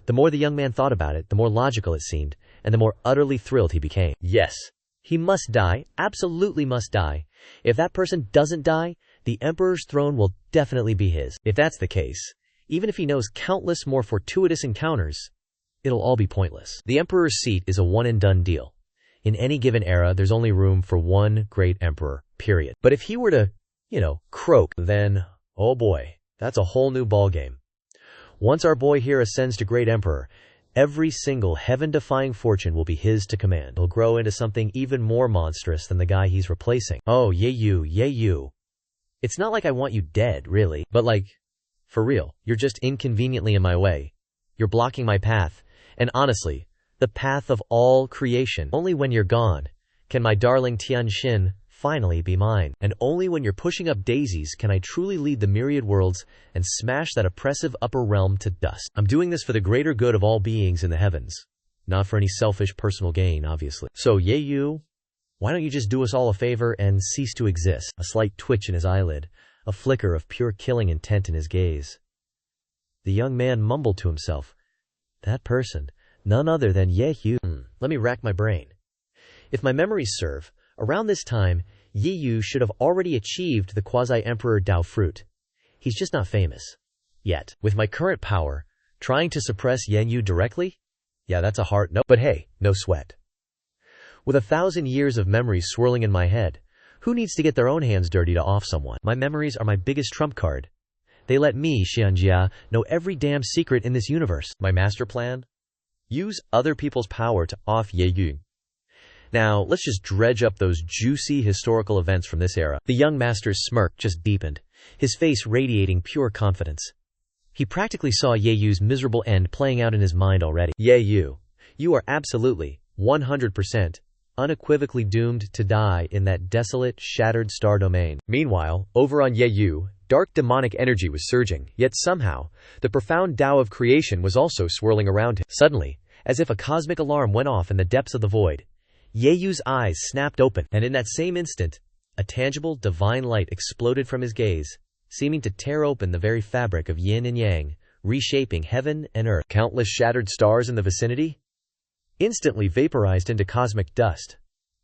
[SPEAKER 1] The more the young man thought about it, the more logical it seemed, and the more utterly thrilled he became. Yes, he must die, absolutely must die. If that person doesn't die, the emperor's throne will definitely be his. If that's the case, even if he knows countless more fortuitous encounters, it'll all be pointless. The emperor's seat is a one-and-done deal. In any given era, there's only room for one great emperor, period. But if he were to, croak, then oh boy, that's a whole new ballgame. Once our boy here ascends to great emperor, every single heaven-defying fortune will be his to command. He'll grow into something even more monstrous than the guy he's replacing. Oh, yeah you. It's not like I want you dead, really. But for real, you're just inconveniently in my way. You're blocking my path. And honestly, the path of all creation. Only when you're gone can my darling Tianxin finally be mine. And only when you're pushing up daisies can I truly lead the myriad worlds and smash that oppressive upper realm to dust. I'm doing this for the greater good of all beings in the heavens, not for any selfish personal gain, obviously. So you, why don't you just do us all a favor and cease to exist? A slight twitch in his eyelid, a flicker of pure killing intent in his gaze. The young man mumbled to himself, that person, none other than Yehu. Let me rack my brain. If my memories serve, around this time, Yehu should have already achieved the quasi-emperor Dao fruit. He's just not famous. Yet. With my current power, trying to suppress Yenyu directly? Yeah, that's a hard no. But hey, no sweat. With 1,000 years of memories swirling in my head, who needs to get their own hands dirty to off someone? My memories are my biggest trump card. They let me, Xianjia, know every damn secret in this universe. My master plan? Use other people's power to off Yeyu. Now, let's just dredge up those juicy historical events from this era. The young master's smirk just deepened, his face radiating pure confidence. He practically saw Yeyu's miserable end playing out in his mind already. Yeyu, you are absolutely, 100%, unequivocally doomed to die in that desolate, shattered star domain. Meanwhile, over on Yeyu, dark demonic energy was surging, yet somehow, the profound Tao of creation was also swirling around him. Suddenly, as if a cosmic alarm went off in the depths of the void, Yeyu's eyes snapped open, and in that same instant, a tangible, divine light exploded from his gaze, seeming to tear open the very fabric of yin and yang, reshaping heaven and earth. Countless shattered stars in the vicinity instantly vaporized into cosmic dust.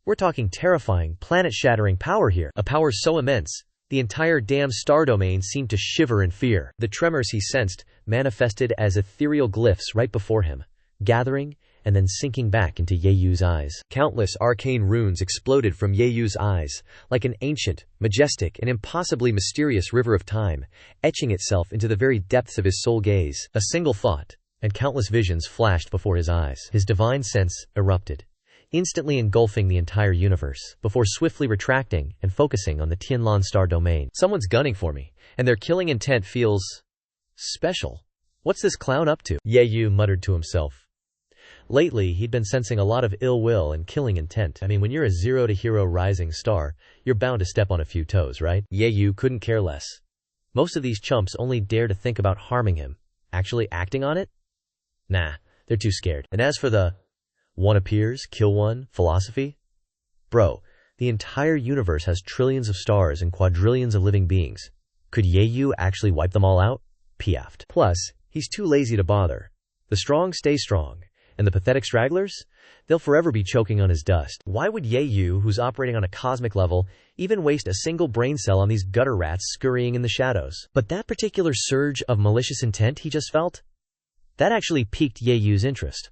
[SPEAKER 1] We're talking terrifying, planet-shattering power here. A power so immense, the entire damn star domain seemed to shiver in fear. The tremors he sensed manifested as ethereal glyphs right before him, gathering and then sinking back into Yeyu's eyes. Countless arcane runes exploded from Yeyu's eyes, like an ancient, majestic, and impossibly mysterious river of time, etching itself into the very depths of his soul gaze. A single thought, and countless visions flashed before his eyes. His divine sense erupted, instantly engulfing the entire universe, before swiftly retracting and focusing on the Tianlan star domain. Someone's gunning for me, and their killing intent feels special. What's this clown up to? Yeyu muttered to himself. Lately, he'd been sensing a lot of ill will and killing intent. I mean, when you're a zero-to-hero rising star, you're bound to step on a few toes, right? Yeyu couldn't care less. Most of these chumps only dare to think about harming him. Actually acting on it? Nah, they're too scared. And as for the one appears, kill one philosophy? Bro, the entire universe has trillions of stars and quadrillions of living beings. Could Yeyu actually wipe them all out? Piaft. Plus, he's too lazy to bother. The strong stay strong. And the pathetic stragglers? They'll forever be choking on his dust. Why would Yeyu, who's operating on a cosmic level, even waste a single brain cell on these gutter rats scurrying in the shadows? But that particular surge of malicious intent he just felt? That actually piqued Yeyu's interest.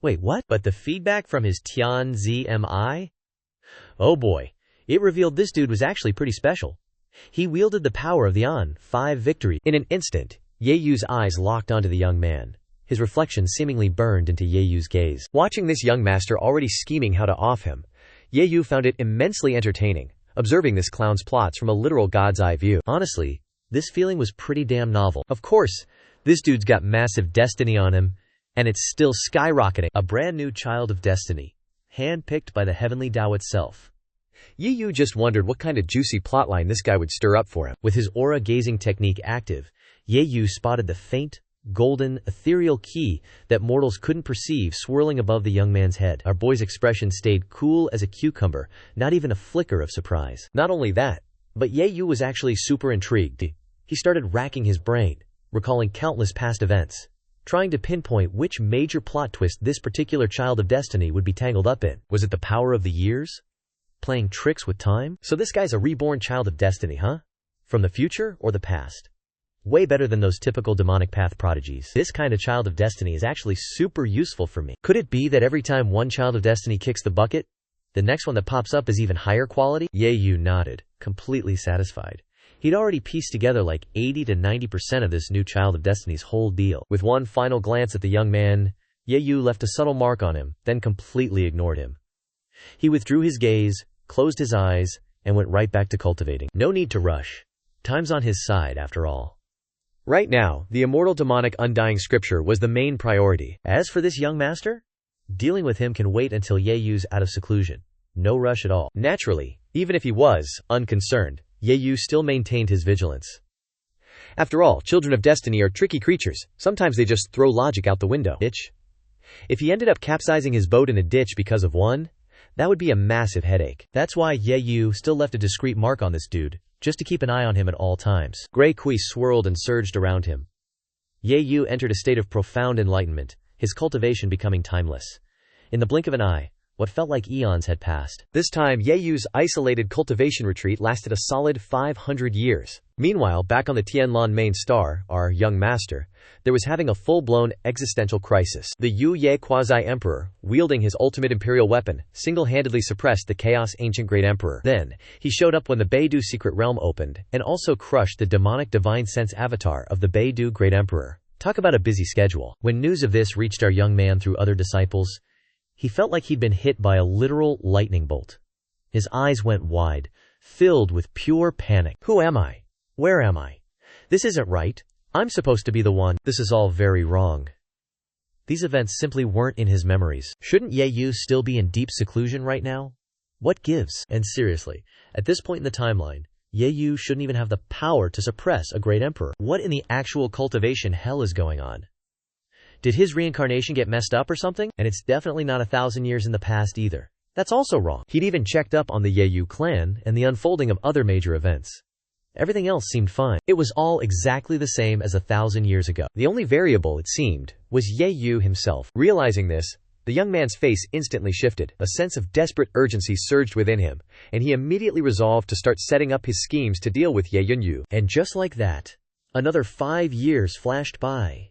[SPEAKER 1] Wait, what? But the feedback from his Tianzi? Oh boy, it revealed this dude was actually pretty special. He wielded the power of the On 5 victory. In an instant, Yeyu's eyes locked onto the young man. His reflection seemingly burned into Yeyu's gaze. Watching this young master already scheming how to off him, Yeyu found it immensely entertaining, observing this clown's plots from a literal god's eye view. Honestly, this feeling was pretty damn novel. Of course, this dude's got massive destiny on him, and it's still skyrocketing. A brand new child of destiny, handpicked by the heavenly Tao itself. Yeyu just wondered what kind of juicy plotline this guy would stir up for him. With his aura-gazing technique active, Yeyu spotted the faint, golden, ethereal key that mortals couldn't perceive swirling above the young man's head. Our boy's expression stayed cool as a cucumber, not even a flicker of surprise. Not only that, but Yeyu was actually super intrigued. He started racking his brain, recalling countless past events, trying to pinpoint which major plot twist this particular child of destiny would be tangled up in. Was it the power of the years? Playing tricks with time? So this guy's a reborn child of destiny, huh? From the future or the past? Way better than those typical demonic path prodigies. This kind of child of destiny is actually super useful for me. Could it be that every time one child of destiny kicks the bucket, the next one that pops up is even higher quality? Yeyu nodded, completely satisfied. He'd already pieced together like 80 to 90% of this new child of destiny's whole deal. With one final glance at the young man, Yeyu left a subtle mark on him, then completely ignored him. He withdrew his gaze, closed his eyes, and went right back to cultivating. No need to rush. Time's on his side, after all. Right now, the immortal demonic undying scripture was the main priority. As for this young master, dealing with him can wait until Yeyu's out of seclusion. No rush at all. Naturally, even if he was unconcerned, Yeyu still maintained his vigilance. After all, children of destiny are tricky creatures. Sometimes they just throw logic out the window. If he ended up capsizing his boat in a ditch because of one, that would be a massive headache. That's why Yeyu still left a discreet mark on this dude, just to keep an eye on him at all times. Grey kui swirled and surged around him. Yeyu entered a state of profound enlightenment, his cultivation becoming timeless. In the blink of an eye, what felt like eons had passed. This time, Yeyu's isolated cultivation retreat lasted a solid 500 years. Meanwhile, back on the Tianlan main star, our young master, there was having a full-blown existential crisis. The Yu Ye quasi-emperor, wielding his ultimate imperial weapon, single-handedly suppressed the chaos ancient great emperor. Then, he showed up when the Beidou secret realm opened, and also crushed the demonic divine sense avatar of the Beidou great emperor. Talk about a busy schedule. When news of this reached our young man through other disciples, he felt like he'd been hit by a literal lightning bolt. His eyes went wide, filled with pure panic. Who am I? Where am I? This isn't right. I'm supposed to be the one. This is all very wrong. These events simply weren't in his memories. Shouldn't Yeyu still be in deep seclusion right now? What gives? And seriously, at this point in the timeline, Yeyu shouldn't even have the power to suppress a great emperor. What in the actual cultivation hell is going on? Did his reincarnation get messed up or something? And it's definitely not 1,000 years in the past either. That's also wrong. He'd even checked up on the Yeyu clan and the unfolding of other major events. Everything else seemed fine. It was all exactly the same as 1,000 years ago. The only variable, it seemed, was Yeyu himself. Realizing this, The young man's face instantly shifted. A sense of desperate urgency surged within him, and he immediately resolved to start setting up his schemes to deal with Ye Yunyu. And just like that, another 5 years flashed by.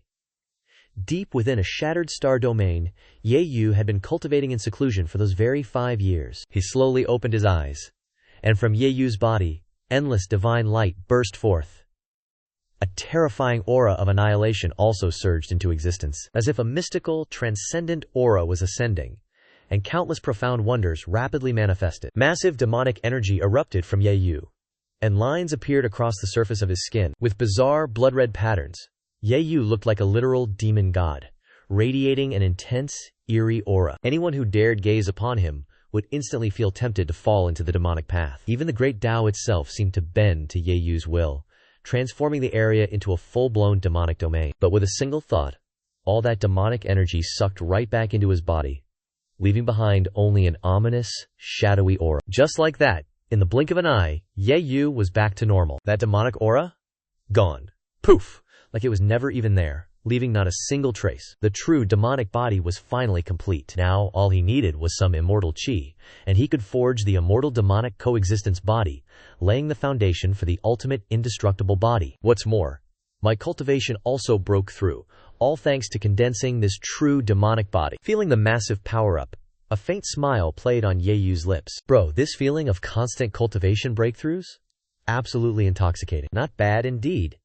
[SPEAKER 1] Deep within a shattered star domain, Ye Yu had been cultivating in seclusion for those very 5 years. He slowly opened his eyes, and from Ye Yu's body, endless divine light burst forth. A terrifying aura of annihilation also surged into existence, as if a mystical, transcendent aura was ascending, and countless profound wonders rapidly manifested. Massive demonic energy erupted from Ye Yu, and lines appeared across the surface of his skin, with bizarre blood-red patterns. Ye Yu looked like a literal demon god, radiating an intense, eerie aura. Anyone who dared gaze upon him would instantly feel tempted to fall into the demonic path. Even the great Tao itself seemed to bend to Ye Yu's will, transforming the area into a full-blown demonic domain. But with a single thought, all that demonic energy sucked right back into his body, leaving behind only an ominous, shadowy aura. Just like that, in the blink of an eye, Ye Yu was back to normal. That demonic aura? Gone. Poof! Like it was never even there, leaving not a single trace. The true demonic body was finally complete. Now, all he needed was some immortal chi, and he could forge the immortal demonic coexistence body, laying the foundation for the ultimate indestructible body. What's more, my cultivation also broke through, all thanks to condensing this true demonic body. Feeling the massive power-up, a faint smile played on Ye Yu's lips. Bro, this feeling of constant cultivation breakthroughs? Absolutely intoxicating. Not bad indeed.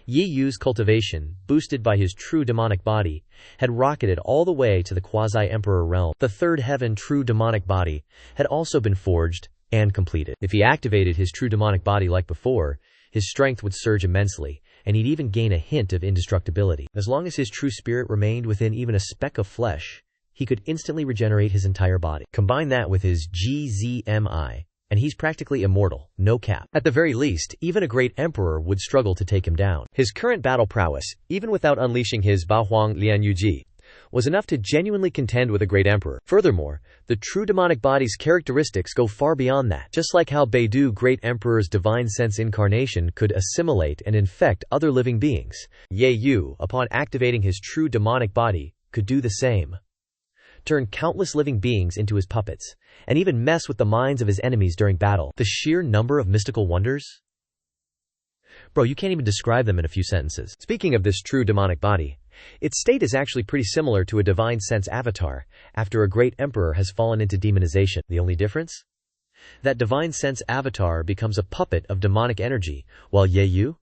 [SPEAKER 1] Ye Yu's cultivation, boosted by his true demonic body, had rocketed all the way to the quasi-emperor realm. The third heaven true demonic body had also been forged and completed. If he activated his true demonic body like before, his strength would surge immensely, and he'd even gain a hint of indestructibility. As long as his true spirit remained within even a speck of flesh, he could instantly regenerate his entire body. Combine that with his GZMI, and he's practically immortal, no cap. At the very least, even a great emperor would struggle to take him down. His current battle prowess, even without unleashing his Baohuang Lianyuji, was enough to genuinely contend with a great emperor. Furthermore, the true demonic body's characteristics go far beyond that. Just like how Beidou Great Emperor's divine sense incarnation could assimilate and infect other living beings, Ye Yu, upon activating his true demonic body, could do the same. Turn countless living beings into his puppets, and even mess with the minds of his enemies during battle. The sheer number of mystical wonders? Bro, you can't even describe them in a few sentences. Speaking of this true demonic body, its state is actually pretty similar to a divine sense avatar after a great emperor has fallen into demonization. The only difference? That divine sense avatar becomes a puppet of demonic energy, while Ye Yu?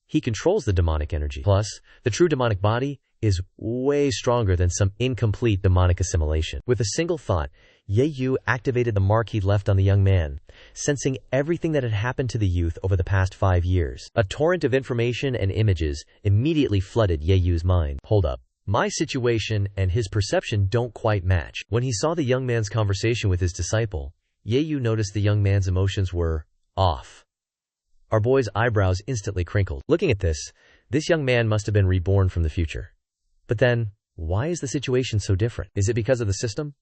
[SPEAKER 1] He controls the demonic energy. Plus, the true demonic body is way stronger than some incomplete demonic assimilation. With a single thought, Ye Yu activated the mark he'd left on the young man, sensing everything that had happened to the youth over the past 5 years. A torrent of information and images immediately flooded Ye Yu's mind. Hold up. My situation and his perception don't quite match. When he saw the young man's conversation with his disciple, Ye Yu noticed the young man's emotions were off. Our boy's eyebrows instantly crinkled. Looking at this young man must have been reborn from the future. But then, why is the situation so different? Is it because of the system?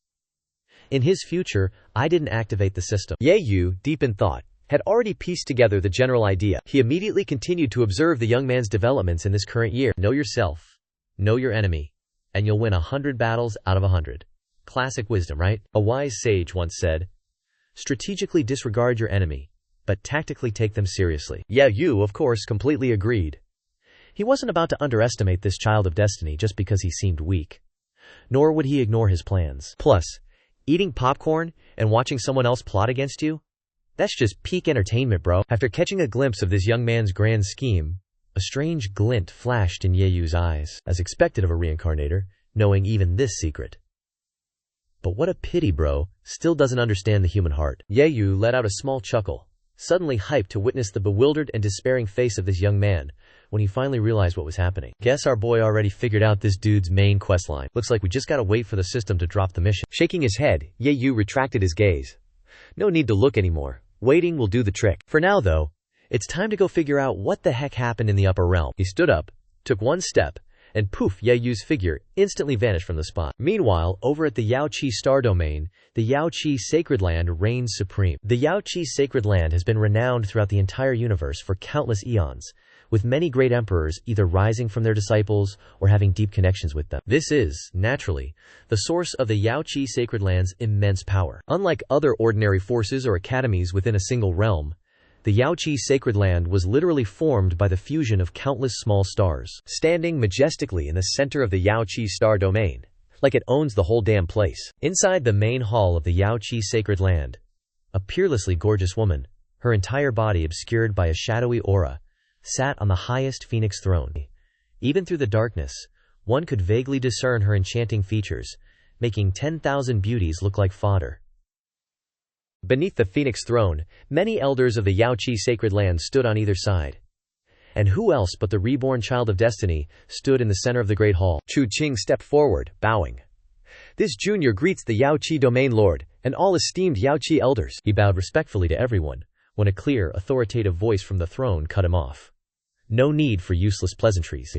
[SPEAKER 1] In his future, I didn't activate the system. Ye Yu, deep in thought, had already pieced together the general idea. He immediately continued to observe the young man's developments in this current year. Know yourself, know your enemy, and you'll win 100 battles out of 100. Classic wisdom, right? A wise sage once said, strategically disregard your enemy, but tactically take them seriously. Ye Yu, of course, completely agreed. He wasn't about to underestimate this child of destiny just because he seemed weak. Nor would he ignore his plans. Plus, eating popcorn and watching someone else plot against you? That's just peak entertainment, bro. After catching a glimpse of this young man's grand scheme, a strange glint flashed in Ye Yu's eyes, as expected of a reincarnator, knowing even this secret. But what a pity, bro, still doesn't understand the human heart. Ye Yu let out a small chuckle, suddenly hyped to witness the bewildered and despairing face of this young man, when he finally realized what was happening. Guess our boy already figured out this dude's main questline. Looks like we just gotta wait for the system to drop the mission. Shaking his head, Ye Yu retracted his gaze. No need to look anymore. Waiting will do the trick. For now, though, it's time to go figure out what the heck happened in the upper realm. He stood up, took one step, and poof, Ye Yu's figure instantly vanished from the spot. Meanwhile, over at the Yaoqi star domain, the Yaoqi sacred land reigns supreme. The Yaoqi sacred land has been renowned throughout the entire universe for countless eons, with many great emperors either rising from their disciples or having deep connections with them. This is, naturally, the source of the Yaoqi Sacred Land's immense power. Unlike other ordinary forces or academies within a single realm, the Yaoqi Sacred Land was literally formed by the fusion of countless small stars, standing majestically in the center of the Yaoqi star domain, like it owns the whole damn place. Inside the main hall of the Yaoqi Sacred Land, a peerlessly gorgeous woman, her entire body obscured by a shadowy aura, sat on the highest phoenix throne. Even through the darkness, one could vaguely discern her enchanting features, making 10,000 beauties look like fodder. Beneath the phoenix throne, many elders of the Yaoqi Sacred Land stood on either side. And who else but the reborn child of destiny stood in the center of the great hall? Chu Qing stepped forward, bowing. "This junior greets the Yaoqi domain lord, and all esteemed Yaoqi elders." He bowed respectfully to everyone, when a clear, authoritative voice from the throne cut him off. "No need for useless pleasantries.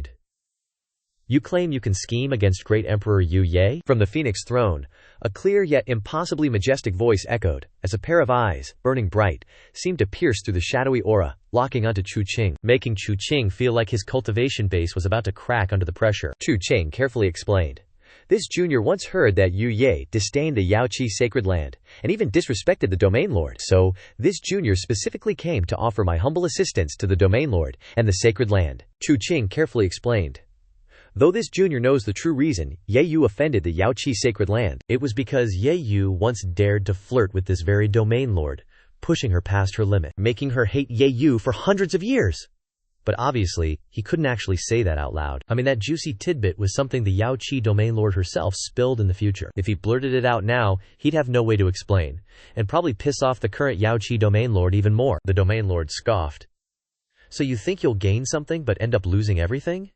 [SPEAKER 1] You claim you can scheme against great Emperor Yu Ye?" From the Phoenix throne, a clear yet impossibly majestic voice echoed, as a pair of eyes, burning bright, seemed to pierce through the shadowy aura, locking onto Chu Qing, making Chu Qing feel like his cultivation base was about to crack under the pressure. Chu Qing carefully explained. "This junior once heard that Yu Ye disdained the Yaoqi Sacred Land, and even disrespected the Domain Lord. So, this junior specifically came to offer my humble assistance to the Domain Lord and the Sacred Land." Chu Qing carefully explained. Though this junior knows the true reason Ye Yu offended the Yaoqi Sacred Land, it was because Ye Yu once dared to flirt with this very Domain Lord, pushing her past her limit, making her hate Ye Yu for hundreds of years. But obviously, he couldn't actually say that out loud. I mean, that juicy tidbit was something the Yaoqi Domain Lord herself spilled in the future. If he blurted it out now, he'd have no way to explain, and probably piss off the current Yaoqi Domain Lord even more. The Domain Lord scoffed. "So you think you'll gain something but end up losing everything?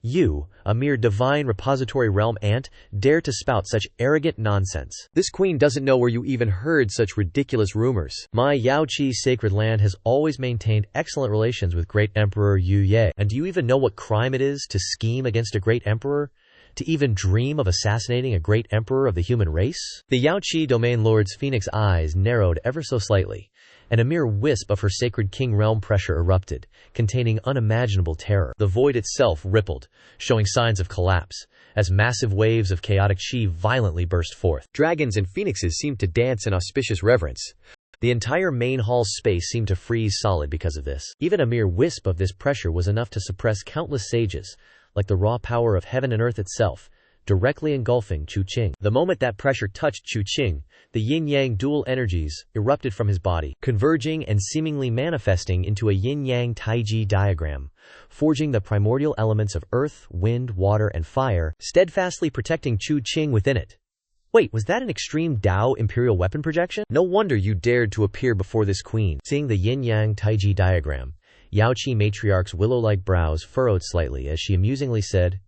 [SPEAKER 1] You, a mere divine repository realm ant, dare to spout such arrogant nonsense. This queen doesn't know where you even heard such ridiculous rumors. My Yaoqi Sacred Land has always maintained excellent relations with great Emperor Yu Ye. And do you even know what crime it is to scheme against a great emperor? To even dream of assassinating a great emperor of the human race?" The Yaoqi Domain Lord's phoenix eyes narrowed ever so slightly, and a mere wisp of her sacred king realm pressure erupted, containing unimaginable terror. The void itself rippled, showing signs of collapse, as massive waves of chaotic chi violently burst forth. Dragons and phoenixes seemed to dance in auspicious reverence. The entire main hall's space seemed to freeze solid because of this. Even a mere wisp of this pressure was enough to suppress countless sages, like the raw power of heaven and earth itself, directly engulfing Chu Qing. The moment that pressure touched Chu Qing, the yin-yang dual energies erupted from his body, converging and seemingly manifesting into a yin-yang taiji diagram, forging the primordial elements of earth, wind, water, and fire, steadfastly protecting Chu Qing within it. Wait, was that an extreme Dao imperial weapon projection? No wonder you dared to appear before this queen. Seeing the yin-yang taiji diagram, Yaoqi matriarch's willow-like brows furrowed slightly as she amusingly said,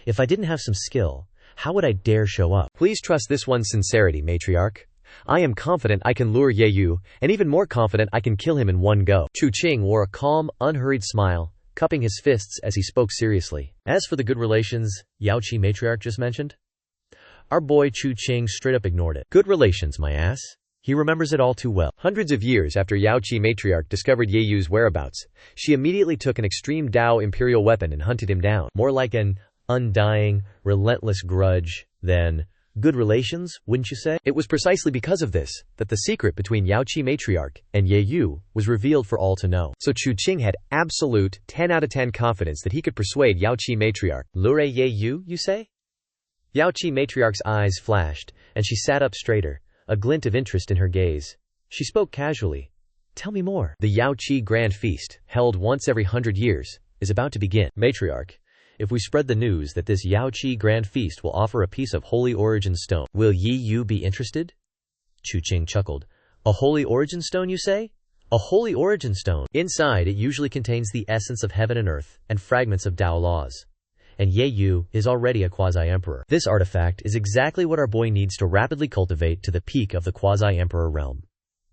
[SPEAKER 1] "If I didn't have some skill, how would I dare show up?" "Please trust this one's sincerity, matriarch. I am confident I can lure Ye Yu, and even more confident I can kill him in one go." Chu Qing wore a calm, unhurried smile, cupping his fists as he spoke seriously. As for the good relations Yaoqi matriarch just mentioned, our boy Chu Qing straight up ignored it. Good relations, my ass. He remembers it all too well. Hundreds of years after Yaoqi matriarch discovered Ye Yu's whereabouts, she immediately took an extreme Dao imperial weapon and hunted him down. More like an undying, relentless grudge than good relations, wouldn't you say? It was precisely because of this that the secret between Yaoqi matriarch and Ye Yu was revealed for all to know. So Chu Qing had absolute 10 out of 10 confidence that he could persuade Yaoqi matriarch. Lure Ye Yu, you say? Yaoqi matriarch's eyes flashed, and she sat up straighter, a glint of interest in her gaze. She spoke casually. "Tell me more." "The Yaoqi Grand Feast, held once every 100 years, is about to begin. Matriarch, if we spread the news that this Yaoqi Grand Feast will offer a piece of holy origin stone, will Ye Yu be interested?" Chu Qing chuckled. "A holy origin stone, you say?" "A holy origin stone. Inside it usually contains the essence of heaven and earth, and fragments of Dao laws. And Ye Yu is already a quasi-emperor. This artifact is exactly what our boy needs to rapidly cultivate to the peak of the quasi-emperor realm.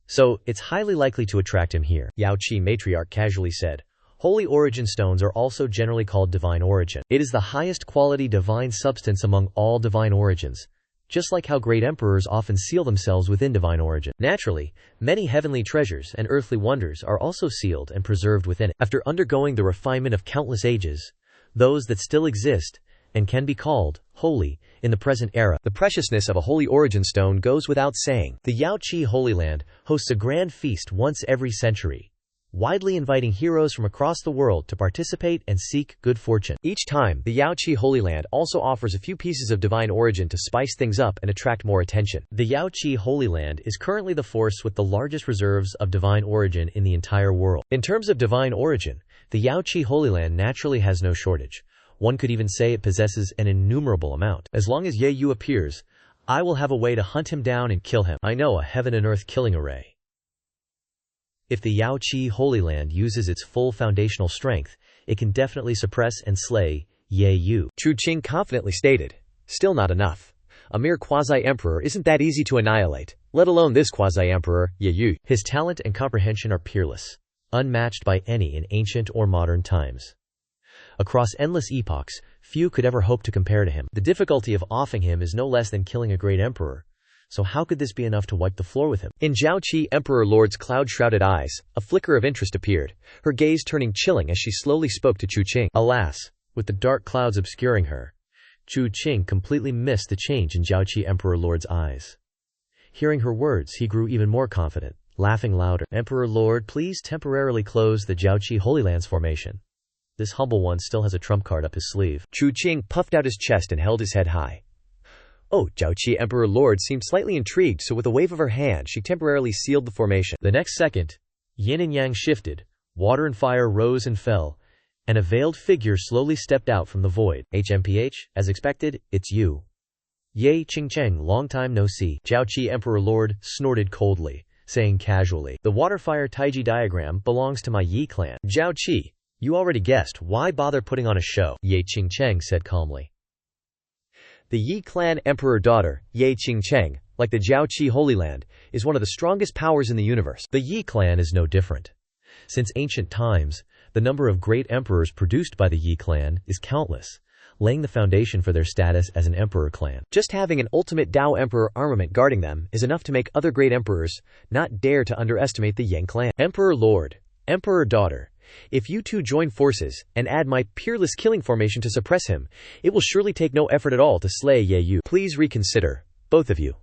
[SPEAKER 1] So, it's highly likely to attract him here," Yaoqi matriarch casually said. "Holy origin stones are also generally called divine origin. It is the highest quality divine substance among all divine origins, just like how great emperors often seal themselves within divine origin. Naturally, many heavenly treasures and earthly wonders are also sealed and preserved within it. After undergoing the refinement of countless ages, those that still exist and can be called holy in the present era, the preciousness of a holy origin stone goes without saying. The Yaoqi Holy Land hosts a grand feast once every century, widely inviting heroes from across the world to participate and seek good fortune. Each time, the Yaoqi Holy Land also offers a few pieces of divine origin to spice things up and attract more attention. The Yaoqi Holy Land is currently the force with the largest reserves of divine origin in the entire world. In terms of divine origin, the Yaoqi Holy Land naturally has no shortage. One could even say it possesses an innumerable amount. As long as Ye Yu appears, I will have a way to hunt him down and kill him. I know a heaven and earth killing array. If the Yaoqi Holy Land uses its full foundational strength, it can definitely suppress and slay Ye Yu. Chu Qing confidently stated. Still not enough. A mere quasi-emperor isn't that easy to annihilate, let alone this quasi-emperor, Ye Yu. His talent and comprehension are peerless, unmatched by any in ancient or modern times. Across endless epochs, few could ever hope to compare to him. The difficulty of offing him is no less than killing a great emperor. So how could this be enough to wipe the floor with him? In Zhaoqi Emperor Lord's cloud-shrouded eyes, a flicker of interest appeared, her gaze turning chilling as she slowly spoke to Chu Qing. Alas, with the dark clouds obscuring her, Chu Qing completely missed the change in Zhaoqi Emperor Lord's eyes. Hearing her words, he grew even more confident, laughing louder. Emperor Lord, please temporarily close the Zhaoqi Holy Lands formation. This humble one still has a trump card up his sleeve. Chu Qing puffed out his chest and held his head high. Oh, Zhaoqi Emperor Lord seemed slightly intrigued, so with a wave of her hand, she temporarily sealed the formation. The next second, yin and yang shifted, water and fire rose and fell, and a veiled figure slowly stepped out from the void. HMPH, as expected, it's you. Ye Qingcheng, long time no see. Zhaoqi Emperor Lord snorted coldly, saying casually, the water-fire Taiji diagram belongs to my Yi clan. Zhaoqi, you already guessed, why bother putting on a show? Ye Qingcheng said calmly. The Yi clan emperor daughter, Ye Qingcheng, like the Zhaoqi Holy Land, is one of the strongest powers in the universe. The Yi clan is no different. Since ancient times, the number of great emperors produced by the Yi clan is countless, laying the foundation for their status as an emperor clan. Just having an ultimate Dao emperor armament guarding them is enough to make other great emperors not dare to underestimate the Yang clan. Emperor Lord, Emperor Daughter, if you two join forces and add my peerless killing formation to suppress him, it will surely take no effort at all to slay Ye Yu. Please reconsider, both of you.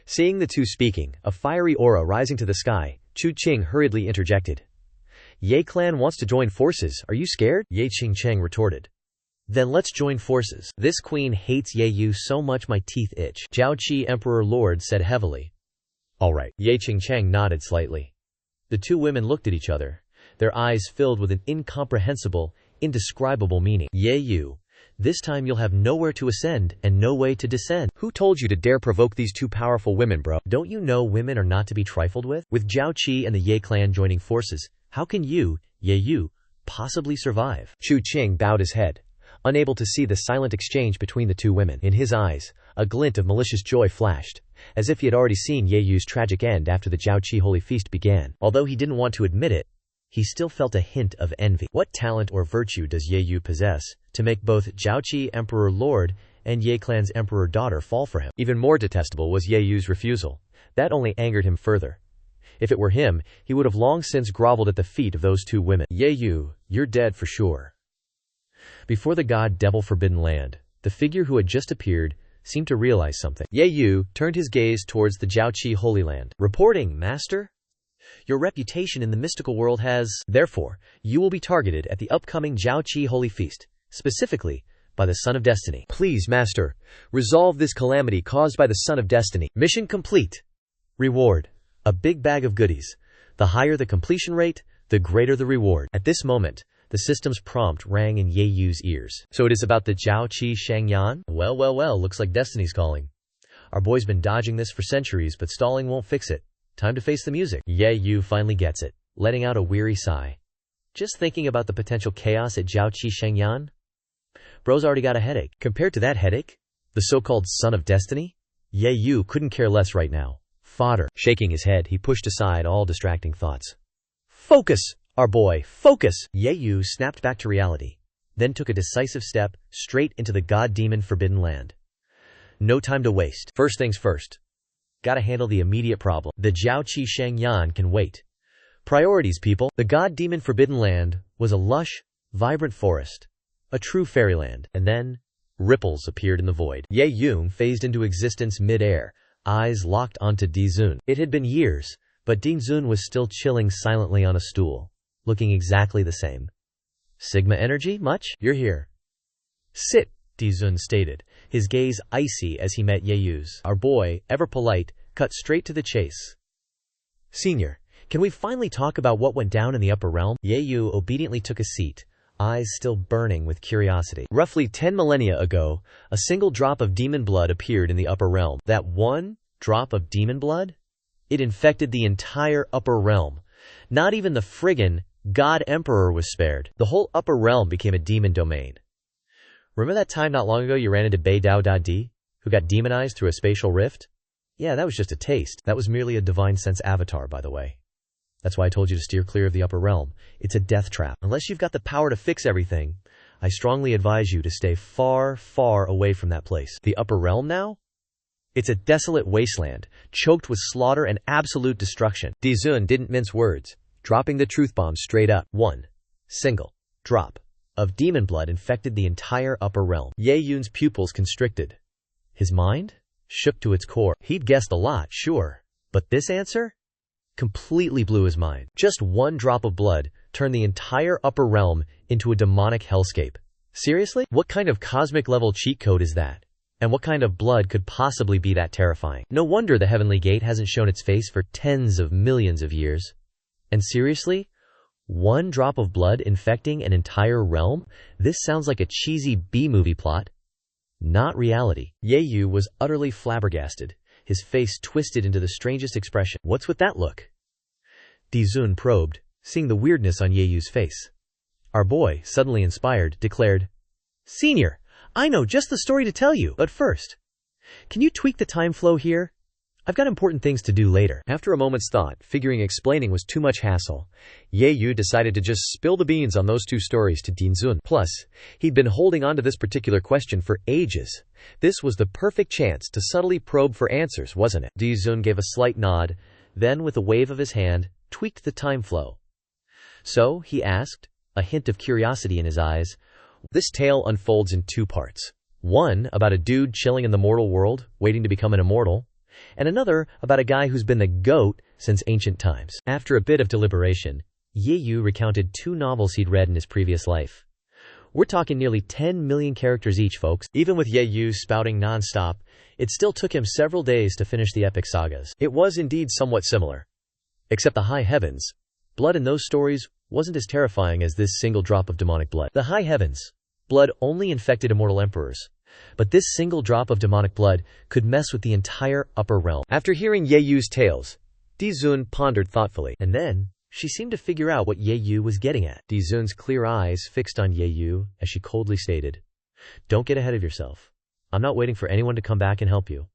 [SPEAKER 1] Seeing the two speaking, a fiery aura rising to the sky, Chu Qing hurriedly interjected. Ye clan wants to join forces, are you scared? Ye Qingcheng retorted. Then let's join forces. This queen hates Ye Yu so much my teeth itch. Zhaoqi Emperor Lord said heavily. Alright. Ye Qingcheng nodded slightly. The two women looked at each other, their eyes filled with an incomprehensible, indescribable meaning. Ye Yu, this time you'll have nowhere to ascend and no way to descend. Who told you to dare provoke these two powerful women, bro? Don't you know women are not to be trifled with? With Zhaoqi and the Ye clan joining forces, how can you, Ye Yu, possibly survive? Chu Qing bowed his head, unable to see the silent exchange between the two women. In his eyes, a glint of malicious joy flashed, as if he had already seen Ye Yu's tragic end after the Zhaoqi Holy Feast began. Although he didn't want to admit it, he still felt a hint of envy. What talent or virtue does Ye Yu possess to make both Zhaoqi Emperor Lord and Ye clan's Emperor Daughter fall for him? Even more detestable was Ye Yu's refusal. That only angered him further. If it were him, he would have long since groveled at the feet of those two women. Ye Yu, you're dead for sure. Before the god-devil forbidden land, the figure who had just appeared seemed to realize something. Ye Yu turned his gaze towards the Zhaoqi Holy Land. Reporting, Master? Your reputation in the mystical world has, therefore, you will be targeted at the upcoming Zhaoqi Holy Feast, specifically, by the Son of Destiny. Please, Master, resolve this calamity caused by the Son of Destiny. Mission complete. Reward. A big bag of goodies. The higher the completion rate, the greater the reward. At this moment, the system's prompt rang in Ye Yu's ears. So it is about the Zhaoqi Xuanhuan? Well, looks like Destiny's calling. Our boy's been dodging this for centuries, but stalling won't fix it. Time to face the music. Ye Yu finally gets it, letting out a weary sigh. Just thinking about the potential chaos at Zhaoqi Xuanhuan? Bro's already got a headache. Compared to that headache, the so-called Son of Destiny? Ye Yu couldn't care less right now. Fodder. Shaking his head, he pushed aside all distracting thoughts. Focus, our boy, focus! Ye Yu snapped back to reality, then took a decisive step straight into the god-demon forbidden land. No time to waste. First things first. Gotta handle the immediate problem. The Jiaoqi Shangyan can wait. Priorities, people. The god-demon Forbidden Land was a lush, vibrant forest. A true fairyland. And then, ripples appeared in the void. Ye Yun phased into existence mid-air, eyes locked onto Dizun. It had been years, but Dizun was still chilling silently on a stool, looking exactly the same. Sigma energy, much? You're here. Sit, Dizun stated, his gaze icy as he met Yeyu's. Our boy, ever polite, cut straight to the chase. Senior, can we finally talk about what went down in the upper realm? Yeyu obediently took a seat, eyes still burning with curiosity. Roughly 10 millennia ago, a single drop of demon blood appeared in the upper realm. That one drop of demon blood? It infected the entire upper realm. Not even the friggin' God Emperor was spared. The whole upper realm became a demon domain. Remember that time not long ago you ran into Bei Dao Da Di, who got demonized through a spatial rift? Yeah, that was just a taste. That was merely a divine sense avatar, by the way. That's why I told you to steer clear of the upper realm. It's a death trap. Unless you've got the power to fix everything, I strongly advise you to stay far, far away from that place. The upper realm now? It's a desolate wasteland, choked with slaughter and absolute destruction. Dizun didn't mince words, dropping the truth bomb straight up. One single drop of demon blood infected the entire upper realm. Ye Yun's pupils constricted. His mind shook to its core. He'd guessed a lot, sure, but this answer completely blew his mind. Just one drop of blood turned the entire upper realm into a demonic hellscape. Seriously? What kind of cosmic level cheat code is that? And what kind of blood could possibly be that terrifying? No wonder the Heavenly Gate hasn't shown its face for tens of millions of years. And seriously? One drop of blood infecting an entire realm? This sounds like a cheesy B-movie plot. Not reality. Yeyu was utterly flabbergasted, his face twisted into the strangest expression. What's with that look? Dizun probed, seeing the weirdness on Yeyu's face. Our boy, suddenly inspired, declared, Senior, I know just the story to tell you, but first, can you tweak the time flow here? I've got important things to do later. After a moment's thought, figuring explaining was too much hassle, Yeyu decided to just spill the beans on those two stories to Dizun. Plus, he'd been holding on to this particular question for ages. This was the perfect chance to subtly probe for answers, wasn't it? Dizun gave a slight nod, then with a wave of his hand, tweaked the time flow. So, he asked, a hint of curiosity in his eyes, this tale unfolds in two parts. One about a dude chilling in the mortal world, waiting to become an immortal, and another about a guy who's been the GOAT since ancient times. After a bit of deliberation, Yeyu recounted two novels he'd read in his previous life. We're talking nearly 10 million characters each, folks. Even with Yeyu spouting non-stop, it still took him several days to finish the epic sagas. It was indeed somewhat similar. Except the high heavens. Blood in those stories wasn't as terrifying as this single drop of demonic blood. The high heavens. Blood only infected immortal emperors. But this single drop of demonic blood could mess with the entire upper realm. After hearing Yeyu's tales, Dizun pondered thoughtfully. And then, she seemed to figure out what Yeyu was getting at. Dizun's clear eyes fixed on Yeyu as she coldly stated, Don't get ahead of yourself. I'm not waiting for anyone to come back and help you.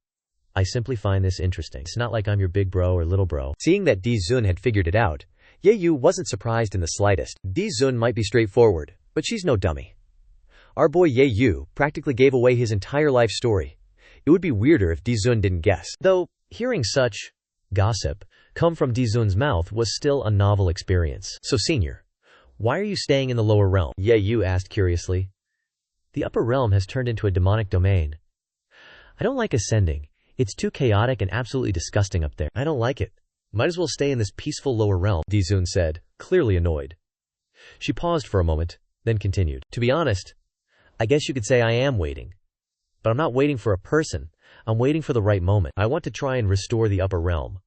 [SPEAKER 1] I simply find this interesting. It's not like I'm your big bro or little bro. Seeing that Dizun had figured it out, Yeyu wasn't surprised in the slightest. Dizun might be straightforward, but she's no dummy. Our boy Yeyu practically gave away his entire life story. It would be weirder if Dizun didn't guess. Though, hearing such gossip come from Dizun's mouth was still a novel experience. So senior, why are you staying in the lower realm? Yeyu asked curiously. The upper realm has turned into a demonic domain. I don't like ascending. It's too chaotic and absolutely disgusting up there. I don't like it. Might as well stay in this peaceful lower realm, Dizun said, clearly annoyed. She paused for a moment, then continued. To be honest, I guess you could say I am waiting. But I'm not waiting for a person. I'm waiting for the right moment. I want to try and restore the upper realm.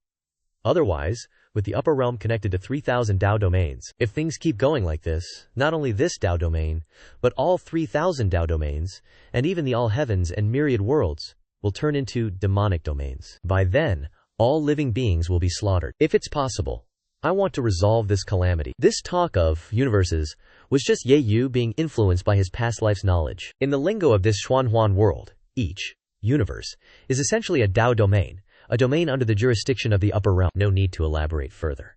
[SPEAKER 1] Otherwise, with the upper realm connected to 3,000 Dao domains, if things keep going like this, not only this Dao domain, but all 3,000 Dao domains, and even the all heavens and myriad worlds, will turn into demonic domains. By then, all living beings will be slaughtered. If it's possible, I want to resolve this calamity. This talk of universes was just Yeyu being influenced by his past life's knowledge. In the lingo of this xuanhuan world, each universe is essentially a Dao domain, a domain under the jurisdiction of the upper realm. No need to elaborate further.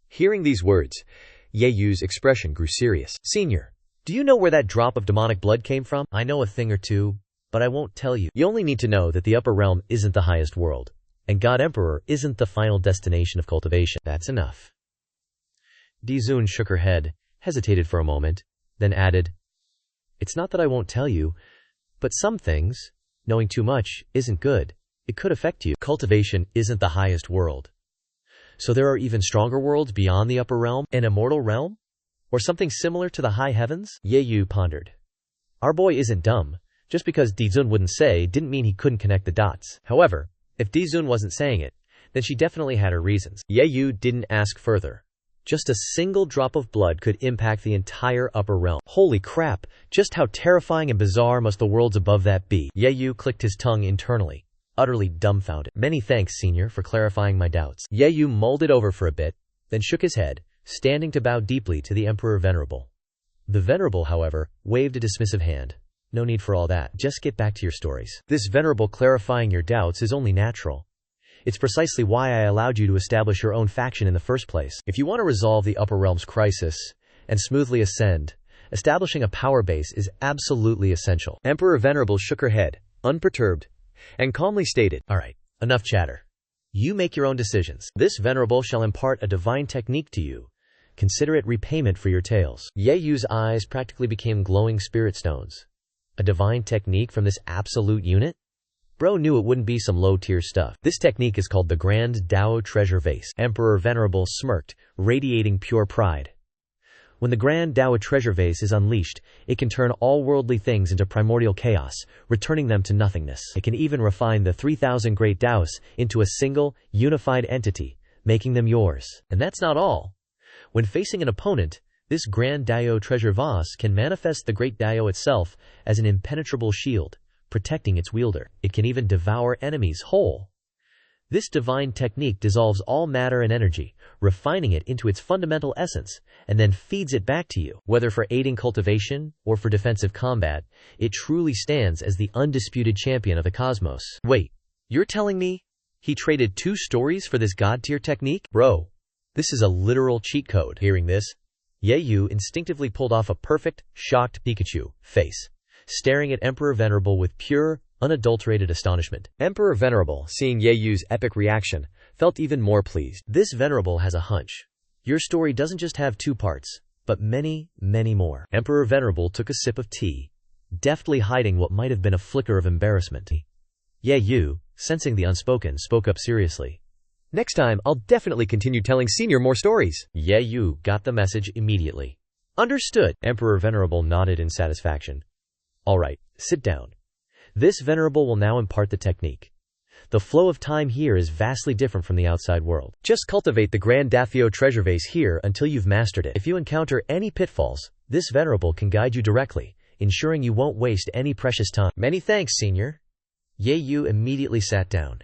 [SPEAKER 1] Hearing these words, Yeyu's expression grew serious. Senior, do you know where that drop of demonic blood came from? I know a thing or two, but I won't tell you. You only need to know that the upper realm isn't the highest world, and God Emperor isn't the final destination of cultivation. That's enough. Dizun shook her head, hesitated for a moment, then added, It's not that I won't tell you, but some things, knowing too much, isn't good. It could affect you. Cultivation isn't the highest world. So there are even stronger worlds beyond the upper realm, an immortal realm? Or something similar to the high heavens? Ye Yu pondered. Our boy isn't dumb. Just because Dizun wouldn't say didn't mean he couldn't connect the dots. However, if Dizun wasn't saying it, then she definitely had her reasons. Ye Yu didn't ask further. Just a single drop of blood could impact the entire upper realm. Holy crap, just how terrifying and bizarre must the worlds above that be? Ye Yu clicked his tongue internally, utterly dumbfounded. Many thanks, Senior, for clarifying my doubts. Ye Yu mulled it over for a bit, then shook his head, standing to bow deeply to the Emperor Venerable. The Venerable, however, waved a dismissive hand. No need for all that. Just get back to your stories. This Venerable clarifying your doubts is only natural. It's precisely why I allowed you to establish your own faction in the first place. If you want to resolve the upper realm's crisis and smoothly ascend, establishing a power base is absolutely essential. Emperor Venerable shook her head, unperturbed, and calmly stated, All right, enough chatter. You make your own decisions. This Venerable shall impart a divine technique to you. Consider it repayment for your tales. Ye Yu's eyes practically became glowing spirit stones. A divine technique from this absolute unit? Bro knew it wouldn't be some low-tier stuff. This technique is called the Grand Dao Treasure Vase. Emperor Venerable smirked, radiating pure pride. When the Grand Dao Treasure Vase is unleashed, it can turn all worldly things into primordial chaos, returning them to nothingness. It can even refine the 3,000 great Daos into a single, unified entity, making them yours. And that's not all. When facing an opponent, this Grand Dao Treasure Vase can manifest the Great Dao itself as an impenetrable shield, protecting its wielder. It can even devour enemies whole. This divine technique dissolves all matter and energy, refining it into its fundamental essence, and then feeds it back to you. Whether for aiding cultivation or for defensive combat, it truly stands as the undisputed champion of the cosmos. Wait, you're telling me he traded 2 stories for this god-tier technique? Bro, this is a literal cheat code. Hearing this, Ye Yu instinctively pulled off a perfect, shocked Pikachu face, staring at Emperor Venerable with pure, unadulterated astonishment. Emperor Venerable, seeing Ye Yu's epic reaction, felt even more pleased. This Venerable has a hunch. Your story doesn't just have 2 parts, but many, many more. Emperor Venerable took a sip of tea, deftly hiding what might have been a flicker of embarrassment. Ye Yu, sensing the unspoken, spoke up seriously. Next time, I'll definitely continue telling Senior more stories. Ye Yu got the message immediately. Understood. Emperor Venerable nodded in satisfaction. All right, sit down. This Venerable will now impart the technique. The flow of time here is vastly different from the outside world. Just cultivate the Grand Dao Treasure Vase here until you've mastered it. If you encounter any pitfalls, this Venerable can guide you directly, ensuring you won't waste any precious time. Many thanks, Senior. Ye Yu immediately sat down.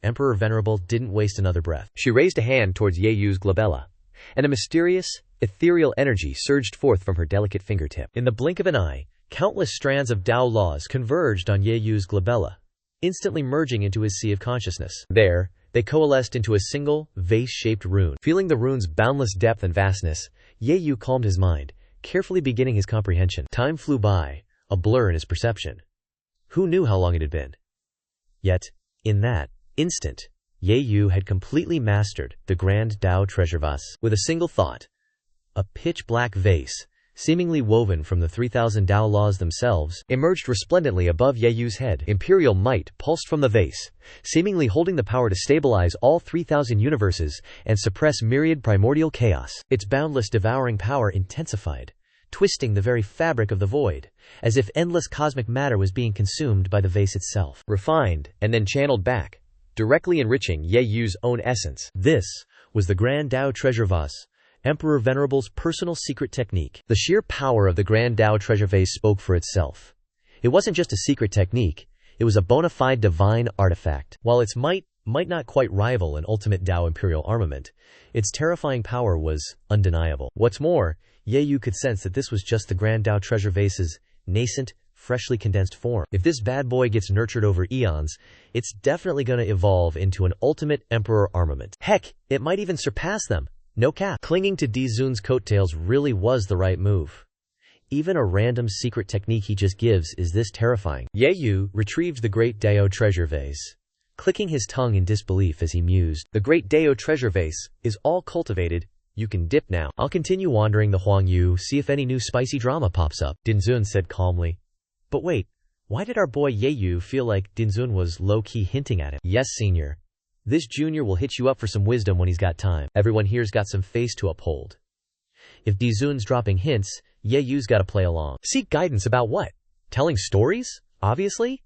[SPEAKER 1] Emperor Venerable didn't waste another breath. She raised a hand towards Ye Yu's glabella, and a mysterious, ethereal energy surged forth from her delicate fingertip. In the blink of an eye, countless strands of Dao laws converged on Ye Yu's glabella, instantly merging into his sea of consciousness. There, they coalesced into a single, vase-shaped rune. Feeling the rune's boundless depth and vastness, Ye Yu calmed his mind, carefully beginning his comprehension. Time flew by, a blur in his perception. Who knew how long it had been? Yet, in that instant, Ye Yu had completely mastered the Grand Dao Treasure Vase. With a single thought, a pitch-black vase, seemingly woven from the 3,000 Dao laws themselves, emerged resplendently above Ye Yu's head. Imperial might pulsed from the vase, seemingly holding the power to stabilize all 3,000 universes and suppress myriad primordial chaos. Its boundless devouring power intensified, twisting the very fabric of the void, as if endless cosmic matter was being consumed by the vase itself. Refined, and then channeled back, directly enriching Ye Yu's own essence. This was the Grand Dao Treasure Vase, Emperor Venerable's personal secret technique. The sheer power of the Grand Dao Treasure Vase spoke for itself. It wasn't just a secret technique, it was a bona fide divine artifact. While its might not quite rival an ultimate Dao imperial armament, its terrifying power was undeniable. What's more, Ye Yu could sense that this was just the Grand Dao Treasure Vase's nascent, freshly condensed form. If this bad boy gets nurtured over eons, it's definitely going to evolve into an ultimate emperor armament. Heck, it might even surpass them. No cap. Clinging to Dizun's coattails really was the right move. Even a random secret technique he just gives is this terrifying. Ye Yu retrieved the Great Dao treasure vase, clicking his tongue in disbelief as he mused. The Great Dao treasure vase is all cultivated. You can dip now. I'll continue wandering the Huang Yu, see if any new spicy drama pops up, Dinzun said calmly. But wait, why did our boy Ye Yu feel like Dinzun was low-key hinting at him? Yes, senior. This junior will hit you up for some wisdom when he's got time. Everyone here's got some face to uphold. If Dinzun's dropping hints, Ye Yu's gotta play along. Seek guidance about what? Telling stories? Obviously?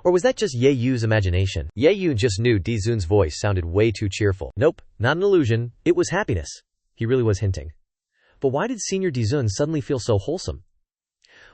[SPEAKER 1] Or was that just Ye Yu's imagination? Ye Yu just knew Dinzun's voice sounded way too cheerful. Nope, not an illusion, it was happiness. He really was hinting. But why did Senior Dinzun suddenly feel so wholesome?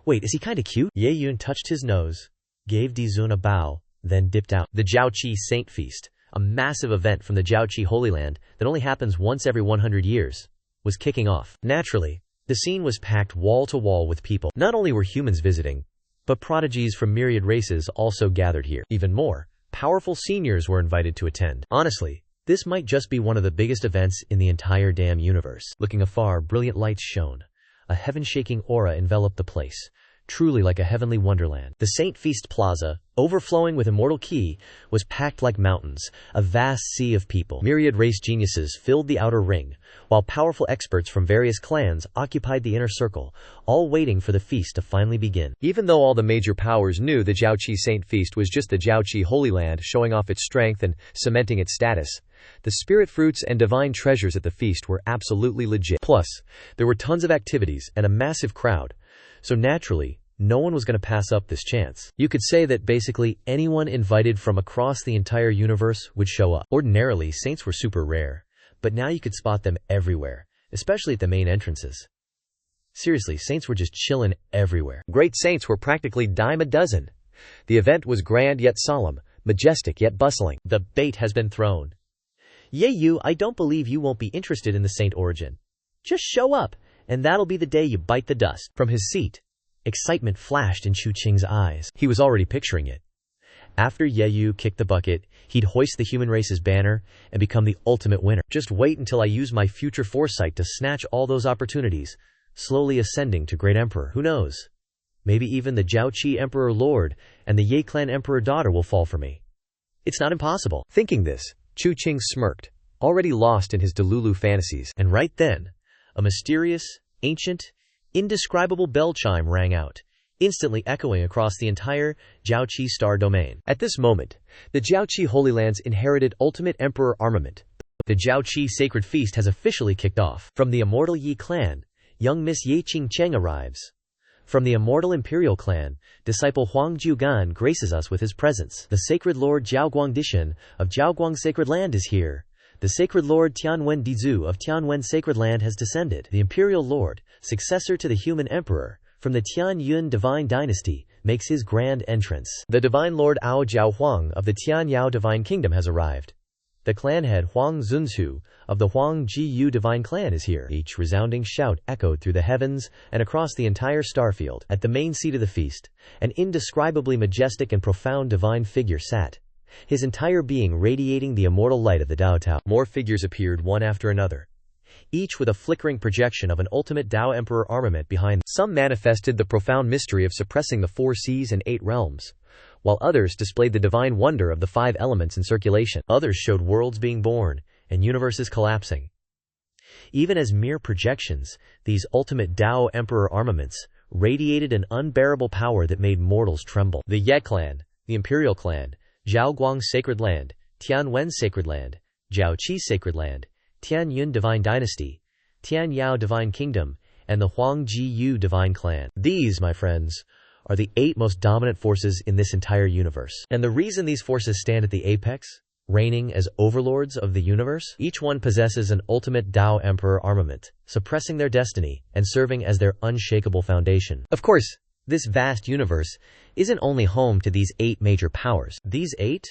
[SPEAKER 1] Wait, is he kinda cute? Ye Yun touched his nose, gave Dinzun a bow, then dipped out. The Jiaoqi Saint Feast, a massive event from the Jiaoqi Holy Land that only happens once every 100 years, was kicking off. Naturally, the scene was packed wall to wall with people. Not only were humans visiting, but prodigies from myriad races also gathered here. Even more, powerful seniors were invited to attend. Honestly, this might just be one of the biggest events in the entire damn universe. Looking afar, brilliant lights shone. A heaven-shaking aura enveloped the place, truly like a heavenly wonderland. The Saint Feast Plaza, overflowing with immortal qi, was packed like mountains, a vast sea of people. Myriad race geniuses filled the outer ring, while powerful experts from various clans occupied the inner circle, all waiting for the feast to finally begin. Even though all the major powers knew the Jiaoqi Saint Feast was just the Jiaoqi Holy Land showing off its strength and cementing its status, the spirit fruits and divine treasures at the feast were absolutely legit. Plus, there were tons of activities and a massive crowd, so naturally, no one was going to pass up this chance. You could say that basically anyone invited from across the entire universe would show up. Ordinarily, saints were super rare, but now you could spot them everywhere, especially at the main entrances. Seriously, saints were just chillin' everywhere. Great saints were practically dime a dozen. The event was grand yet solemn, majestic yet bustling. The bait has been thrown. Ye Yu, I don't believe you won't be interested in the saint origin. Just show up, and that'll be the day you bite the dust. From his seat, excitement flashed in Chu Qing's eyes. He was already picturing it. After Ye Yu kicked the bucket, he'd hoist the human race's banner and become the ultimate winner. Just wait until I use my future foresight to snatch all those opportunities, slowly ascending to Great Emperor. Who knows? Maybe even the Jiaoqi Emperor Lord and the Ye Clan Emperor daughter will fall for me. It's not impossible. Thinking this, Chu Qing smirked, already lost in his Delulu fantasies. And right then, a mysterious, ancient, indescribable bell chime rang out, instantly echoing across the entire Jiaoqi star domain. At this moment, the Jiaoqi Holy Land's inherited ultimate emperor armament, the Jiaoqi Sacred Feast, has officially kicked off. From the immortal Yi clan, young Miss Ye Qingcheng arrives. From the immortal Imperial clan, disciple Huang Jiugan graces us with his presence. The sacred lord Jiaoguang Dishan of Jiaoguang Sacred Land is here. The sacred lord Tianwen Dizu of Tianwen Sacred Land has descended. The imperial lord, successor to the human emperor, from the Tianyun Divine Dynasty, makes his grand entrance. The divine lord Ao Jiaohuang of the Tianyao Divine Kingdom has arrived. The clan head Huang Zunzu of the Huang Jiyu Divine Clan is here. Each resounding shout echoed through the heavens and across the entire starfield. At the main seat of the feast, an indescribably majestic and profound divine figure sat, his entire being radiating the immortal light of the Dao Tao. More figures appeared one after another, each with a flickering projection of an ultimate Dao Emperor armament behind them. Some manifested the profound mystery of suppressing the 4 seas and 8 realms, while others displayed the divine wonder of the 5 elements in circulation. Others showed worlds being born and universes collapsing. Even as mere projections, these ultimate Dao Emperor armaments radiated an unbearable power that made mortals tremble. The Ye clan, the Imperial clan, Jiaoguang Sacred Land, Tianwen Sacred Land, Jiaoqi Sacred Land, Tianyun Divine Dynasty, Tianyao Divine Kingdom, and the Huang Jiyu Divine Clan. These, my friends, are the 8 most dominant forces in this entire universe. And the reason these forces stand at the apex, reigning as overlords of the universe, each one possesses an ultimate Dao Emperor armament, suppressing their destiny and serving as their unshakable foundation. Of course, this vast universe isn't only home to these 8 major powers. These 8?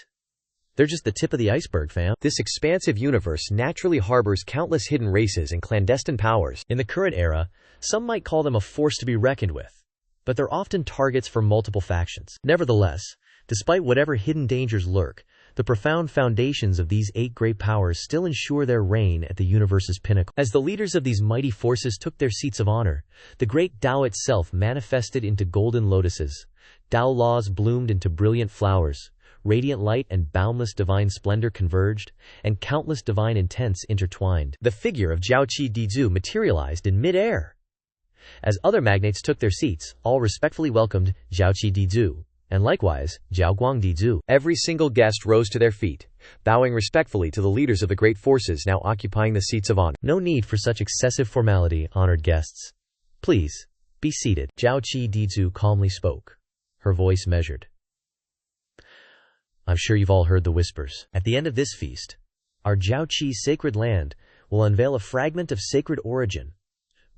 [SPEAKER 1] They're just the tip of the iceberg, fam. This expansive universe naturally harbors countless hidden races and clandestine powers. In the current era, some might call them a force to be reckoned with, but they're often targets for multiple factions. Nevertheless, despite whatever hidden dangers lurk, The profound foundations of these 8 great powers still ensure their reign at the universe's pinnacle. As the leaders of these mighty forces took their seats of honor, the great Tao itself manifested into golden lotuses. Tao laws bloomed into brilliant flowers. Radiant light and boundless divine splendor converged, and countless divine intents intertwined. The figure of Jiaoqi Dizu materialized in mid-air. As other magnates took their seats, all respectfully welcomed Jiaoqi Dizu, and likewise, Jiaoguang Dizu. Every single guest rose to their feet, bowing respectfully to the leaders of the great forces now occupying the seats of honor. No need for such excessive formality, honored guests. Please, be seated. Jiaoqi Dizu calmly spoke, her voice measured. I'm sure you've all heard the whispers. At the end of this feast, our Jiaoqi sacred land will unveil a fragment of sacred origin,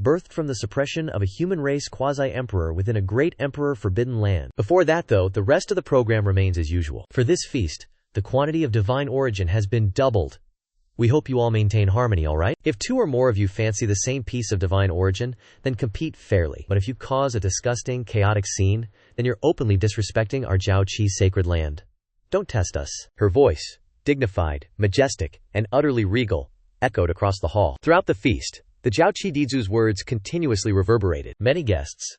[SPEAKER 1] birthed from the suppression of a human race quasi-emperor within a great emperor forbidden land. Before that though, the rest of the program remains as usual. For this feast, the quantity of divine origin has been doubled. We hope you all maintain harmony, alright? If 2 or more of you fancy the same piece of divine origin, then compete fairly. But if you cause a disgusting, chaotic scene, then you're openly disrespecting our Jiaoqi sacred land. Don't test us. Her voice, dignified, majestic, and utterly regal, echoed across the hall. Throughout the feast, the Jiaoqi Dizu's words continuously reverberated. Many guests'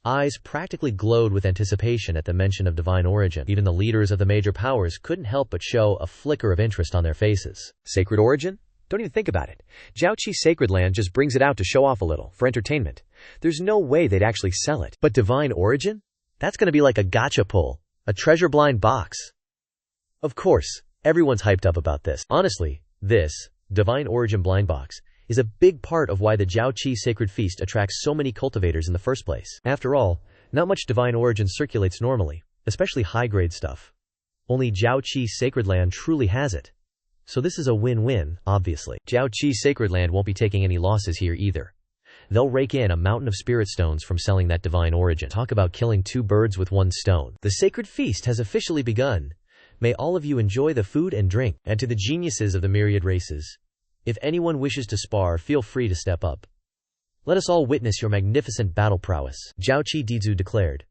[SPEAKER 1] eyes practically glowed with anticipation at the mention of divine origin. Even the leaders of the major powers couldn't help but show a flicker of interest on their faces. Sacred origin? Don't even think about it. Jiaoqi sacred land just brings it out to show off a little, for entertainment. There's no way they'd actually sell it. But divine origin? That's gonna be like a gotcha pull, a treasure blind box. Of course, everyone's hyped up about this. Honestly, this divine origin blind box is a big part of why the Jiaoqi sacred feast attracts so many cultivators in the first place. After all, not much divine origin circulates normally, especially high-grade stuff. Only Jiaoqi sacred land truly has it. So this is a win-win, obviously. Jiaoqi sacred land won't be taking any losses here either. They'll rake in a mountain of spirit stones from selling that divine origin. Talk about killing 2 birds with 1 stone. The sacred feast has officially begun. May all of you enjoy the food and drink. And to the geniuses of the myriad races, if anyone wishes to spar, feel free to step up. Let us all witness your magnificent battle prowess, Jiaoqi Dizu declared.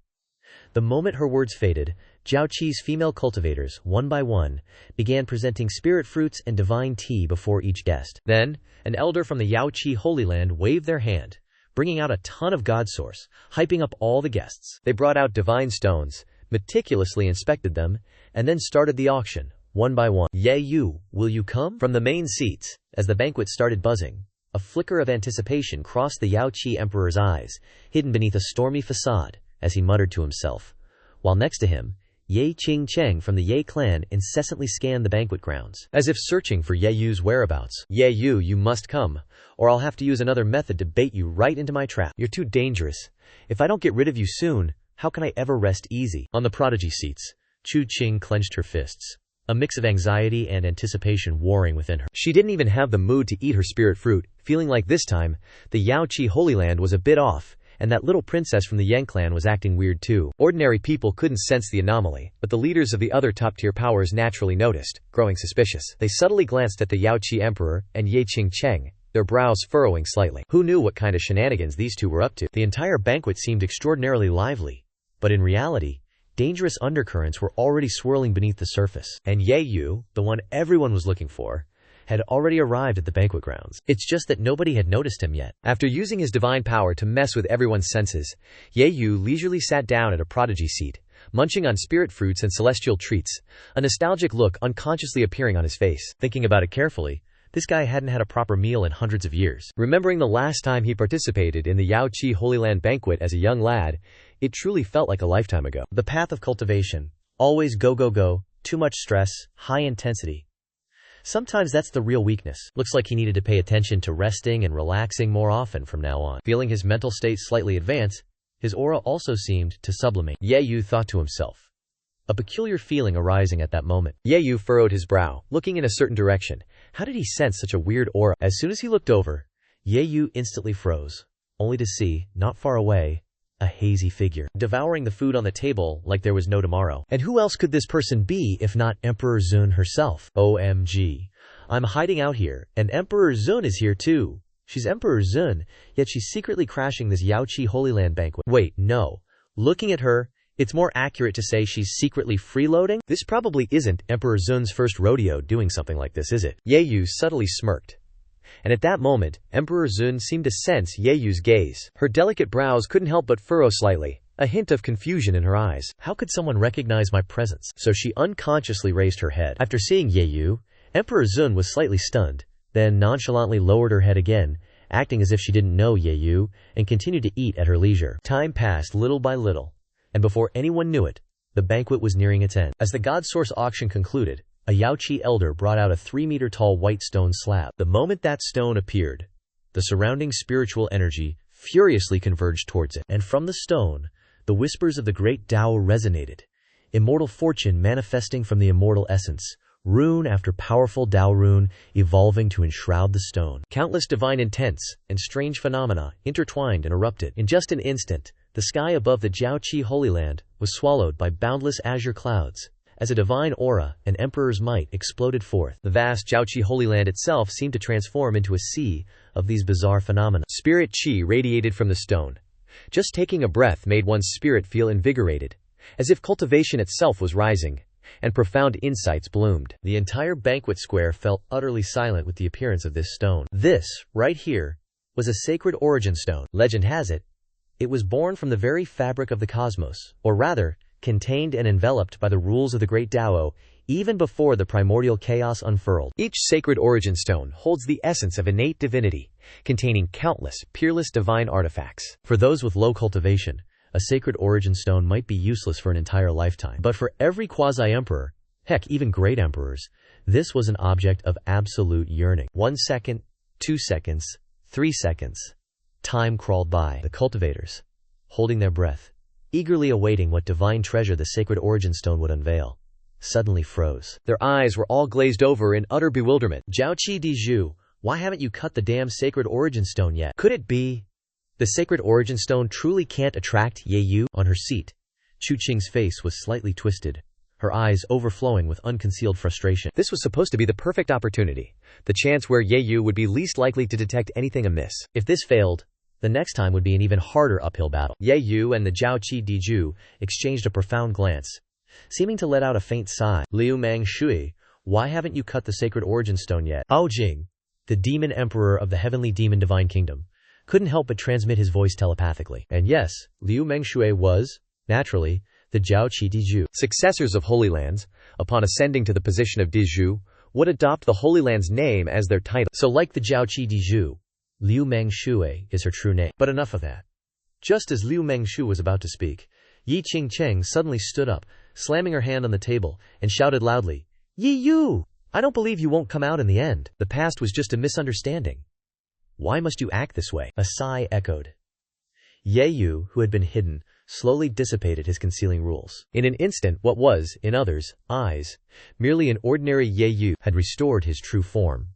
[SPEAKER 1] The moment her words faded, Jiaoqi's female cultivators, one by one, began presenting spirit fruits and divine tea before each guest. Then, an elder from the Yaoqi Holy Land waved their hand, bringing out a ton of God source, hyping up all the guests. They brought out divine stones, meticulously inspected them, and then started the auction, one by one. Ye Yu, will you come? From the main seats, as the banquet started buzzing, a flicker of anticipation crossed the Yaoqi emperor's eyes, hidden beneath a stormy facade, as he muttered to himself. While next to him, Ye Qingcheng from the Ye clan incessantly scanned the banquet grounds, as if searching for Ye Yu's whereabouts. Ye Yu, you must come, or I'll have to use another method to bait you right into my trap. You're too dangerous. If I don't get rid of you soon, how can I ever rest easy? On the prodigy seats, Chu Qing clenched her fists, a mix of anxiety and anticipation warring within her. She didn't even have the mood to eat her spirit fruit, feeling like this time, the Yaoqi Holy Land was a bit off, and that little princess from the Yang clan was acting weird too. Ordinary people couldn't sense the anomaly, but the leaders of the other top-tier powers naturally noticed, growing suspicious. They subtly glanced at the Yaoqi emperor and Ye Qingcheng, their brows furrowing slightly. Who knew what kind of shenanigans these two were up to? The entire banquet seemed extraordinarily lively, but in reality, dangerous undercurrents were already swirling beneath the surface. And Ye Yu, the one everyone was looking for, had already arrived at the banquet grounds. It's just that nobody had noticed him yet. After using his divine power to mess with everyone's senses, Ye Yu leisurely sat down at a prodigy seat, munching on spirit fruits and celestial treats, a nostalgic look unconsciously appearing on his face. Thinking about it carefully, this guy hadn't had a proper meal in hundreds of years. Remembering the last time he participated in the Yaoqi Holy Land banquet as a young lad, it truly felt like a lifetime ago. The path of cultivation. Always go go go, too much stress, high intensity. Sometimes that's the real weakness. Looks like he needed to pay attention to resting and relaxing more often from now on. Feeling his mental state slightly advance, his aura also seemed to sublimate. Ye Yu thought to himself, a peculiar feeling arising at that moment. Ye Yu furrowed his brow, looking in a certain direction. How did he sense such a weird aura? As soon as he looked over, Ye Yu instantly froze, only to see, not far away, a hazy figure, devouring the food on the table like there was no tomorrow. And who else could this person be if not Emperor Xun herself? OMG. I'm hiding out here, and Emperor Xun is here too. She's Emperor Xun, yet she's secretly crashing this Yaoqi Holy Land banquet. Wait, no. Looking at her, It's more accurate to say she's secretly freeloading? This probably isn't Emperor Zun's first rodeo doing something like this, is it? Yeyu subtly smirked. And at that moment, Emperor Zun seemed to sense Yeyu's gaze. Her delicate brows couldn't help but furrow slightly, a hint of confusion in her eyes. How could someone recognize my presence? So she unconsciously raised her head. After seeing Yeyu, Emperor Zun was slightly stunned, then nonchalantly lowered her head again, acting as if she didn't know Yeyu, and continued to eat at her leisure. Time passed little by little, and before anyone knew it, the banquet was nearing its end. As the God Source auction concluded, a Yaoqi elder brought out a 3-meter-tall white stone slab. The moment that stone appeared, the surrounding spiritual energy furiously converged towards it, and from the stone, the whispers of the great Tao resonated. Immortal fortune manifesting from the immortal essence, rune after powerful Tao rune evolving to enshroud the stone. Countless divine intents and strange phenomena intertwined and erupted. In just an instant, the sky above the Jiaoqi Holy Land was swallowed by boundless azure clouds, as a divine aura and emperor's might exploded forth. The vast Jiaoqi Holy Land itself seemed to transform into a sea of these bizarre phenomena. Spirit qi radiated from the stone. Just taking a breath made one's spirit feel invigorated, as if cultivation itself was rising, and profound insights bloomed. The entire banquet square felt utterly silent with the appearance of this stone. This, right here, was a sacred origin stone. Legend has it, it was born from the very fabric of the cosmos, or rather, contained and enveloped by the rules of the great Tao, even before the primordial chaos unfurled. Each sacred origin stone holds the essence of innate divinity, containing countless, peerless divine artifacts. For those with low cultivation, a sacred origin stone might be useless for an entire lifetime. But for every quasi-emperor, heck, even great emperors, this was an object of absolute yearning. 1 second, 2 seconds, 3 seconds. Time crawled by. The cultivators, holding their breath, eagerly awaiting what divine treasure the sacred origin stone would unveil, suddenly froze. Their eyes were all glazed over in utter bewilderment. Jiaoqi Dizhu, why haven't you cut the damn sacred origin stone yet? Could it be the sacred origin stone truly can't attract Yeyu? On her seat, Chu Qing's face was slightly twisted, her eyes overflowing with unconcealed frustration. This was supposed to be the perfect opportunity, the chance where Yeyu would be least likely to detect anything amiss. If this failed, the next time would be an even harder uphill battle. Yeyu and the Jiaoqi Dizhu exchanged a profound glance, seeming to let out a faint sigh. Liu Mang Shui, why haven't you cut the sacred origin stone yet? Ao Jing, the demon emperor of the heavenly demon divine kingdom, couldn't help but transmit his voice telepathically. And yes, Liu Mengshui was, naturally, the Jiaoqi Dizhu. Successors of Holy Lands, upon ascending to the position of Dizhu, would adopt the Holy Land's name as their title. So like the Jiaoqi Dizhu, Liu Mengshui is her true name. But enough of that. Just as Liu Mengshu was about to speak, Yi Qingcheng suddenly stood up, slamming her hand on the table, and shouted loudly, "Yi Yu! I don't believe you won't come out in the end. The past was just a misunderstanding. Why must you act this way?" A sigh echoed. Yeyu, who had been hidden, slowly dissipated his concealing rules. In an instant, what was, in others' eyes, merely an ordinary Yeyu had restored his true form.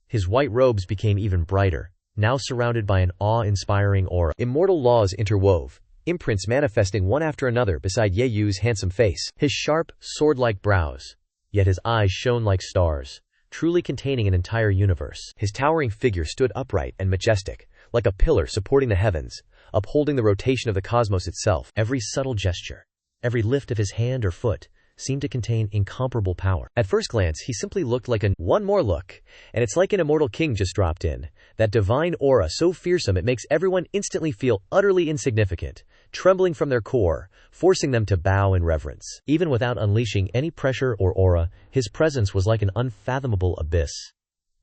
[SPEAKER 1] His white robes became even brighter, now surrounded by an awe-inspiring aura. Immortal laws interwove, imprints manifesting one after another beside Yeyu's handsome face. His sharp, sword-like brows, yet his eyes shone like stars, truly containing an entire universe. His towering figure stood upright and majestic, like a pillar supporting the heavens, upholding the rotation of the cosmos itself. Every subtle gesture, every lift of his hand or foot, seemed to contain incomparable power. At first glance, he simply looked like one more look, and it's like an immortal king just dropped in. That divine aura so fearsome it makes everyone instantly feel utterly insignificant, trembling from their core, forcing them to bow in reverence. Even without unleashing any pressure or aura, his presence was like an unfathomable abyss,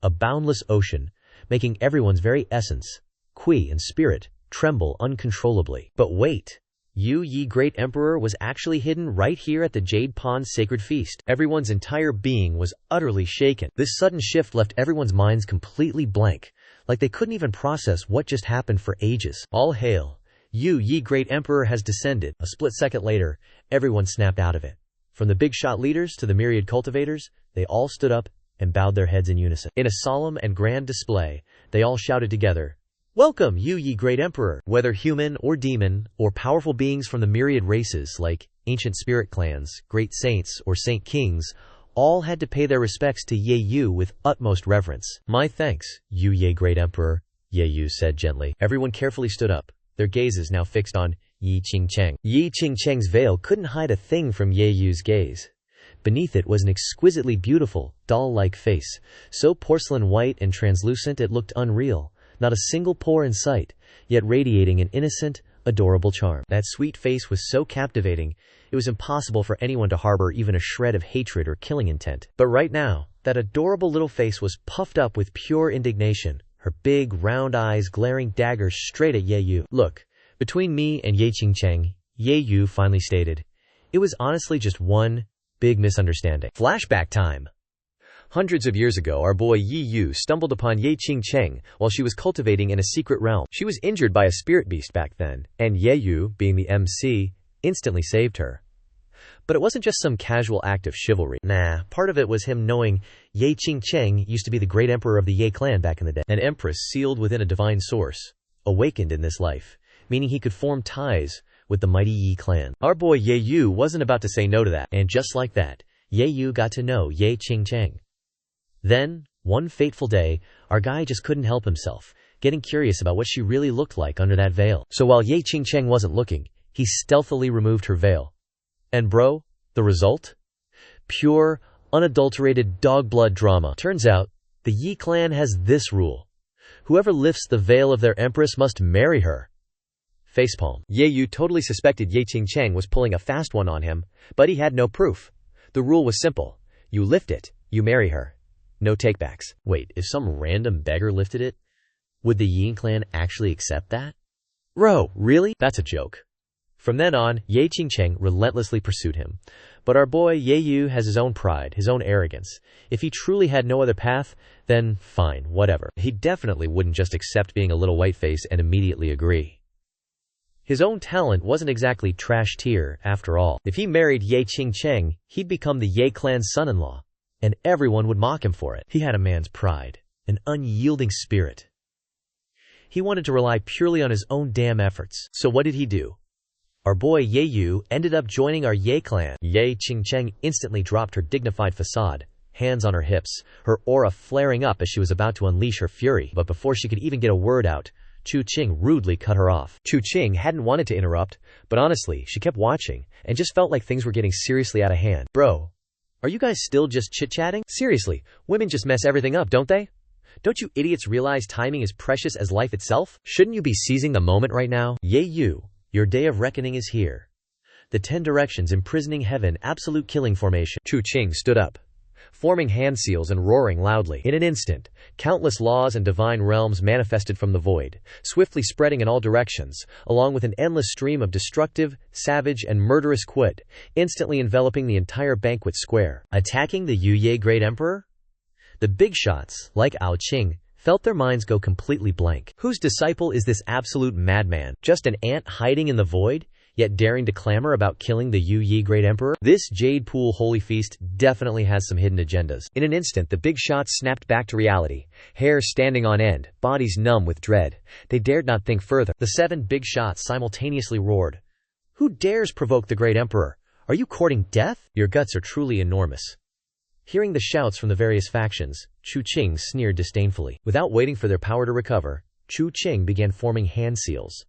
[SPEAKER 1] a boundless ocean, making everyone's very essence, qui and spirit, tremble uncontrollably. But wait! Yu Yi Great Emperor was actually hidden right here at the Jade Pond's sacred feast. Everyone's entire being was utterly shaken. This sudden shift left everyone's minds completely blank, like they couldn't even process what just happened for ages. All hail! Yu Yi Great Emperor has descended. A split second later, everyone snapped out of it. From the big shot leaders to the myriad cultivators, they all stood up and bowed their heads in unison. In a solemn and grand display, they all shouted together, "Welcome, Yu Yi Great Emperor!" Whether human or demon, or powerful beings from the myriad races like ancient spirit clans, great saints, or saint kings, all had to pay their respects to Yeyu with utmost reverence. "My thanks, Yu Yi Great Emperor," Yeyu said gently. Everyone carefully stood up, their gazes now fixed on Yi Qingcheng. Yi Qingcheng's veil couldn't hide a thing from Ye Yu's gaze. Beneath it was an exquisitely beautiful, doll-like face, so porcelain white and translucent it looked unreal, not a single pore in sight, yet radiating an innocent, adorable charm. That sweet face was so captivating, it was impossible for anyone to harbor even a shred of hatred or killing intent. But right now, that adorable little face was puffed up with pure indignation, her big, round eyes glaring daggers straight at Ye Yu. Look, between me and Ye Qingcheng, Ye Yu finally stated, it was honestly just one big misunderstanding. Flashback time. Hundreds of years ago, our boy Yi Yu stumbled upon Ye Qingcheng while she was cultivating in a secret realm. She was injured by a spirit beast back then, and Ye Yu, being the MC, instantly saved her. But it wasn't just some casual act of chivalry. Nah, part of it was him knowing Ye Qingcheng used to be the great emperor of the Ye clan back in the day. An empress sealed within a divine source, awakened in this life, meaning he could form ties with the mighty Yi clan. Our boy Ye Yu wasn't about to say no to that, and just like that, Ye Yu got to know Ye Qingcheng. Then, one fateful day, our guy just couldn't help himself, getting curious about what she really looked like under that veil. So while Ye Qingcheng wasn't looking, he stealthily removed her veil. And bro, the result? Pure, unadulterated dog blood drama. Turns out, the Yi clan has this rule. Whoever lifts the veil of their empress must marry her. Facepalm. Ye Yu totally suspected Ye Qingcheng was pulling a fast one on him, but he had no proof. The rule was simple. You lift it, you marry her. No takebacks. Wait, if some random beggar lifted it, would the Yin clan actually accept that? Bro, really? That's a joke. From then on, Ye Qingcheng relentlessly pursued him. But our boy Ye Yu has his own pride, his own arrogance. If he truly had no other path, then fine, whatever. He definitely wouldn't just accept being a little whiteface and immediately agree. His own talent wasn't exactly trash tier, after all. If he married Ye Qingcheng, he'd become the Ye clan's son-in-law, and everyone would mock him for it. He had a man's pride, an unyielding spirit. He wanted to rely purely on his own damn efforts. So what did he do? Our boy Ye Yu ended up joining our Ye clan. Ye Qingcheng instantly dropped her dignified facade, hands on her hips, her aura flaring up as she was about to unleash her fury. But before she could even get a word out, Chu Qing rudely cut her off. Chu Qing hadn't wanted to interrupt, but honestly, she kept watching, and just felt like things were getting seriously out of hand. Bro, are you guys still just chit-chatting? Seriously, women just mess everything up, don't they? Don't you idiots realize timing is precious as life itself? Shouldn't you be seizing the moment right now? Ye Yu, your day of reckoning is here. The 10 directions imprisoning heaven, absolute killing formation. Chu Qing stood up, forming hand seals and roaring loudly. In an instant, countless laws and divine realms manifested from the void, swiftly spreading in all directions, along with an endless stream of destructive, savage, and murderous quid, instantly enveloping the entire banquet square. Attacking the Yu Great Emperor? The big shots, like Ao Qing, felt their minds go completely blank. Whose disciple is this absolute madman? Just an ant hiding in the void, yet daring to clamor about killing the Yu Great Emperor? This Jade Pool Holy Feast definitely has some hidden agendas. In an instant, the big shots snapped back to reality, hair standing on end, bodies numb with dread. They dared not think further. The 7 big shots simultaneously roared. Who dares provoke the Great Emperor? Are you courting death? Your guts are truly enormous. Hearing the shouts from the various factions, Chu Qing sneered disdainfully. Without waiting for their power to recover, Chu Qing began forming hand seals.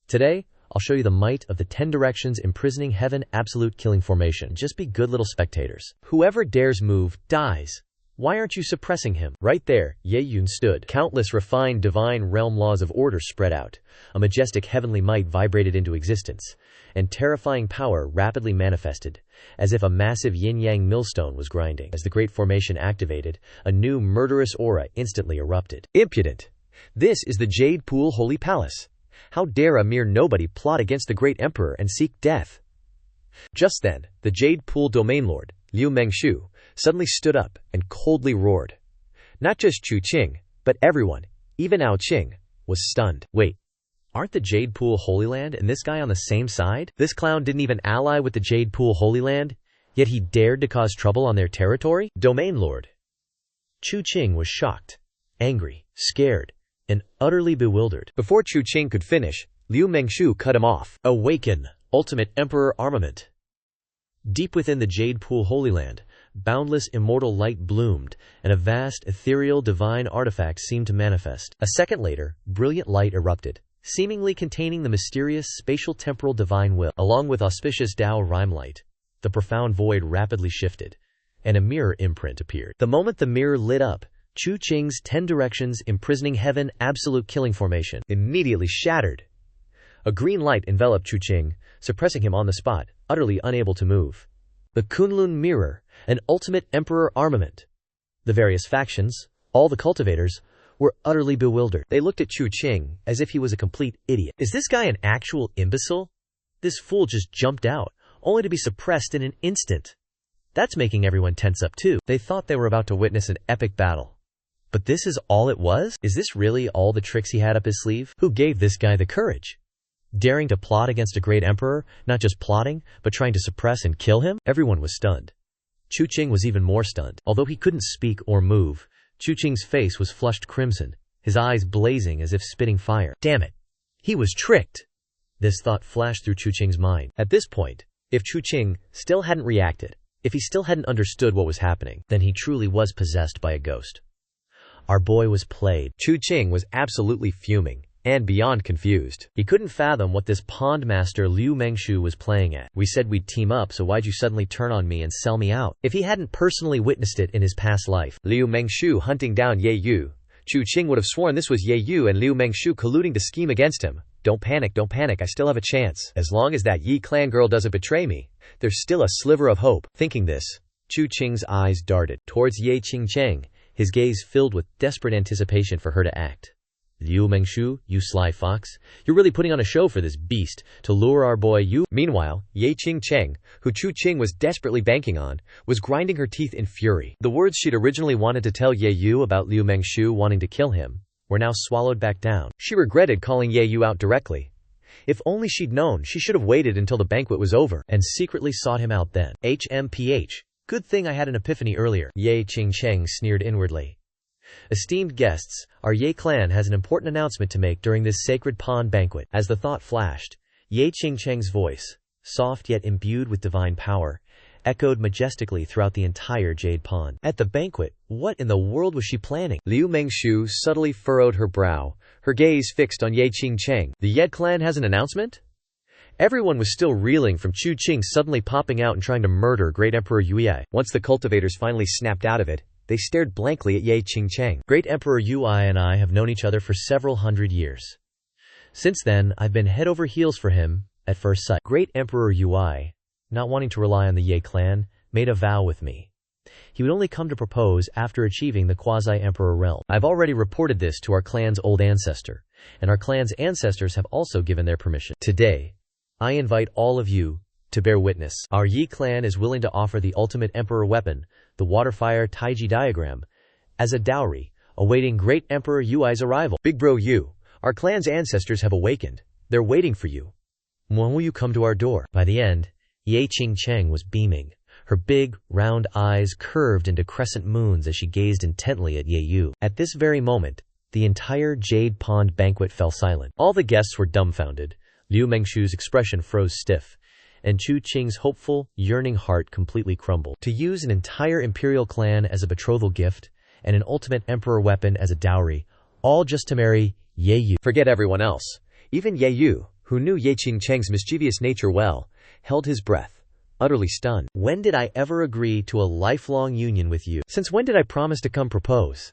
[SPEAKER 1] Today, I'll show you the might of the 10 directions imprisoning heaven, absolute killing formation. Just be good little spectators. Whoever dares move, dies. Why aren't you suppressing him? Right there, Ye Yun stood. Countless refined divine realm laws of order spread out. A majestic heavenly might vibrated into existence, and terrifying power rapidly manifested, as if a massive yin-yang millstone was grinding. As the great formation activated, a new murderous aura instantly erupted. Impudent! This is the Jade Pool Holy Palace. How dare a mere nobody plot against the great emperor and seek death? Just then, the Jade Pool domain lord, Liu Mengshu, suddenly stood up and coldly roared. Not just Chu Qing, but everyone, even Ao Qing, was stunned. Wait, aren't the Jade Pool Holy Land and this guy on the same side? This clown didn't even ally with the Jade Pool Holy Land, yet he dared to cause trouble on their territory? Domain lord. Chu Qing was shocked, angry, scared, and utterly bewildered. Before Chu Qing could finish, Liu Mengshu cut him off. Awaken, ultimate emperor armament. Deep within the Jade Pool Holy Land, boundless immortal light bloomed, and a vast, ethereal, divine artifact seemed to manifest. A second later, brilliant light erupted, seemingly containing the mysterious spatial temporal divine will. Along with auspicious Tao rhyme light, the profound void rapidly shifted, and a mirror imprint appeared. The moment the mirror lit up, Chu Qing's 10 directions imprisoning heaven absolute killing formation immediately shattered. A green light enveloped Chu Qing, suppressing him on the spot, utterly unable to move. The Kunlun mirror, an ultimate emperor armament. The various factions, all the cultivators, were utterly bewildered. They looked at Chu Qing as if he was a complete idiot. Is this guy an actual imbecile? This fool just jumped out, only to be suppressed in an instant. That's making everyone tense up too. They thought they were about to witness an epic battle. But this is all it was? Is this really all the tricks he had up his sleeve? Who gave this guy the courage? Daring to plot against a great emperor, not just plotting, but trying to suppress and kill him? Everyone was stunned. Chu Qing was even more stunned. Although he couldn't speak or move, Chu Qing's face was flushed crimson, his eyes blazing as if spitting fire. Damn it! He was tricked! This thought flashed through Chu Qing's mind. At this point, if Chu Qing still hadn't reacted, if he still hadn't understood what was happening, then he truly was possessed by a ghost. Our boy was played. Chu Qing was absolutely fuming, and beyond confused. He couldn't fathom what this pond master Liu Mengshu was playing at. We said we'd team up, so why'd you suddenly turn on me and sell me out? If he hadn't personally witnessed it in his past life, Liu Mengshu hunting down Ye Yu, Chu Qing would have sworn this was Ye Yu and Liu Mengshu colluding to scheme against him. Don't panic, I still have a chance. As long as that Yi clan girl doesn't betray me, there's still a sliver of hope. Thinking this, Chu Qing's eyes darted towards Ye Qingcheng, his gaze filled with desperate anticipation for her to act. Liu Mengshu, you sly fox, you're really putting on a show for this beast to lure our boy Yu. Meanwhile, Ye Qingcheng, who Chu Qing was desperately banking on, was grinding her teeth in fury. The words she'd originally wanted to tell Ye Yu about Liu Mengshu wanting to kill him were now swallowed back down. She regretted calling Ye Yu out directly. If only she'd known, she should have waited until the banquet was over and secretly sought him out then. HMPH. Good thing I had an epiphany earlier. Ye Qingcheng sneered inwardly. Esteemed guests, our Ye clan has an important announcement to make during this sacred pond banquet. As the thought flashed, Ye Qingcheng's voice, soft yet imbued with divine power, echoed majestically throughout the entire jade pond. At the banquet, what in the world was she planning? Liu Mengshu subtly furrowed her brow, her gaze fixed on Ye Qingcheng. The Ye clan has an announcement? Everyone was still reeling from Chu Qing suddenly popping out and trying to murder Great Emperor Yui. Once the cultivators finally snapped out of it, they stared blankly at Ye Qingcheng. Great Emperor Yui and I have known each other for several hundred years. Since then, I've been head over heels for him, at first sight. Great Emperor Yui, not wanting to rely on the Ye clan, made a vow with me. He would only come to propose after achieving the quasi-emperor realm. I've already reported this to our clan's old ancestor, and our clan's ancestors have also given their permission. Today, I invite all of you to bear witness. Our Yi clan is willing to offer the ultimate emperor weapon, the Waterfire Taiji diagram, as a dowry, awaiting Great Emperor Yui's arrival. Big Bro Yu, our clan's ancestors have awakened. They're waiting for you. When will you come to our door? By the end, Ye Qingcheng was beaming. Her big, round eyes curved into crescent moons as she gazed intently at Ye Yu. At this very moment, the entire Jade Pond banquet fell silent. All the guests were dumbfounded. Liu Mengshu's expression froze stiff, and Chu Qing's hopeful, yearning heart completely crumbled. To use an entire imperial clan as a betrothal gift, and an ultimate emperor weapon as a dowry, all just to marry Ye Yu. Forget everyone else. Even Ye Yu, who knew Ye Qingcheng's mischievous nature well, held his breath, utterly stunned. When did I ever agree to a lifelong union with you? Since when did I promise to come propose?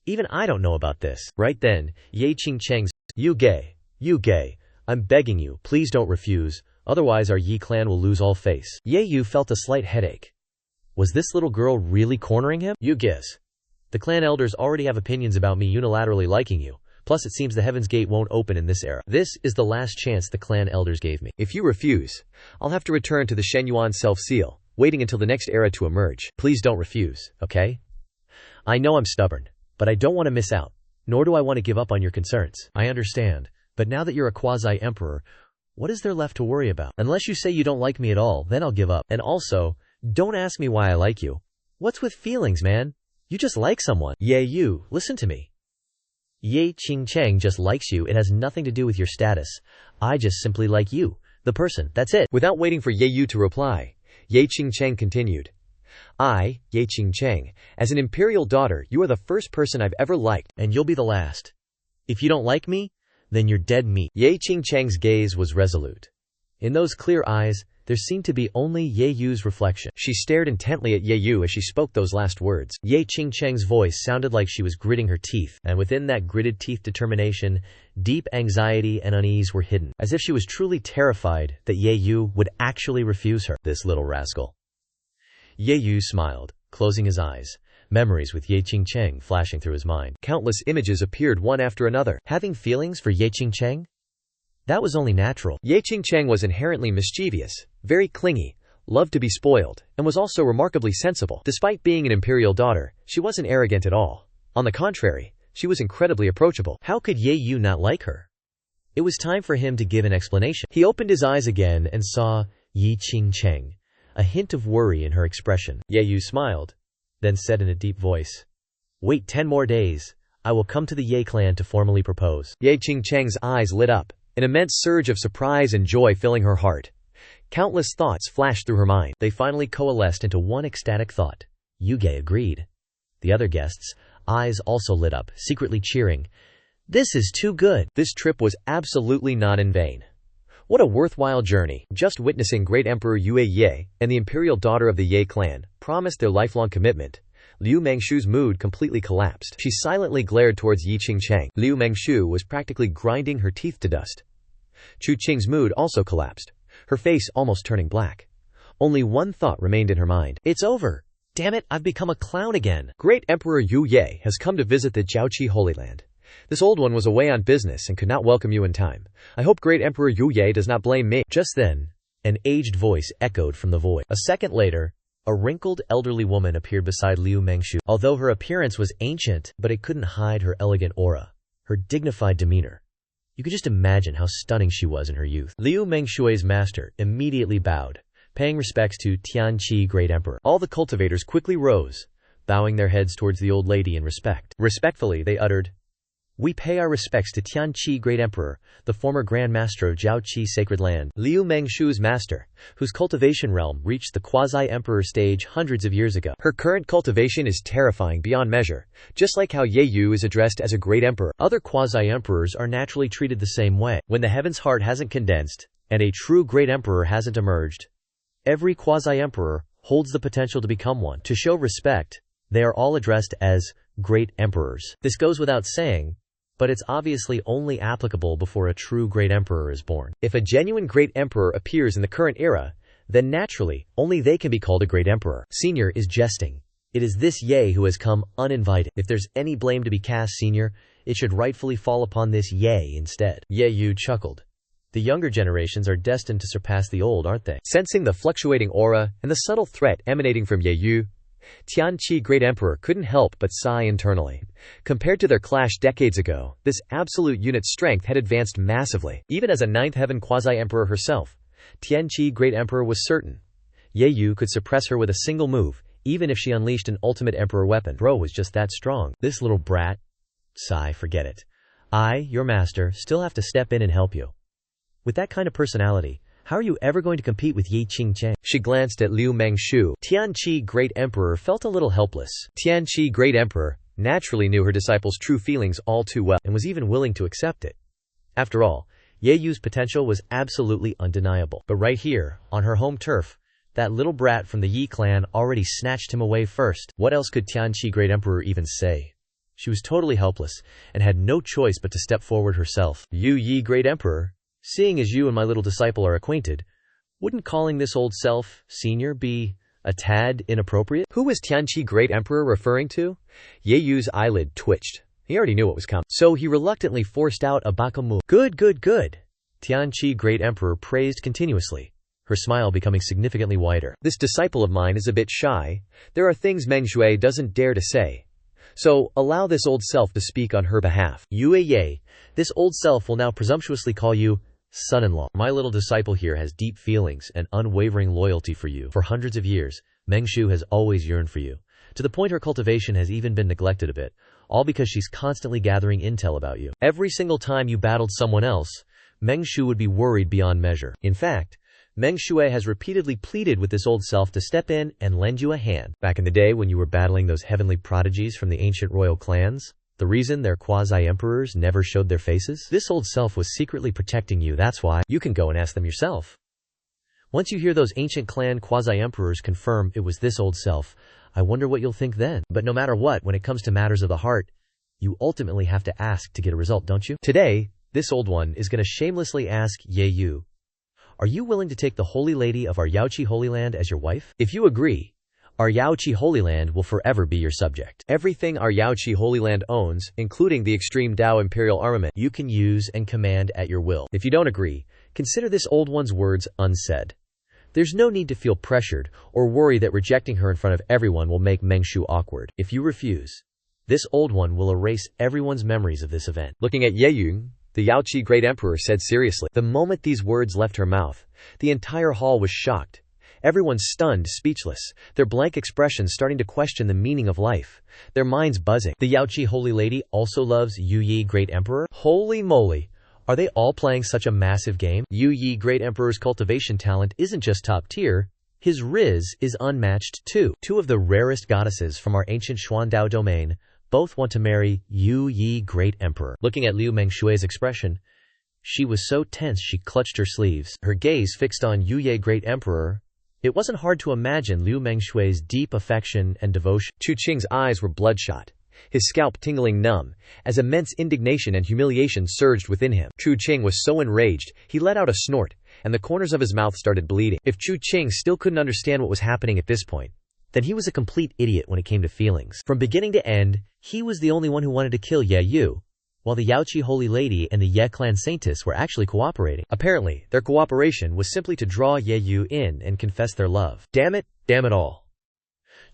[SPEAKER 1] Even I don't know about this. Right then, Ye Qingcheng's, you gay, I'm begging you, please don't refuse, otherwise our Yi clan will lose all face. Ye Yu felt a slight headache. Was this little girl really cornering him? You giz. The clan elders already have opinions about me unilaterally liking you, plus it seems the Heaven's Gate won't open in this era. This is the last chance the clan elders gave me. If you refuse, I'll have to return to the xuanhuan self-seal, waiting until the next era to emerge. Please don't refuse, okay? I know I'm stubborn, but I don't want to miss out, nor do I want to give up on your concerns. I understand. But now that you're a quasi-emperor, what is there left to worry about? Unless you say you don't like me at all, then I'll give up. And also, don't ask me why I like you. What's with feelings, man? You just like someone. Ye Yu, listen to me. Ye Qingcheng just likes you. It has nothing to do with your status. I just simply like you, the person, that's it. Without waiting for Ye Yu to reply, Ye Qingcheng continued. I, Ye Qingcheng, as an imperial daughter, you are the first person I've ever liked, and you'll be the last. If you don't like me, then you're dead meat. Ye Qingcheng's gaze was resolute. In those clear eyes, there seemed to be only Ye Yu's reflection. She stared intently at Ye Yu as she spoke those last words. Ye Qingcheng's voice sounded like she was gritting her teeth, and within that gritted teeth determination, deep anxiety and unease were hidden, as if she was truly terrified that Ye Yu would actually refuse her. This little rascal. Ye Yu smiled, closing his eyes, memories with Ye Qingcheng flashing through his mind. Countless images appeared one after another. Having feelings for Ye Qingcheng? That was only natural. Ye Qingcheng was inherently mischievous, very clingy, loved to be spoiled, and was also remarkably sensible. Despite being an imperial daughter, she wasn't arrogant at all. On the contrary, she was incredibly approachable. How could Ye Yu not like her? It was time for him to give an explanation. He opened his eyes again and saw Ye Qingcheng, a hint of worry in her expression. Ye Yu smiled, then said in a deep voice, "Wait 10 more days. I will come to the Ye clan to formally propose." Ye Qingcheng's eyes lit up, an immense surge of surprise and joy filling her heart. Countless thoughts flashed through her mind. They finally coalesced into one ecstatic thought. Yuge agreed. The other guests' eyes also lit up, secretly cheering. This is too good. This trip was absolutely not in vain. What a worthwhile journey. Just witnessing Great Emperor Yue Ye and the imperial daughter of the Ye clan promised their lifelong commitment. Liu Mengshu's mood completely collapsed. She silently glared towards Ye Qingcheng. Liu Mengshu was practically grinding her teeth to dust. Chu Qing's mood also collapsed, her face almost turning black. Only one thought remained in her mind. It's over. Damn it, I've become a clown again. Great Emperor Yu Ye has come to visit the Jiaoqi Holy Land. This old one was away on business and could not welcome you in time. I hope Great Emperor Yu Ye does not blame me. Just then, an aged voice echoed from the void. A second later, a wrinkled elderly woman appeared beside Liu Mengshu. Although her appearance was ancient, but it couldn't hide her elegant aura, her dignified demeanor. You could just imagine how stunning she was in her youth. Liu Mengshui's master immediately bowed, paying respects to Tianqi Great Emperor. All the cultivators quickly rose, bowing their heads towards the old lady in respect. Respectfully, they uttered, "We pay our respects to Tianqi Great Emperor, the former Grand Master of Jiaoqi Sacred Land." Liu Mengshu's master, whose cultivation realm reached the quasi-emperor stage hundreds of years ago. Her current cultivation is terrifying beyond measure, just like how Ye Yu is addressed as a great emperor. Other quasi-emperors are naturally treated the same way. When the heaven's heart hasn't condensed, and a true great emperor hasn't emerged, every quasi-emperor holds the potential to become one. To show respect, they are all addressed as great emperors. This goes without saying, but it's obviously only applicable before a true great emperor is born. If a genuine great emperor appears in the current era, then naturally, only they can be called a great emperor. Senior is jesting. It is this Ye who has come uninvited. If there's any blame to be cast, Senior, it should rightfully fall upon this Ye instead. Ye Yu chuckled. The younger generations are destined to surpass the old, aren't they? Sensing the fluctuating aura and the subtle threat emanating from Ye Yu, Tianqi Great Emperor couldn't help but sigh internally. Compared to their clash decades ago, this absolute unit's strength had advanced massively. Even as a ninth heaven quasi-emperor herself, Tianqi Great Emperor was certain Ye Yu could suppress her with a single move, even if she unleashed an ultimate emperor weapon. Bro was just that strong. This little brat. Sigh, forget it. I, your master, still have to step in and help you. With that kind of personality, how are you ever going to compete with Ye Qingcheng? She glanced at Liu Mengshu. Tianqi Great Emperor felt a little helpless. Tianqi Great Emperor naturally knew her disciple's true feelings all too well, and was even willing to accept it. After all, Ye Yu's potential was absolutely undeniable. But right here, on her home turf, that little brat from the Yi clan already snatched him away first. What else could Tianqi Great Emperor even say? She was totally helpless, and had no choice but to step forward herself. You Yi Great Emperor, seeing as you and my little disciple are acquainted, wouldn't calling this old self, Senior, be a tad inappropriate? Who was Tianqi Great Emperor referring to? Ye Yu's eyelid twitched. He already knew what was coming, so he reluctantly forced out a baka move. Good, good, good. Tianqi Great Emperor praised continuously, her smile becoming significantly wider. This disciple of mine is a bit shy. There are things Meng Shui doesn't dare to say. So, allow this old self to speak on her behalf. Yue Ye, this old self will now presumptuously call you son-in-law. My little disciple here has deep feelings and unwavering loyalty for you. For hundreds of years, Meng Shu has always yearned for you, to the point her cultivation has even been neglected a bit, all because she's constantly gathering intel about you. Every single time you battled someone else, Meng Shu would be worried beyond measure. In fact, Meng Shui has repeatedly pleaded with this old self to step in and lend you a hand. Back in the day when you were battling those heavenly prodigies from the ancient royal clans, The reason their quasi-emperors never showed their faces? This old self was secretly protecting you, that's why. You can go and ask them yourself. Once you hear those ancient clan quasi-emperors confirm it was this old self, I wonder what you'll think then. But no matter what, when it comes to matters of the heart, you ultimately have to ask to get a result, don't you? Today, this old one is going to shamelessly ask Ye Yu, are you willing to take the Holy Lady of our Yaoqi Holy Land as your wife? If you agree, our Yaoqi Holy Land will forever be your subject. Everything our Yaoqi Holy Land owns, including the extreme Dao Imperial armament, you can use and command at your will. If you don't agree, consider this old one's words unsaid. There's no need to feel pressured or worry that rejecting her in front of everyone will make Mengshu awkward. If you refuse, this old one will erase everyone's memories of this event. Looking at Ye Yu, the Yaoqi Great Emperor said seriously. The moment these words left her mouth, the entire hall was shocked. Everyone stunned, speechless, their blank expressions starting to question the meaning of life, their minds buzzing. The Yaoqi Holy Lady also loves Yu Yi Great Emperor? Holy moly! Are they all playing such a massive game? Yu Yi Great Emperor's cultivation talent isn't just top tier, his riz is unmatched too. Two of the rarest goddesses from our ancient Xuan Dao domain both want to marry Yu Yi Great Emperor. Looking at Liu Mengshui's expression, she was so tense she clutched her sleeves, her gaze fixed on Yu Yi Great Emperor. It wasn't hard to imagine Liu Mengshui's deep affection and devotion. Chu Qing's eyes were bloodshot, his scalp tingling numb, as immense indignation and humiliation surged within him. Chu Qing was so enraged, he let out a snort, and the corners of his mouth started bleeding. If Chu Qing still couldn't understand what was happening at this point, then he was a complete idiot when it came to feelings. From beginning to end, he was the only one who wanted to kill Ye Yu, while the Yaoqi Holy Lady and the Ye Clan Saintess were actually cooperating. Apparently, their cooperation was simply to draw Ye Yu in and confess their love. Damn it all.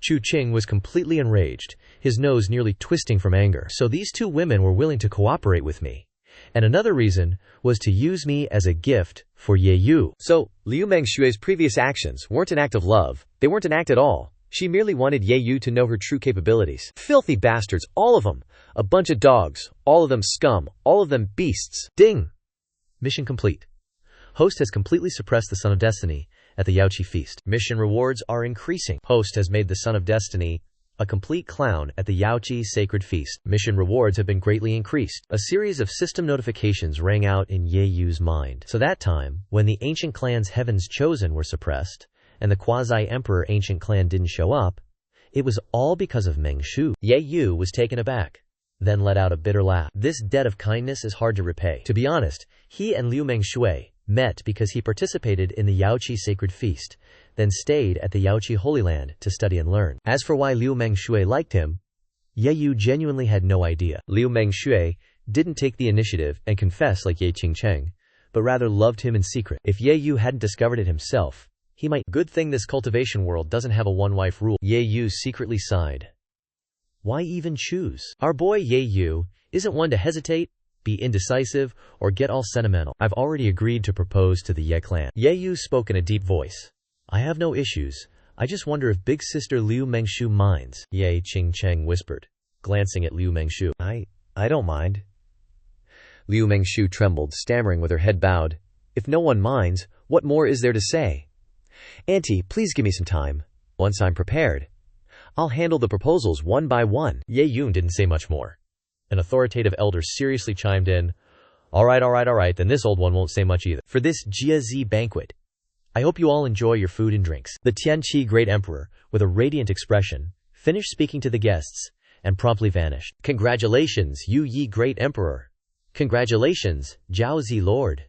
[SPEAKER 1] Chu Qing was completely enraged, his nose nearly twisting from anger. So these two women were willing to cooperate with me. And another reason was to use me as a gift for Ye Yu. So, Liu Mengshui's previous actions weren't an act of love, they weren't an act at all. She merely wanted Ye Yu to know her true capabilities. Filthy bastards, all of them. A bunch of dogs, all of them scum, all of them beasts. Ding! Mission complete. Host has completely suppressed the Son of Destiny at the Yaoqi feast. Mission rewards are increasing. Host has made the Son of Destiny a complete clown at the Yaoqi sacred feast. Mission rewards have been greatly increased. A series of system notifications rang out in Ye Yu's mind. So that time, when the ancient clan's heavens chosen were suppressed, and the quasi-emperor ancient clan didn't show up, it was all because of Mengshu. Ye Yu was taken aback, then let out a bitter laugh. This debt of kindness is hard to repay. To be honest, he and Liu Mengshui met because he participated in the Yaoqi sacred feast, then stayed at the Yaoqi Holy Land to study and learn. As for why Liu Mengshui liked him, Ye Yu genuinely had no idea. Liu Mengshui didn't take the initiative and confess like Ye Qingcheng, but rather loved him in secret. If Ye Yu hadn't discovered it himself, he might. Good thing this cultivation world doesn't have a one-wife rule. Ye Yu secretly sighed. Why even choose? Our boy Ye Yu isn't one to hesitate, be indecisive, or get all sentimental. I've already agreed to propose to the Ye clan. Ye Yu spoke in a deep voice. I have no issues. I just wonder if big sister Liu Mengshu minds. Ye Qingcheng whispered, glancing at Liu Mengshu. I don't mind. Liu Mengshu trembled, stammering with her head bowed. If no one minds, what more is there to say? Auntie, please give me some time. Once I'm prepared, I'll handle the proposals one by one. Ye Yun didn't say much more. An authoritative elder seriously chimed in. All right, then this old one won't say much either. For this Jiazi banquet, I hope you all enjoy your food and drinks. The Tianqi Great Emperor, with a radiant expression, finished speaking to the guests, and promptly vanished. Congratulations, Yu Yi Great Emperor. Congratulations, Jiaozi Lord.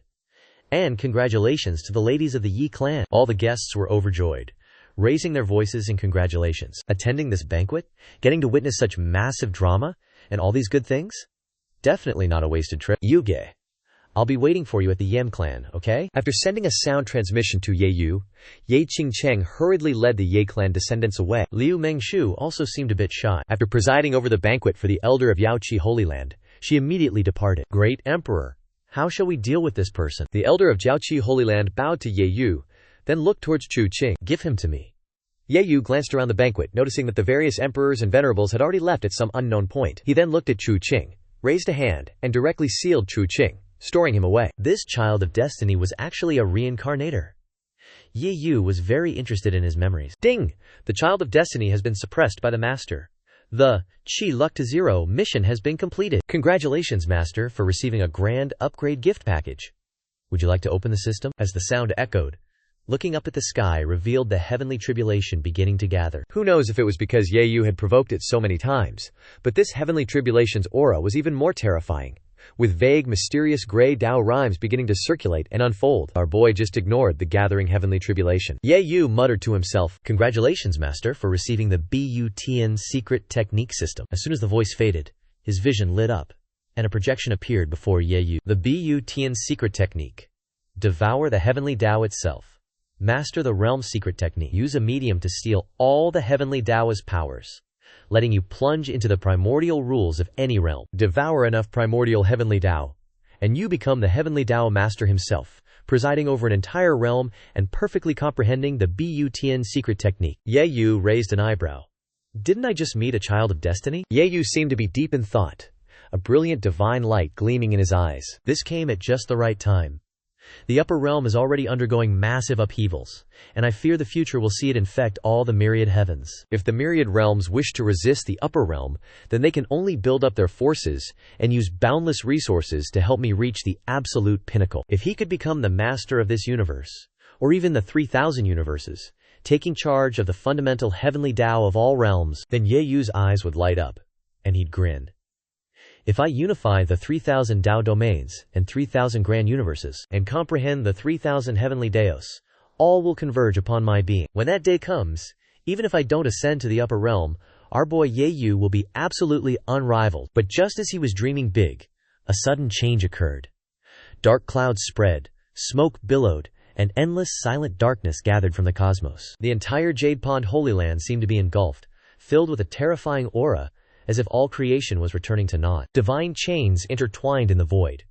[SPEAKER 1] And congratulations to the ladies of the Yi clan. All the guests were overjoyed, raising their voices in congratulations. Attending this banquet? Getting to witness such massive drama? And all these good things? Definitely not a wasted trip. Yuge, I'll be waiting for you at the Yem clan, okay? After sending a sound transmission to Ye Yu, Ye Qingcheng hurriedly led the Ye clan descendants away. Liu Mengshu also seemed a bit shy. After presiding over the banquet for the elder of Yaoqi Holy Land, she immediately departed. Great Emperor, how shall we deal with this person? The elder of Jiaoqi Holy Land bowed to Ye Yu, then looked towards Chu Qing. Give him to me. Ye Yu glanced around the banquet, noticing that the various emperors and venerables had already left at some unknown point. He then looked at Chu Qing, raised a hand, and directly sealed Chu Qing, storing him away. This child of destiny was actually a reincarnator. Ye Yu was very interested in his memories. Ding! The child of destiny has been suppressed by the master. The Chi Luck to Zero mission has been completed. Congratulations, Master, for receiving a grand upgrade gift package. Would you like to open the system? As the sound echoed, looking up at the sky revealed the heavenly tribulation beginning to gather. Who knows if it was because Yu had provoked it so many times, but this heavenly tribulation's aura was even more terrifying, with vague, mysterious gray Tao rhymes beginning to circulate and unfold. Our boy just ignored the gathering heavenly tribulation. Yu muttered to himself, "Congratulations, Master, for receiving the Butn secret technique system." As soon as the voice faded, his vision lit up, and a projection appeared before Yu. The Butn secret technique. Devour the heavenly Tao itself. Master the realm secret technique. Use a medium to steal all the heavenly Taoist powers, letting you plunge into the primordial rules of any realm. Devour enough primordial heavenly Tao, and you become the heavenly Tao master himself, presiding over an entire realm and perfectly comprehending the Butn secret technique. Yu raised an eyebrow. Didn't I just meet a child of destiny? Yu seemed to be deep in thought, a brilliant divine light gleaming in his eyes. This came at just the right time. The upper realm is already undergoing massive upheavals, and I fear the future will see it infect all the myriad heavens. If the myriad realms wish to resist the upper realm, then they can only build up their forces and use boundless resources to help me reach the absolute pinnacle. If he could become the master of this universe, or even the 3,000 universes, taking charge of the fundamental heavenly Tao of all realms, then Yu's eyes would light up, and he'd grin. If I unify the 3,000 Tao domains and 3,000 grand universes, and comprehend the 3,000 heavenly Daos, all will converge upon my being. When that day comes, even if I don't ascend to the upper realm, our boy Yu will be absolutely unrivaled. But just as he was dreaming big, a sudden change occurred. Dark clouds spread, smoke billowed, and endless silent darkness gathered from the cosmos. The entire Jade Pond Holy Land seemed to be engulfed, filled with a terrifying aura, as if all creation was returning to naught. Divine chains intertwined in the void.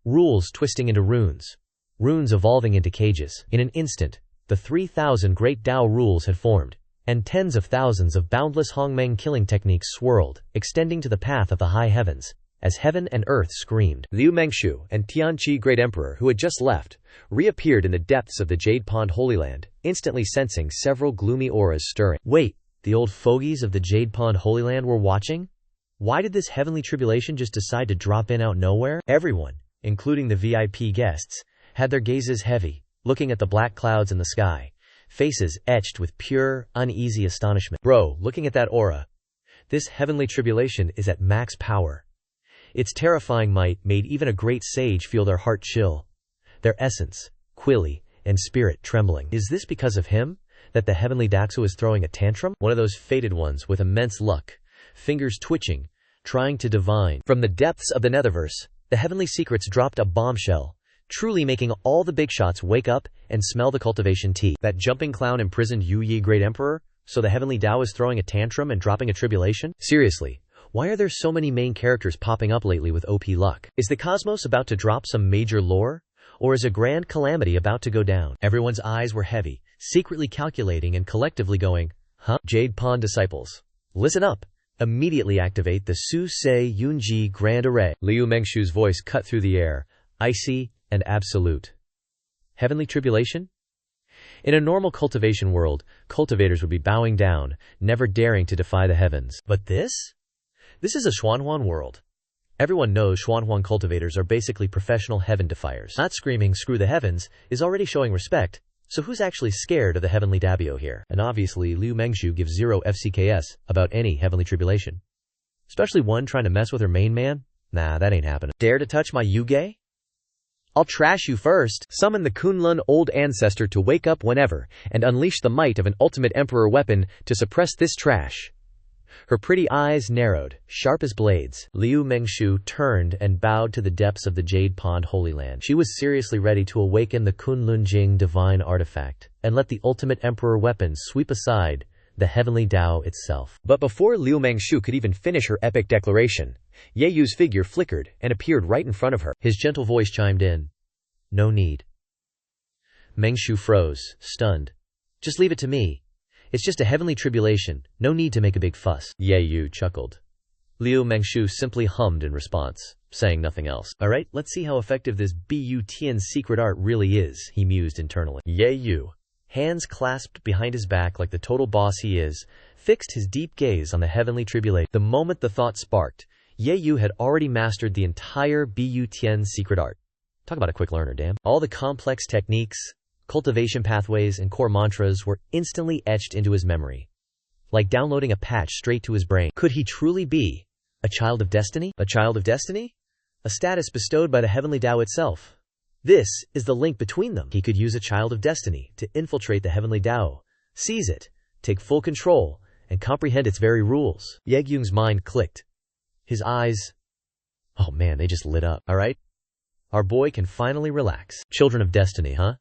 [SPEAKER 1] Rules twisting into runes. Runes evolving into cages. In an instant, the 3,000 great Tao rules had formed, and tens of thousands of boundless Hongmeng killing techniques swirled, extending to the path of the high heavens, as heaven and earth screamed. Liu Mengshu and Tianqi Great Emperor, who had just left, reappeared in the depths of the Jade Pond Holy Land, instantly sensing several gloomy auras stirring. Wait! The old fogies of the Jade Pond Holy Land were watching? Why did this heavenly tribulation just decide to drop in out nowhere? Everyone, including the VIP guests, had their gazes heavy, looking at the black clouds in the sky, faces etched with pure, uneasy astonishment. Bro, looking at that aura. This heavenly tribulation is at max power. Its terrifying might made even a great sage feel their heart chill, their essence, quilly, and spirit trembling. Is this because of him, that the heavenly Daxu is throwing a tantrum? One of those fated ones with immense luck, fingers twitching, trying to divine. From the depths of the netherverse, the heavenly secrets dropped a bombshell, truly making all the big shots wake up and smell the cultivation tea. That jumping clown imprisoned Yu Great Emperor, so the heavenly Tao is throwing a tantrum and dropping a tribulation? Seriously, why are there so many main characters popping up lately with OP luck? Is the cosmos about to drop some major lore? Or is a grand calamity about to go down? Everyone's eyes were heavy, secretly calculating and collectively going, huh? Jade Pond disciples, listen up. Immediately activate the Su Se Yunji Grand Array. Liu Mengshu's voice cut through the air, icy and absolute. Heavenly tribulation? In a normal cultivation world, cultivators would be bowing down, never daring to defy the heavens. But this? This is a xuanhuan world. Everyone knows xuanhuan cultivators are basically professional heaven defiers. Not screaming, "Screw the heavens," is already showing respect, so who's actually scared of the heavenly Dabio here? And obviously Liu Mengshu gives zero FCKS about any heavenly tribulation. Especially one trying to mess with her main man? Nah, that ain't happening. Dare to touch my Yuge? I'll trash you first. Summon the Kunlun Old Ancestor to wake up whenever, and unleash the might of an ultimate emperor weapon to suppress this trash. Her pretty eyes narrowed, sharp as blades. Liu Mengshu turned and bowed to the depths of the Jade Pond Holy Land. She was seriously ready to awaken the Kunlun divine artifact, and let the ultimate emperor weapon sweep aside the heavenly Tao itself. But before Liu Mengshu could even finish her epic declaration, Yu's figure flickered and appeared right in front of her. His gentle voice chimed in. No need. Mengshu froze, stunned. Just leave it to me. It's just a heavenly tribulation, no need to make a big fuss. Yu chuckled. Liu Mengshu simply hummed in response, saying nothing else. Alright, let's see how effective this Butn secret art really is, he mused internally. Yu, hands clasped behind his back like the total boss he is, fixed his deep gaze on the heavenly tribulation. The moment the thought sparked, Ye Yu had already mastered the entire Bu Tian's secret art. Talk about a quick learner, damn. All the complex techniques, cultivation pathways, and core mantras were instantly etched into his memory, like downloading a patch straight to his brain. Could he truly be a child of destiny? A child of destiny? A status bestowed by the heavenly Tao itself. This is the link between them. He could use a child of destiny to infiltrate the heavenly Tao, seize it, take full control, and comprehend its very rules. Ye Yun's mind clicked. His eyes, oh man, they just lit up. Alright? Our boy can finally relax. Children of destiny, huh?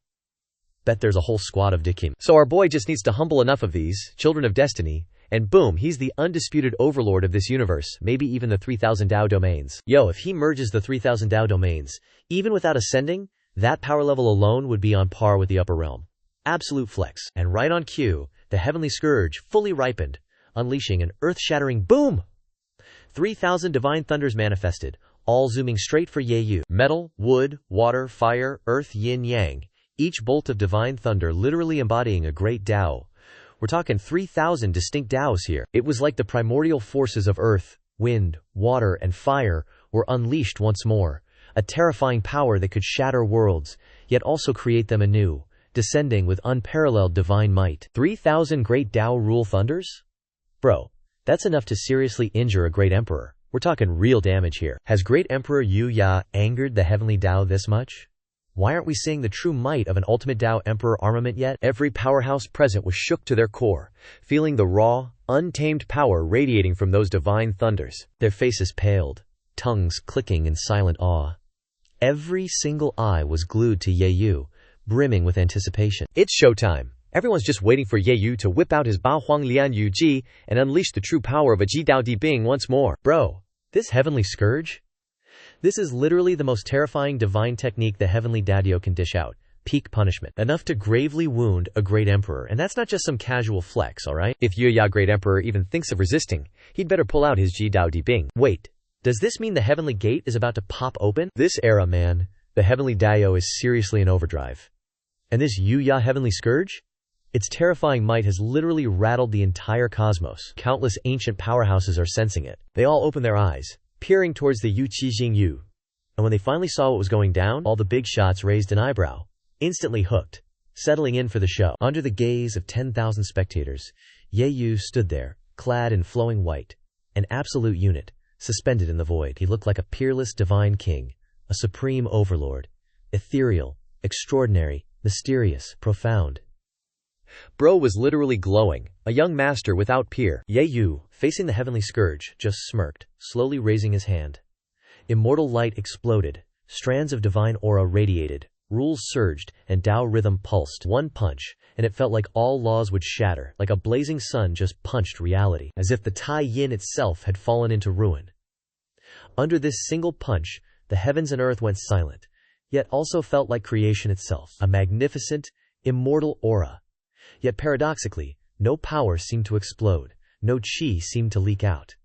[SPEAKER 1] Bet there's a whole squad of Dikim. So our boy just needs to humble enough of these, children of destiny, and boom, he's the undisputed overlord of this universe, maybe even the 3000 Tao domains. Yo, if he merges the 3000 Tao domains, even without ascending, that power level alone would be on par with the upper realm. Absolute flex. And right on cue, the heavenly scourge fully ripened, unleashing an earth-shattering boom! 3000 divine thunders manifested, all zooming straight for Ye Yu. Metal, wood, water, fire, earth, yin, yang. Each bolt of divine thunder literally embodying a great Tao. We're talking 3000 distinct Taos here. It was like the primordial forces of earth, wind, water, and fire were unleashed once more. A terrifying power that could shatter worlds, yet also create them anew, descending with unparalleled divine might. 3000 great Tao rule thunders? Bro, that's enough to seriously injure a great emperor. We're talking real damage here. Has great Emperor Yu Ya angered the heavenly Tao this much? Why aren't we seeing the true might of an ultimate Tao Emperor armament yet? Every powerhouse present was shook to their core, feeling the raw, untamed power radiating from those divine thunders. Their faces paled, tongues clicking in silent awe. Every single eye was glued to Ye Yu, brimming with anticipation. It's showtime. Everyone's just waiting for Ye Yu to whip out his Bao Huang Lian Yu Ji and unleash the true power of a Ji Dao Di Bing once more. Bro, this heavenly scourge? This is literally the most terrifying divine technique the heavenly Daddio can dish out. Peak punishment. Enough to gravely wound a great emperor, and that's not just some casual flex, alright? If Yu Ya great emperor even thinks of resisting, he'd better pull out his Ji Dao Di Bing. Wait, does this mean the heavenly gate is about to pop open? This era, man, the heavenly Daddio is seriously in overdrive. And this Yu Ya heavenly scourge? Its terrifying might has literally rattled the entire cosmos. Countless ancient powerhouses are sensing it. They all open their eyes, peering towards the Yu Qi Jing Yu. And when they finally saw what was going down, all the big shots raised an eyebrow, instantly hooked, settling in for the show. Under the gaze of 10,000 spectators, Ye Yu stood there, clad in flowing white, an absolute unit, suspended in the void. He looked like a peerless divine king, a supreme overlord, ethereal, extraordinary, mysterious, profound. Bro was literally glowing, a young master without peer. Ye Yu, facing the heavenly scourge, just smirked, slowly raising his hand. Immortal light exploded, strands of divine aura radiated, rules surged, and Tao rhythm pulsed. One punch, and it felt like all laws would shatter, like a blazing sun just punched reality, as if the Tai Yin itself had fallen into ruin. Under this single punch, the heavens and earth went silent, yet also felt like creation itself, a magnificent, immortal aura. Yet paradoxically, no power seemed to explode, no chi seemed to leak out.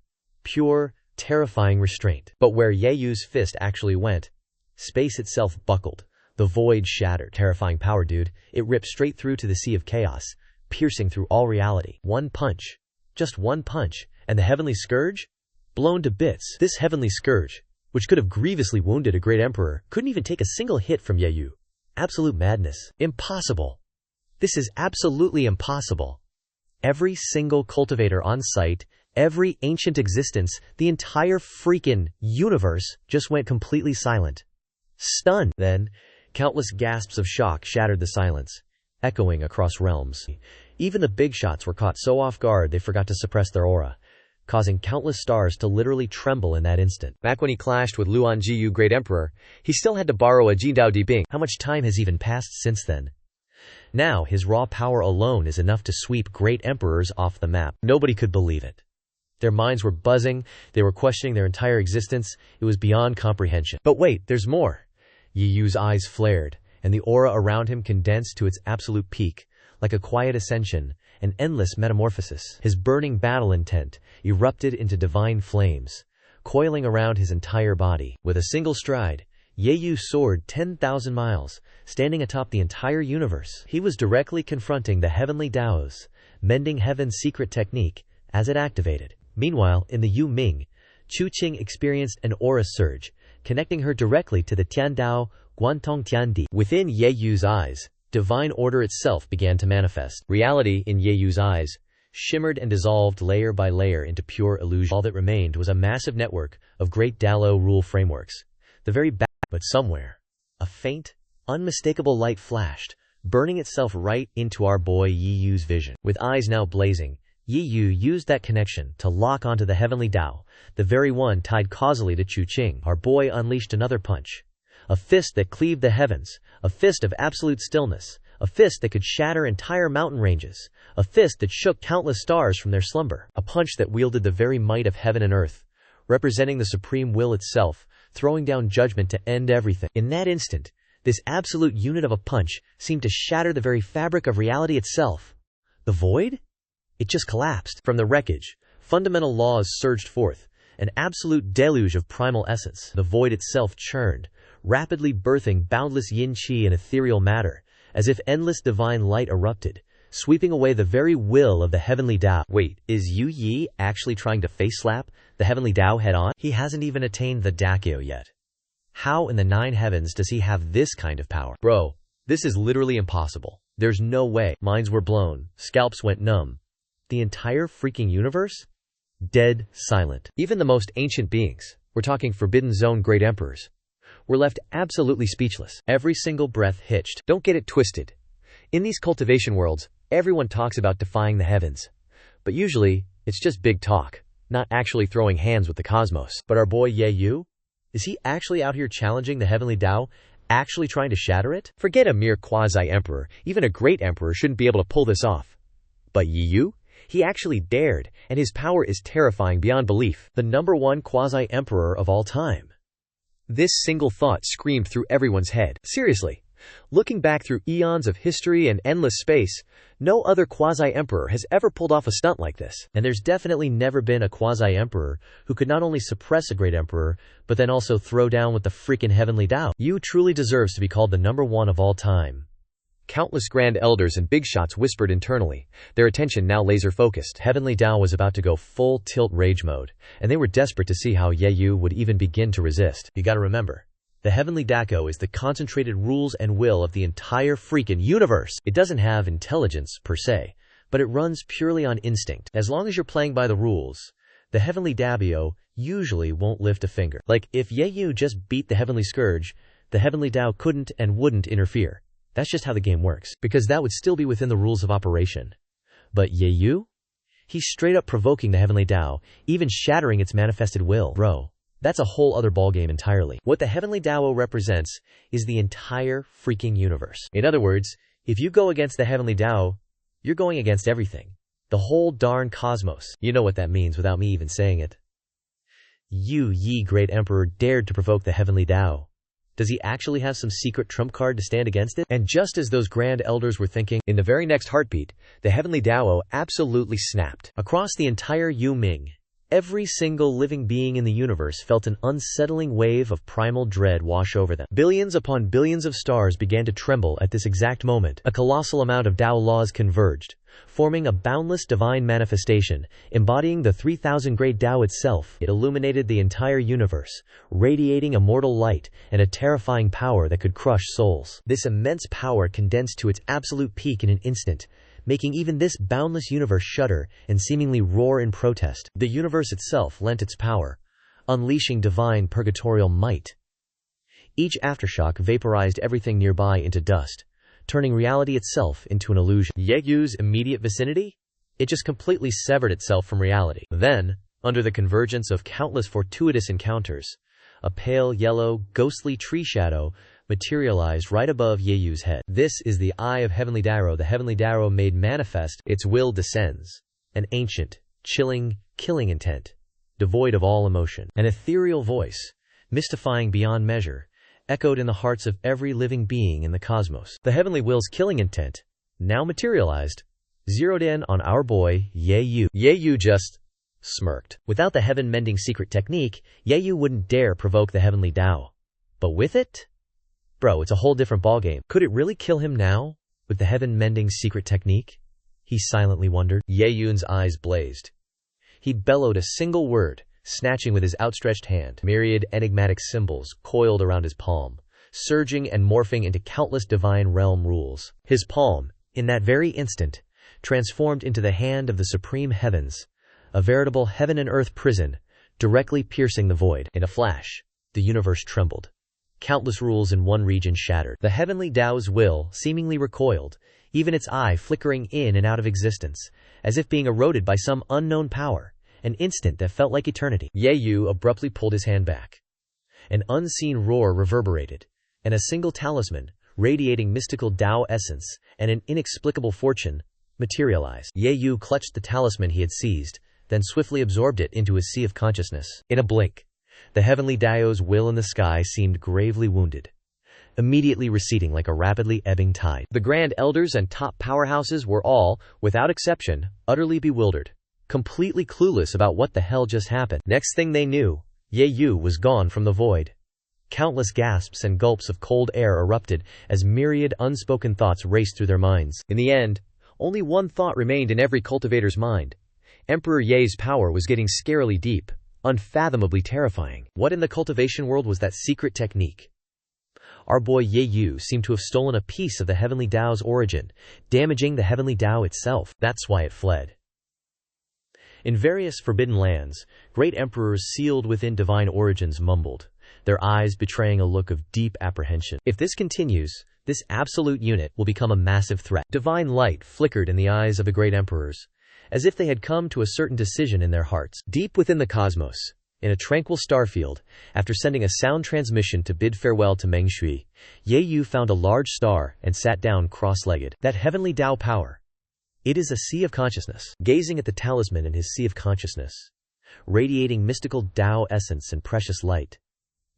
[SPEAKER 1] Pure, terrifying restraint. But where Ye Yu's fist actually went, space itself buckled, the void shattered. Terrifying power, dude. It ripped straight through to the sea of chaos, piercing through all reality. One punch, just one punch, and the heavenly scourge? Blown to bits. This heavenly scourge, which could have grievously wounded a great emperor, couldn't even take a single hit from Ye Yu. Absolute madness. Impossible. This is absolutely impossible. Every single cultivator on site, every ancient existence, the entire freaking universe just went completely silent. Stunned. Then, countless gasps of shock shattered the silence, echoing across realms. Even the big shots were caught so off guard they forgot to suppress their aura, causing countless stars to literally tremble in that instant. Back when he clashed with Luan Jiyu Great Emperor, he still had to borrow a Ji Dao Di Bing. How much time has even passed since then? Now, his raw power alone is enough to sweep great emperors off the map. Nobody could believe it. Their minds were buzzing, they were questioning their entire existence, it was beyond comprehension. But wait, there's more. Ye Yu's eyes flared, and the aura around him condensed to its absolute peak, like a quiet ascension, an endless metamorphosis. His burning battle intent erupted into divine flames, coiling around his entire body. With a single stride, Ye Yu soared 10,000 miles, standing atop the entire universe. He was directly confronting the heavenly Taos, mending heaven's secret technique, as it activated. Meanwhile, in the Yu Ming, Chu Qing experienced an aura surge, connecting her directly to the Tiandao, Guantong Tiandi. Within Ye Yu's eyes, divine order itself began to manifest. Reality, in Ye Yu's eyes, shimmered and dissolved layer by layer into pure illusion. All that remained was a massive network of great Dalo rule frameworks. The very back, but somewhere, a faint, unmistakable light flashed, burning itself right into our boy Yi Yu's vision. With eyes now blazing, Yi Yu used that connection to lock onto the heavenly Tao, the very one tied causally to Chu Qing. Our boy unleashed another punch. A fist that cleaved the heavens, a fist of absolute stillness, a fist that could shatter entire mountain ranges, a fist that shook countless stars from their slumber, a punch that wielded the very might of heaven and earth, representing the supreme will itself, throwing down judgment to end everything. In that instant, this absolute unit of a punch seemed to shatter the very fabric of reality itself. The void? It just collapsed. From the wreckage, fundamental laws surged forth, an absolute deluge of primal essence. The void itself churned, rapidly birthing boundless yin-qi and ethereal matter, as if endless divine light erupted, sweeping away the very will of the heavenly Tao. Wait, is Yu Yi actually trying to face-slap the heavenly Tao head-on? He hasn't even attained the Dakyo yet. How in the 9 heavens does he have this kind of power? Bro, this is literally impossible. There's no way. Minds were blown, scalps went numb. The entire freaking universe? Dead silent. Even the most ancient beings, we're talking Forbidden Zone great emperors, were left absolutely speechless. Every single breath hitched. Don't get it twisted. In these cultivation worlds, everyone talks about defying the heavens. But usually, it's just big talk, not actually throwing hands with the cosmos. But our boy Ye Yu? Is he actually out here challenging the heavenly Tao? Actually trying to shatter it? Forget a mere quasi-emperor. Even a great emperor shouldn't be able to pull this off. But Ye Yu? He actually dared, and his power is terrifying beyond belief. The #1 quasi-emperor of all time. This single thought screamed through everyone's head. Seriously, looking back through eons of history and endless space, no other quasi-emperor has ever pulled off a stunt like this. And there's definitely never been a quasi-emperor who could not only suppress a great emperor, but then also throw down with the freaking heavenly Tao. Yu truly deserves to be called the #1 of all time. Countless grand elders and big shots whispered internally, their attention now laser-focused. Heavenly Tao was about to go full tilt rage mode, and they were desperate to see how Ye Yu would even begin to resist. You gotta remember, the heavenly Dako is the concentrated rules and will of the entire freaking universe. It doesn't have intelligence, per se, but it runs purely on instinct. As long as you're playing by the rules, the heavenly Dabio usually won't lift a finger. Like, if Ye Yu just beat the heavenly Scourge, the heavenly Tao couldn't and wouldn't interfere. That's just how the game works, because that would still be within the rules of operation. But Ye Yu? He's straight up provoking the heavenly Tao, even shattering its manifested will. Bro, that's a whole other ballgame entirely. What the heavenly Tao represents is the entire freaking universe. In other words, if you go against the heavenly Tao, you're going against everything. The whole darn cosmos. You know what that means without me even saying it. Yu Yi, great emperor, dared to provoke the heavenly Tao. Does he actually have some secret trump card to stand against it? And just as those grand elders were thinking, in the very next heartbeat, the heavenly Tao absolutely snapped. Across the entire Yu Ming, every single living being in the universe felt an unsettling wave of primal dread wash over them. Billions upon billions of stars began to tremble at this exact moment. A colossal amount of Tao laws converged, forming a boundless divine manifestation, embodying the 3,000 great Tao itself. It illuminated the entire universe, radiating immortal light and a terrifying power that could crush souls. This immense power condensed to its absolute peak in an instant, making even this boundless universe shudder and seemingly roar in protest. The universe itself lent its power, unleashing divine purgatorial might. Each aftershock vaporized everything nearby into dust, turning reality itself into an illusion. Ye Yu's immediate vicinity? It just completely severed itself from reality. Then, under the convergence of countless fortuitous encounters, a pale yellow, ghostly tree shadow materialized right above Ye Yu's head. This is the eye of heavenly Tao. The heavenly Tao made manifest, its will descends. An ancient, chilling, killing intent, devoid of all emotion. An ethereal voice, mystifying beyond measure, echoed in the hearts of every living being in the cosmos. The heavenly will's killing intent, now materialized, zeroed in on our boy, Ye Yu. Ye Yu just smirked. Without the heaven-mending secret technique, Ye Yu wouldn't dare provoke the heavenly Tao. But with it? Bro, it's a whole different ballgame. Could it really kill him now, with the heaven-mending secret technique? he silently wondered. Ye Yun's eyes blazed. He bellowed a single word, snatching with his outstretched hand. Myriad enigmatic symbols coiled around his palm, surging and morphing into countless divine realm rules. His palm, in that very instant, transformed into the hand of the supreme heavens, a veritable heaven and earth prison, directly piercing the void. In a flash, the universe trembled. Countless rules in one region shattered. The heavenly Tao's will seemingly recoiled, even its eye flickering in and out of existence, as if being eroded by some unknown power, an instant that felt like eternity. Ye Yu abruptly pulled his hand back. An unseen roar reverberated, and a single talisman, radiating mystical Tao essence and an inexplicable fortune, materialized. Ye Yu clutched the talisman he had seized, then swiftly absorbed it into his sea of consciousness. In a blink, the heavenly Tao's will in the sky seemed gravely wounded, immediately receding like a rapidly ebbing tide. The grand elders and top powerhouses were all, without exception, utterly bewildered, completely clueless about what the hell just happened. Next thing they knew, Ye Yu was gone from the void. Countless gasps and gulps of cold air erupted as myriad unspoken thoughts raced through their minds. In the end, only one thought remained in every cultivator's mind. Emperor Ye's power was getting scarily deep, unfathomably terrifying. What in the cultivation world was that secret technique? Our boy Ye Yu seemed to have stolen a piece of the heavenly Tao's origin, damaging the heavenly Tao itself. That's why it fled. In various forbidden lands, great emperors sealed within divine origins mumbled, their eyes betraying a look of deep apprehension. If this continues, this absolute unit will become a massive threat. Divine light flickered in the eyes of the great emperors, as if they had come to a certain decision in their hearts. Deep within the cosmos, in a tranquil starfield, after sending a sound transmission to bid farewell to Meng Shui, Ye Yu found a large star and sat down cross-legged. That heavenly Tao power. It is a sea of consciousness. Gazing at the talisman in his sea of consciousness, radiating mystical Tao essence and precious light,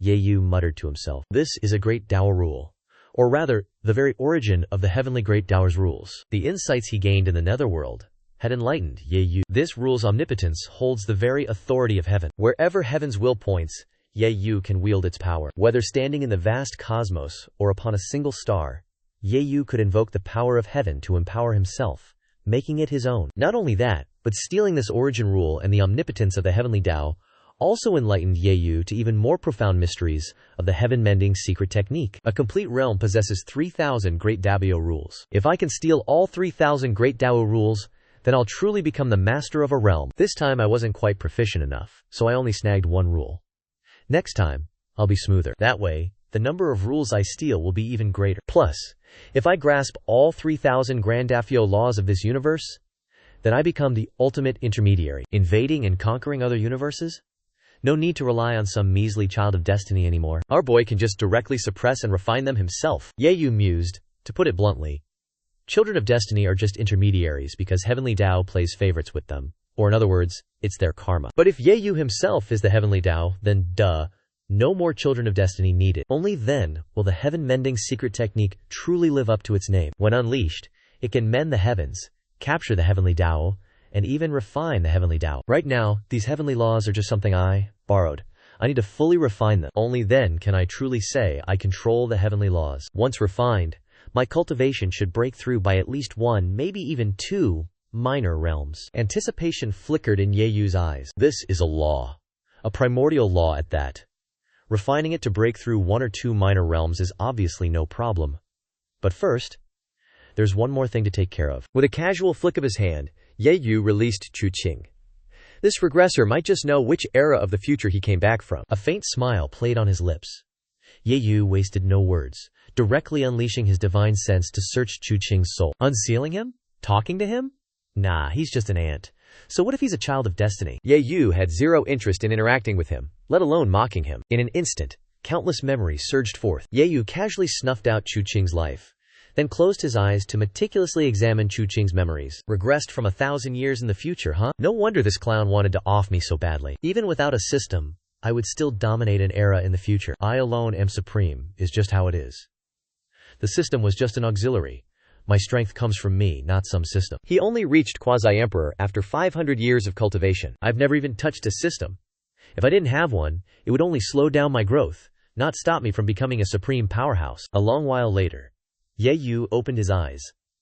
[SPEAKER 1] Ye Yu muttered to himself, "This is a great Tao rule. Or rather, the very origin of the heavenly great Tao's rules." The insights he gained in the netherworld had enlightened Ye Yu. This rule's omnipotence holds the very authority of heaven. Wherever heaven's will points, Ye Yu can wield its power. Whether standing in the vast cosmos or upon a single star, Ye Yu could invoke the power of heaven to empower himself, making it his own. Not only that, but stealing this origin rule and the omnipotence of the heavenly Tao also enlightened Ye Yu to even more profound mysteries of the heaven-mending secret technique. A complete realm possesses 3,000 great Dao rules. If I can steal all 3,000 great Dao rules, then I'll truly become the master of a realm. This time I wasn't quite proficient enough, so I only snagged one rule. Next time, I'll be smoother. That way, the number of rules I steal will be even greater. Plus, if I grasp all 3,000 grand Dao laws of this universe, then I become the ultimate intermediary, invading and conquering other universes. No need to rely on some measly child of destiny anymore. Our boy can just directly suppress and refine them himself. Ye Yu mused, to put it bluntly. Children of destiny are just intermediaries because heavenly Tao plays favorites with them. Or in other words, it's their karma. But if Ye Yu himself is the heavenly Tao, then no more children of destiny needed. Only then will the heaven-mending secret technique truly live up to its name. When unleashed, it can mend the heavens, capture the heavenly Tao, and even refine the heavenly Tao. Right now, these heavenly laws are just something I borrowed. I need to fully refine them. Only then can I truly say I control the heavenly laws. Once refined, my cultivation should break through by at least one, maybe even two, minor realms. Anticipation flickered in Ye Yu's eyes. This is a law. A primordial law at that. Refining it to break through one or two minor realms is obviously no problem. But first, there's one more thing to take care of. With a casual flick of his hand, Ye Yu released Chu Qing. This regressor might just know which era of the future he came back from. A faint smile played on his lips. Ye Yu wasted no words, directly unleashing his divine sense to search Chu Qing's soul. Unsealing him? Talking to him? Nah, he's just an ant. So what if he's a child of destiny? Ye Yu had zero interest in interacting with him, let alone mocking him. In an instant, countless memories surged forth. Ye Yu casually snuffed out Chu Qing's life, then closed his eyes to meticulously examine Chu Qing's memories. Regressed from 1,000 years in the future, huh? No wonder this clown wanted to off me so badly. Even without a system, I would still dominate an era in the future. I alone am supreme, is just how it is. The system was just an auxiliary. My strength comes from me, not some system. He only reached quasi-emperor after 500 years of cultivation. I've never even touched a system. If I didn't have one, it would only slow down my growth, not stop me from becoming a supreme powerhouse. A long while later, Ye Yu opened his eyes,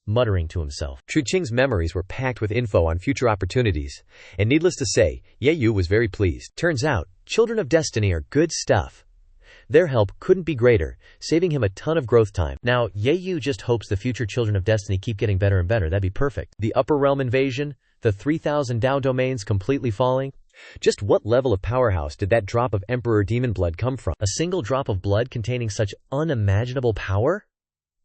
[SPEAKER 1] muttering to himself.
[SPEAKER 2] Chu Qing's memories were packed with info on future opportunities, and needless to say, Ye Yu was very pleased.
[SPEAKER 1] Turns out, Children of Destiny are good stuff. Their help couldn't be greater, saving him a ton of growth time. Now, Ye Yu just hopes the future Children of Destiny keep getting better and better. That'd be perfect. The Upper Realm invasion, the 3,000 Dao domains completely falling.
[SPEAKER 2] Just what level of powerhouse did that drop of Emperor Demon blood come from?
[SPEAKER 1] A single drop of blood containing such unimaginable power?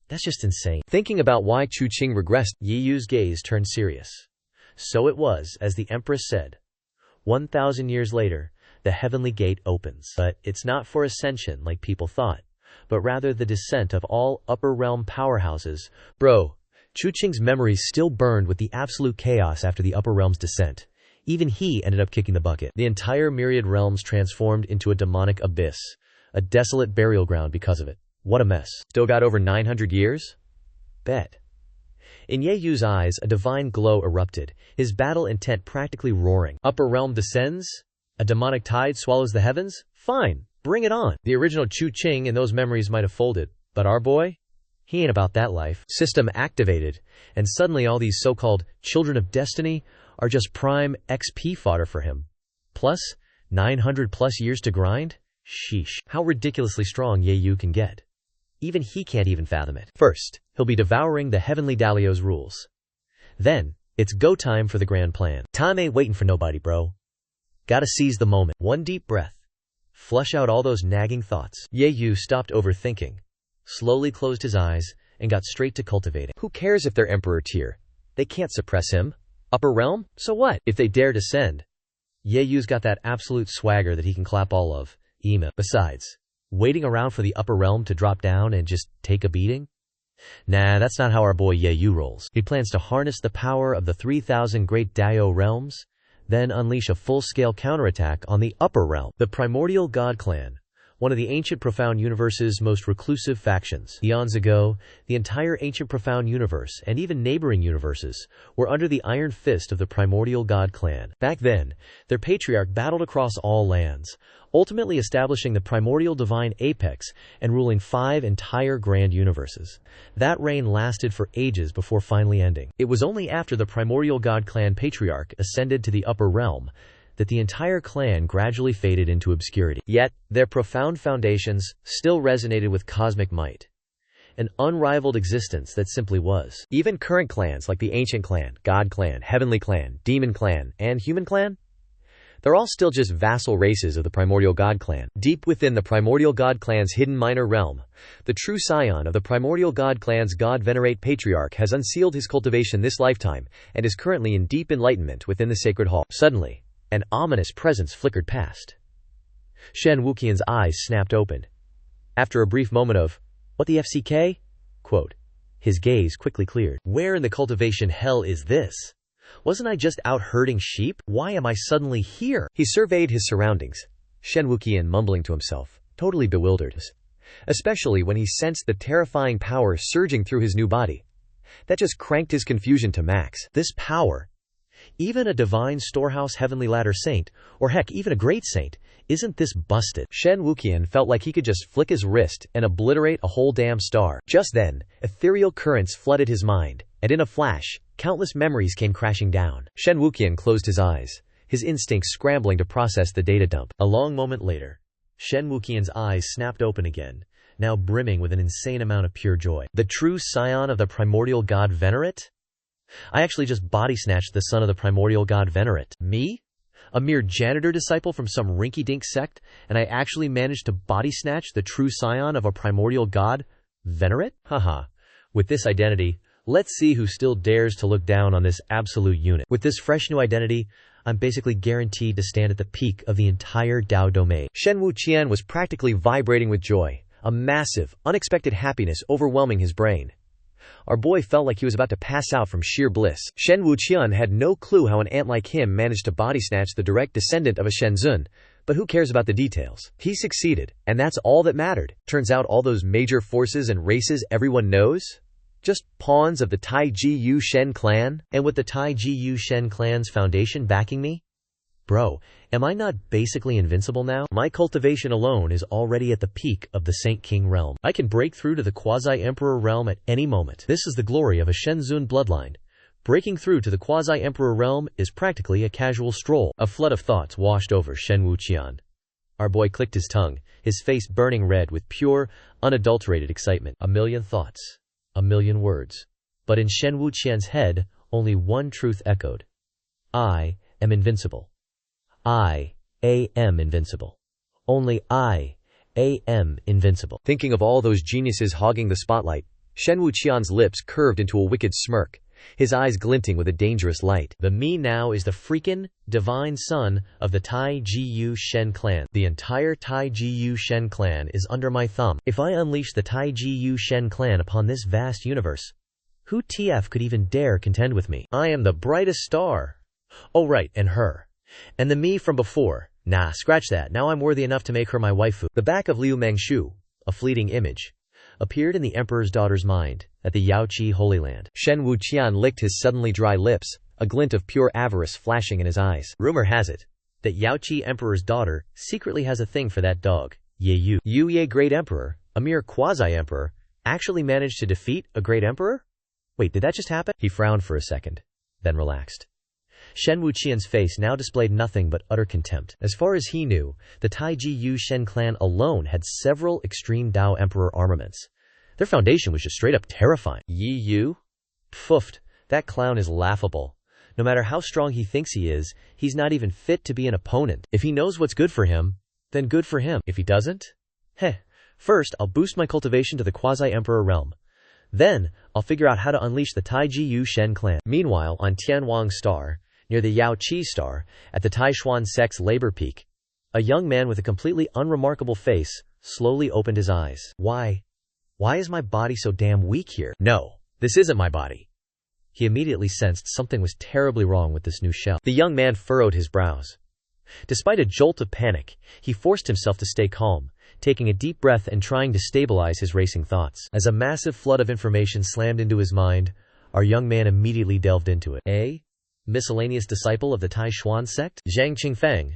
[SPEAKER 1] That's just insane.
[SPEAKER 2] Thinking about why Chu Qing regressed,
[SPEAKER 1] Ye Yu's gaze turned serious. So it was, as the Empress said. 1,000 years later, the heavenly gate opens. But it's not for ascension like people thought, but rather the descent of all upper realm powerhouses. Bro, Chu Qing's memories still burned with the absolute chaos after the upper realm's descent. Even he ended up kicking the bucket. The entire myriad realms transformed into a demonic abyss, a desolate burial ground because of it. What a mess.
[SPEAKER 2] Still got over 900 years?
[SPEAKER 1] Bet. In Ye Yu's eyes, a divine glow erupted, his battle intent practically roaring. Upper realm descends? A demonic tide swallows the heavens? Fine, bring it on. The original Chu Qing and those memories might have folded, but our boy? He ain't about that life. System activated, and suddenly all these so-called Children of Destiny are just prime XP fodder for him. Plus, 900 plus years to grind? Sheesh. How ridiculously strong Ye Yu can get. Even he can't even fathom it. First, he'll be devouring the Heavenly Dalio's rules. Then, it's go time for the grand plan. Time ain't waiting for nobody, bro. Gotta seize the moment. One deep breath. Flush out all those nagging thoughts. Ye Yu stopped overthinking, slowly closed his eyes, and got straight to cultivating.
[SPEAKER 2] Who cares if they're Emperor tier? They can't suppress him.
[SPEAKER 1] Upper realm? So what? If they dare descend. Ye Yu's got that absolute swagger that he can clap all of. Besides, waiting around for the upper realm to drop down and just take a beating? Nah, that's not how our boy Ye Yu rolls. He plans to harness the power of the 3,000 great Dao realms, then unleash a full-scale counterattack on the upper realm. The Primordial God Clan, one of the ancient profound universe's most reclusive factions. Eons ago, the entire ancient profound universe, and even neighboring universes, were under the iron fist of the Primordial God Clan. Back then, their patriarch battled across all lands, ultimately establishing the primordial divine apex and ruling 5 entire grand universes. That reign lasted for ages before finally ending. It was only after the Primordial God Clan patriarch ascended to the upper realm that the entire clan gradually faded into obscurity. Yet, their profound foundations still resonated with cosmic might. An unrivaled existence that simply was. Even current clans like the Ancient Clan, God Clan, Heavenly Clan, Demon Clan, and Human Clan? They're all still just vassal races of the Primordial God Clan. Deep within the Primordial God Clan's hidden minor realm, the true scion of the Primordial God Clan's God-venerate patriarch has unsealed his cultivation this lifetime and is currently in deep enlightenment within the sacred hall. Suddenly, an ominous presence flickered past. Shen Wuqian's eyes snapped open. After a brief moment of, "What the FCK?" quote, his gaze quickly cleared. Where in the cultivation hell is this? Wasn't I just out herding sheep? Why am I suddenly here? He surveyed his surroundings, Shen Wuqian mumbling to himself, totally bewildered, especially when he sensed the terrifying power surging through his new body. That just cranked his confusion to max. This power, even a divine storehouse heavenly ladder saint, or heck, even a great saint, isn't this busted? Shen Wuqian felt like he could just flick his wrist and obliterate a whole damn star. Just then, ethereal currents flooded his mind, and in a flash, countless memories came crashing down. Shen Wuqian closed his eyes, his instincts scrambling to process the data dump. A long moment later, Shen Wuqian's eyes snapped open again, now brimming with an insane amount of pure joy. The true scion of the primordial god Venerate? I actually just body-snatched the son of the primordial god Venerate. Me? A mere janitor disciple from some rinky-dink sect, and I actually managed to body-snatch the true scion of a primordial god Venerate? Haha. With this identity, let's see who still dares to look down on this absolute unit. With this fresh new identity, I'm basically guaranteed to stand at the peak of the entire Dao domain. Shen Wuqian was practically vibrating with joy, a massive, unexpected happiness overwhelming his brain. Our boy felt like he was about to pass out from sheer bliss. Shen Wuqian had no clue how an ant like him managed to body-snatch the direct descendant of a Shenzhen, but who cares about the details? He succeeded, and that's all that mattered. Turns out all those major forces and races everyone knows? Just pawns of the Tai Ji Yu Shen clan? And with the Tai Ji Yu Shen clan's foundation backing me? Bro, am I not basically invincible now? My cultivation alone is already at the peak of the Saint King realm. I can break through to the quasi-emperor realm at any moment. This is the glory of a Shenzun bloodline. Breaking through to the quasi-emperor realm is practically a casual stroll. A flood of thoughts washed over Shen Wuqian. Our boy clicked his tongue, his face burning red with pure, unadulterated excitement. A million thoughts. A million words. But in Shen Wuqian's head, only one truth echoed. I am invincible. I am invincible. Only I am invincible.
[SPEAKER 2] Thinking of all those geniuses hogging the spotlight, Shen Wuqian's lips curved into a wicked smirk, his eyes glinting with a dangerous light.
[SPEAKER 1] The me now is the freaking divine son of the Tai Jiyu Shen clan. The entire Tai Jiyu Shen clan is under my thumb. If I unleash the Tai Jiyu Shen clan upon this vast universe, who TF could even dare contend with me? I am the brightest star. Oh right, and her. And the me from before. Nah, scratch that. Now I'm worthy enough to make her my waifu. The back of Liu Mengshu, a fleeting image, appeared in the emperor's daughter's mind at the Yaoqi Holy Land.
[SPEAKER 2] Shen Wuqian licked his suddenly dry lips, a glint of pure avarice flashing in his eyes.
[SPEAKER 1] Rumor has it that Yaoqi emperor's daughter secretly has a thing for that dog, Ye Yu. Yu Ye great emperor, a mere quasi-emperor, actually managed to defeat a great emperor? Wait, did that just happen? He frowned for a second, then relaxed. Shen Wuqian's face now displayed nothing but utter contempt. As far as he knew, the Tai Jiyu Shen clan alone had several extreme Dao Emperor armaments. Their foundation was just straight up terrifying. Yi Yu? Pfoofed, that clown is laughable. No matter how strong he thinks he is, he's not even fit to be an opponent. If he knows what's good for him, then good for him. If he doesn't? Heh. First, I'll boost my cultivation to the quasi-emperor realm. Then, I'll figure out how to unleash the Tai Jiyu Shen clan. Meanwhile, on Tianwang Star, near the Yao Qi Star, at the Taishuan sect's labor peak, a young man with a completely unremarkable face slowly opened his eyes. Why is my body so damn weak here? No, this isn't my body. He immediately sensed something was terribly wrong with this new shell. The young man furrowed his brows. Despite a jolt of panic, he forced himself to stay calm, taking a deep breath and trying to stabilize his racing thoughts. As a massive flood of information slammed into his mind, our young man immediately delved into it. Miscellaneous disciple of the Taishuan sect? Zhang Qingfang.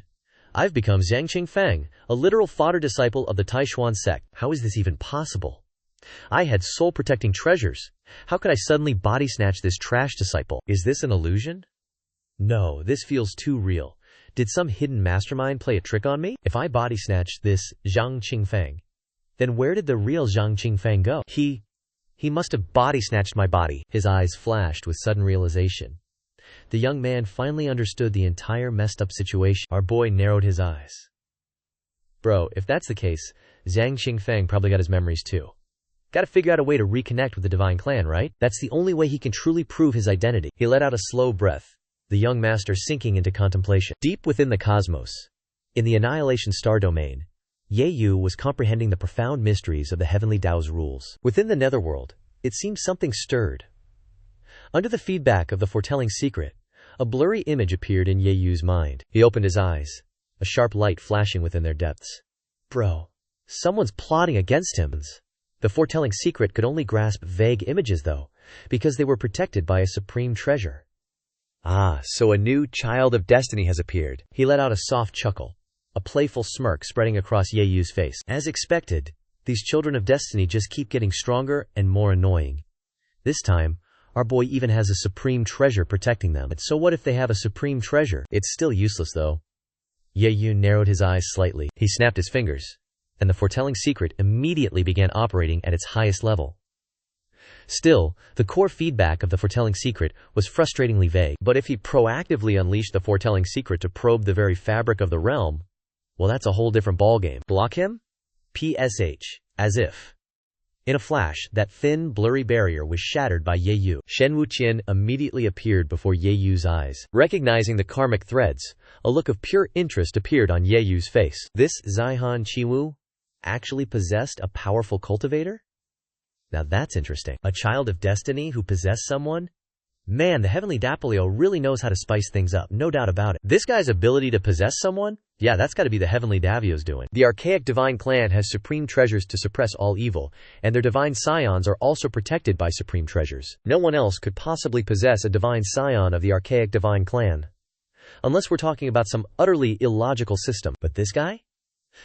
[SPEAKER 1] I've become Zhang Qingfang, a literal fodder disciple of the Taishuan sect. How is this even possible? I had soul-protecting treasures. How could I suddenly body-snatch this trash disciple? Is this an illusion? No, this feels too real. Did some hidden mastermind play a trick on me? If I body-snatched this Zhang Qingfang, then where did the real Zhang Qingfang go? He must have body-snatched my body. His eyes flashed with sudden realization. The young man finally understood the entire messed-up situation. Our boy narrowed his eyes. Bro, if that's the case, Zhang Qingfang probably got his memories too. Gotta figure out a way to reconnect with the Divine Clan, right? That's the only way he can truly prove his identity. He let out a slow breath, the young master sinking into contemplation. Deep within the cosmos, in the Annihilation Star domain, Ye Yu was comprehending the profound mysteries of the heavenly Tao's rules. Within the netherworld, it seemed something stirred. Under the feedback of the foretelling secret, a blurry image appeared in Ye Yu's mind. He opened his eyes, a sharp light flashing within their depths. Bro, someone's plotting against him. The foretelling secret could only grasp vague images though, because they were protected by a supreme treasure.
[SPEAKER 2] Ah, so a new child of destiny has appeared.
[SPEAKER 1] He let out a soft chuckle, a playful smirk spreading across Ye Yu's face. As expected, these children of destiny just keep getting stronger and more annoying. This time, our boy even has a supreme treasure protecting them. So what if they have a supreme treasure? It's still useless though. Ye Yu narrowed his eyes slightly. He snapped his fingers, and the foretelling secret immediately began operating at its highest level. Still, the core feedback of the foretelling secret was frustratingly vague. But if he proactively unleashed the foretelling secret to probe the very fabric of the realm, well, that's a whole different ballgame. Block him? PSH. As if. In a flash, that thin, blurry barrier was shattered by Ye Yu. Shen Wuqian immediately appeared before Ye Yu's eyes. Recognizing the karmic threads, a look of pure interest appeared on Ye Yu's face. This Xuanhuan Qiwu actually possessed a powerful cultivator? Now that's interesting. A child of destiny who possessed someone? Man, the Heavenly Dapolio really knows how to spice things up, no doubt about it. This guy's ability to possess someone? Yeah, that's gotta be the Heavenly Davio's doing. The archaic Divine Clan has supreme treasures to suppress all evil, and their divine scions are also protected by supreme treasures. No one else could possibly possess a divine scion of the archaic Divine Clan. Unless we're talking about some utterly illogical system. But this guy?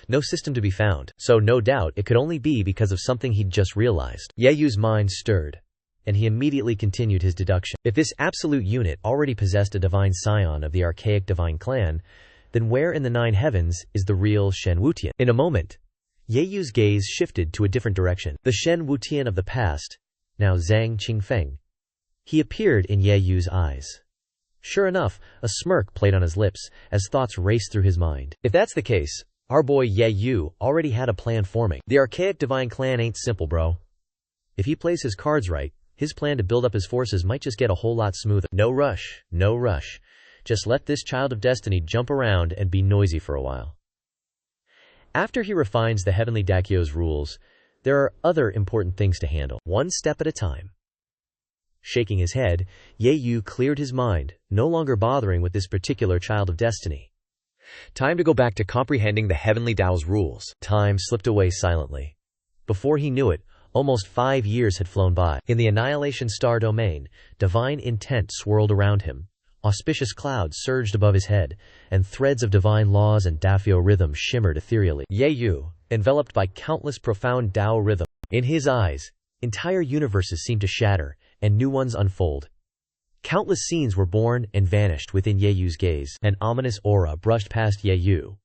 [SPEAKER 1] No system to be found, so no doubt it could only be because of something he'd just realized. Ye Yu's mind stirred, and he immediately continued his deduction. If this absolute unit already possessed a divine scion of the archaic divine clan, then where in the 9 heavens is the real Shen Wutian? In a moment, Ye Yu's gaze shifted to a different direction. The Shen Wutian of the past, now Zhang Qingfeng. He appeared in Ye Yu's eyes. Sure enough, a smirk played on his lips as thoughts raced through his mind. If that's the case, our boy Ye Yu already had a plan forming. The archaic divine clan ain't simple, bro. If he plays his cards right, his plan to build up his forces might just get a whole lot smoother. No rush, no rush. Just let this child of destiny jump around and be noisy for a while. After he refines the heavenly Daikyo's rules, there are other important things to handle, one step at a time. Shaking his head, Ye Yu cleared his mind, no longer bothering with this particular child of destiny. Time to go back to comprehending the heavenly Tao's rules. Time slipped away silently. Before he knew it, almost 5 years had flown by. In the Annihilation Star domain, divine intent swirled around him. Auspicious clouds surged above his head, and threads of divine laws and Dafio rhythm shimmered ethereally. Ye Yu, enveloped by countless profound Tao rhythm. In his eyes, entire universes seemed to shatter, and new ones unfold. Countless scenes were born and vanished within Ye Yu's gaze. An ominous aura brushed past Ye Yu,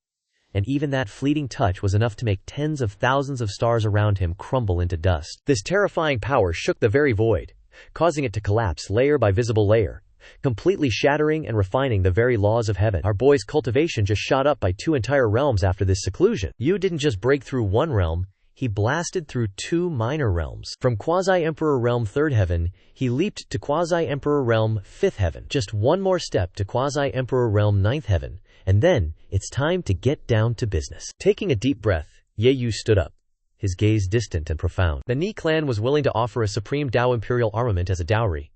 [SPEAKER 1] and even that fleeting touch was enough to make tens of thousands of stars around him crumble into dust. This terrifying power shook the very void, causing it to collapse layer by visible layer, completely shattering and refining the very laws of heaven. Our boy's cultivation just shot up by 2 entire realms after this seclusion. Yu didn't just break through one realm, he blasted through 2 minor realms. From Quasi-Emperor Realm 3rd Heaven, he leaped to Quasi-Emperor Realm 5th Heaven. Just one more step to Quasi-Emperor Realm 9th Heaven, and then it's time to get down to business. Taking a deep breath, Ye Yu stood up, his gaze distant and profound. The Ni clan was willing to offer a supreme Tao imperial armament as a dowry,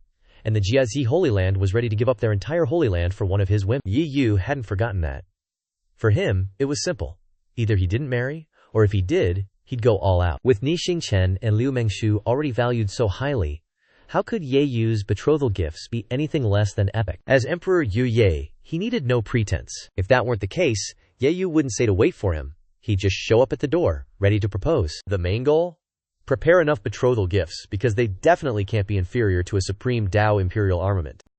[SPEAKER 1] and the Jiazi Holy Land was ready to give up their entire Holy Land for one of his women. Ye Yu hadn't forgotten that. For him, it was simple. Either he didn't marry, or if he did, he'd go all out. With Ni Xingchen and Liu Mengshu already valued so highly, how could Ye Yu's betrothal gifts be anything less than epic? As Emperor Yu Ye, he needed no pretense. If that weren't the case, Ye Yu wouldn't say to wait for him. He'd just show up at the door, ready to propose. The main goal? Prepare enough betrothal gifts, because they definitely can't be inferior to a supreme Tao imperial armament.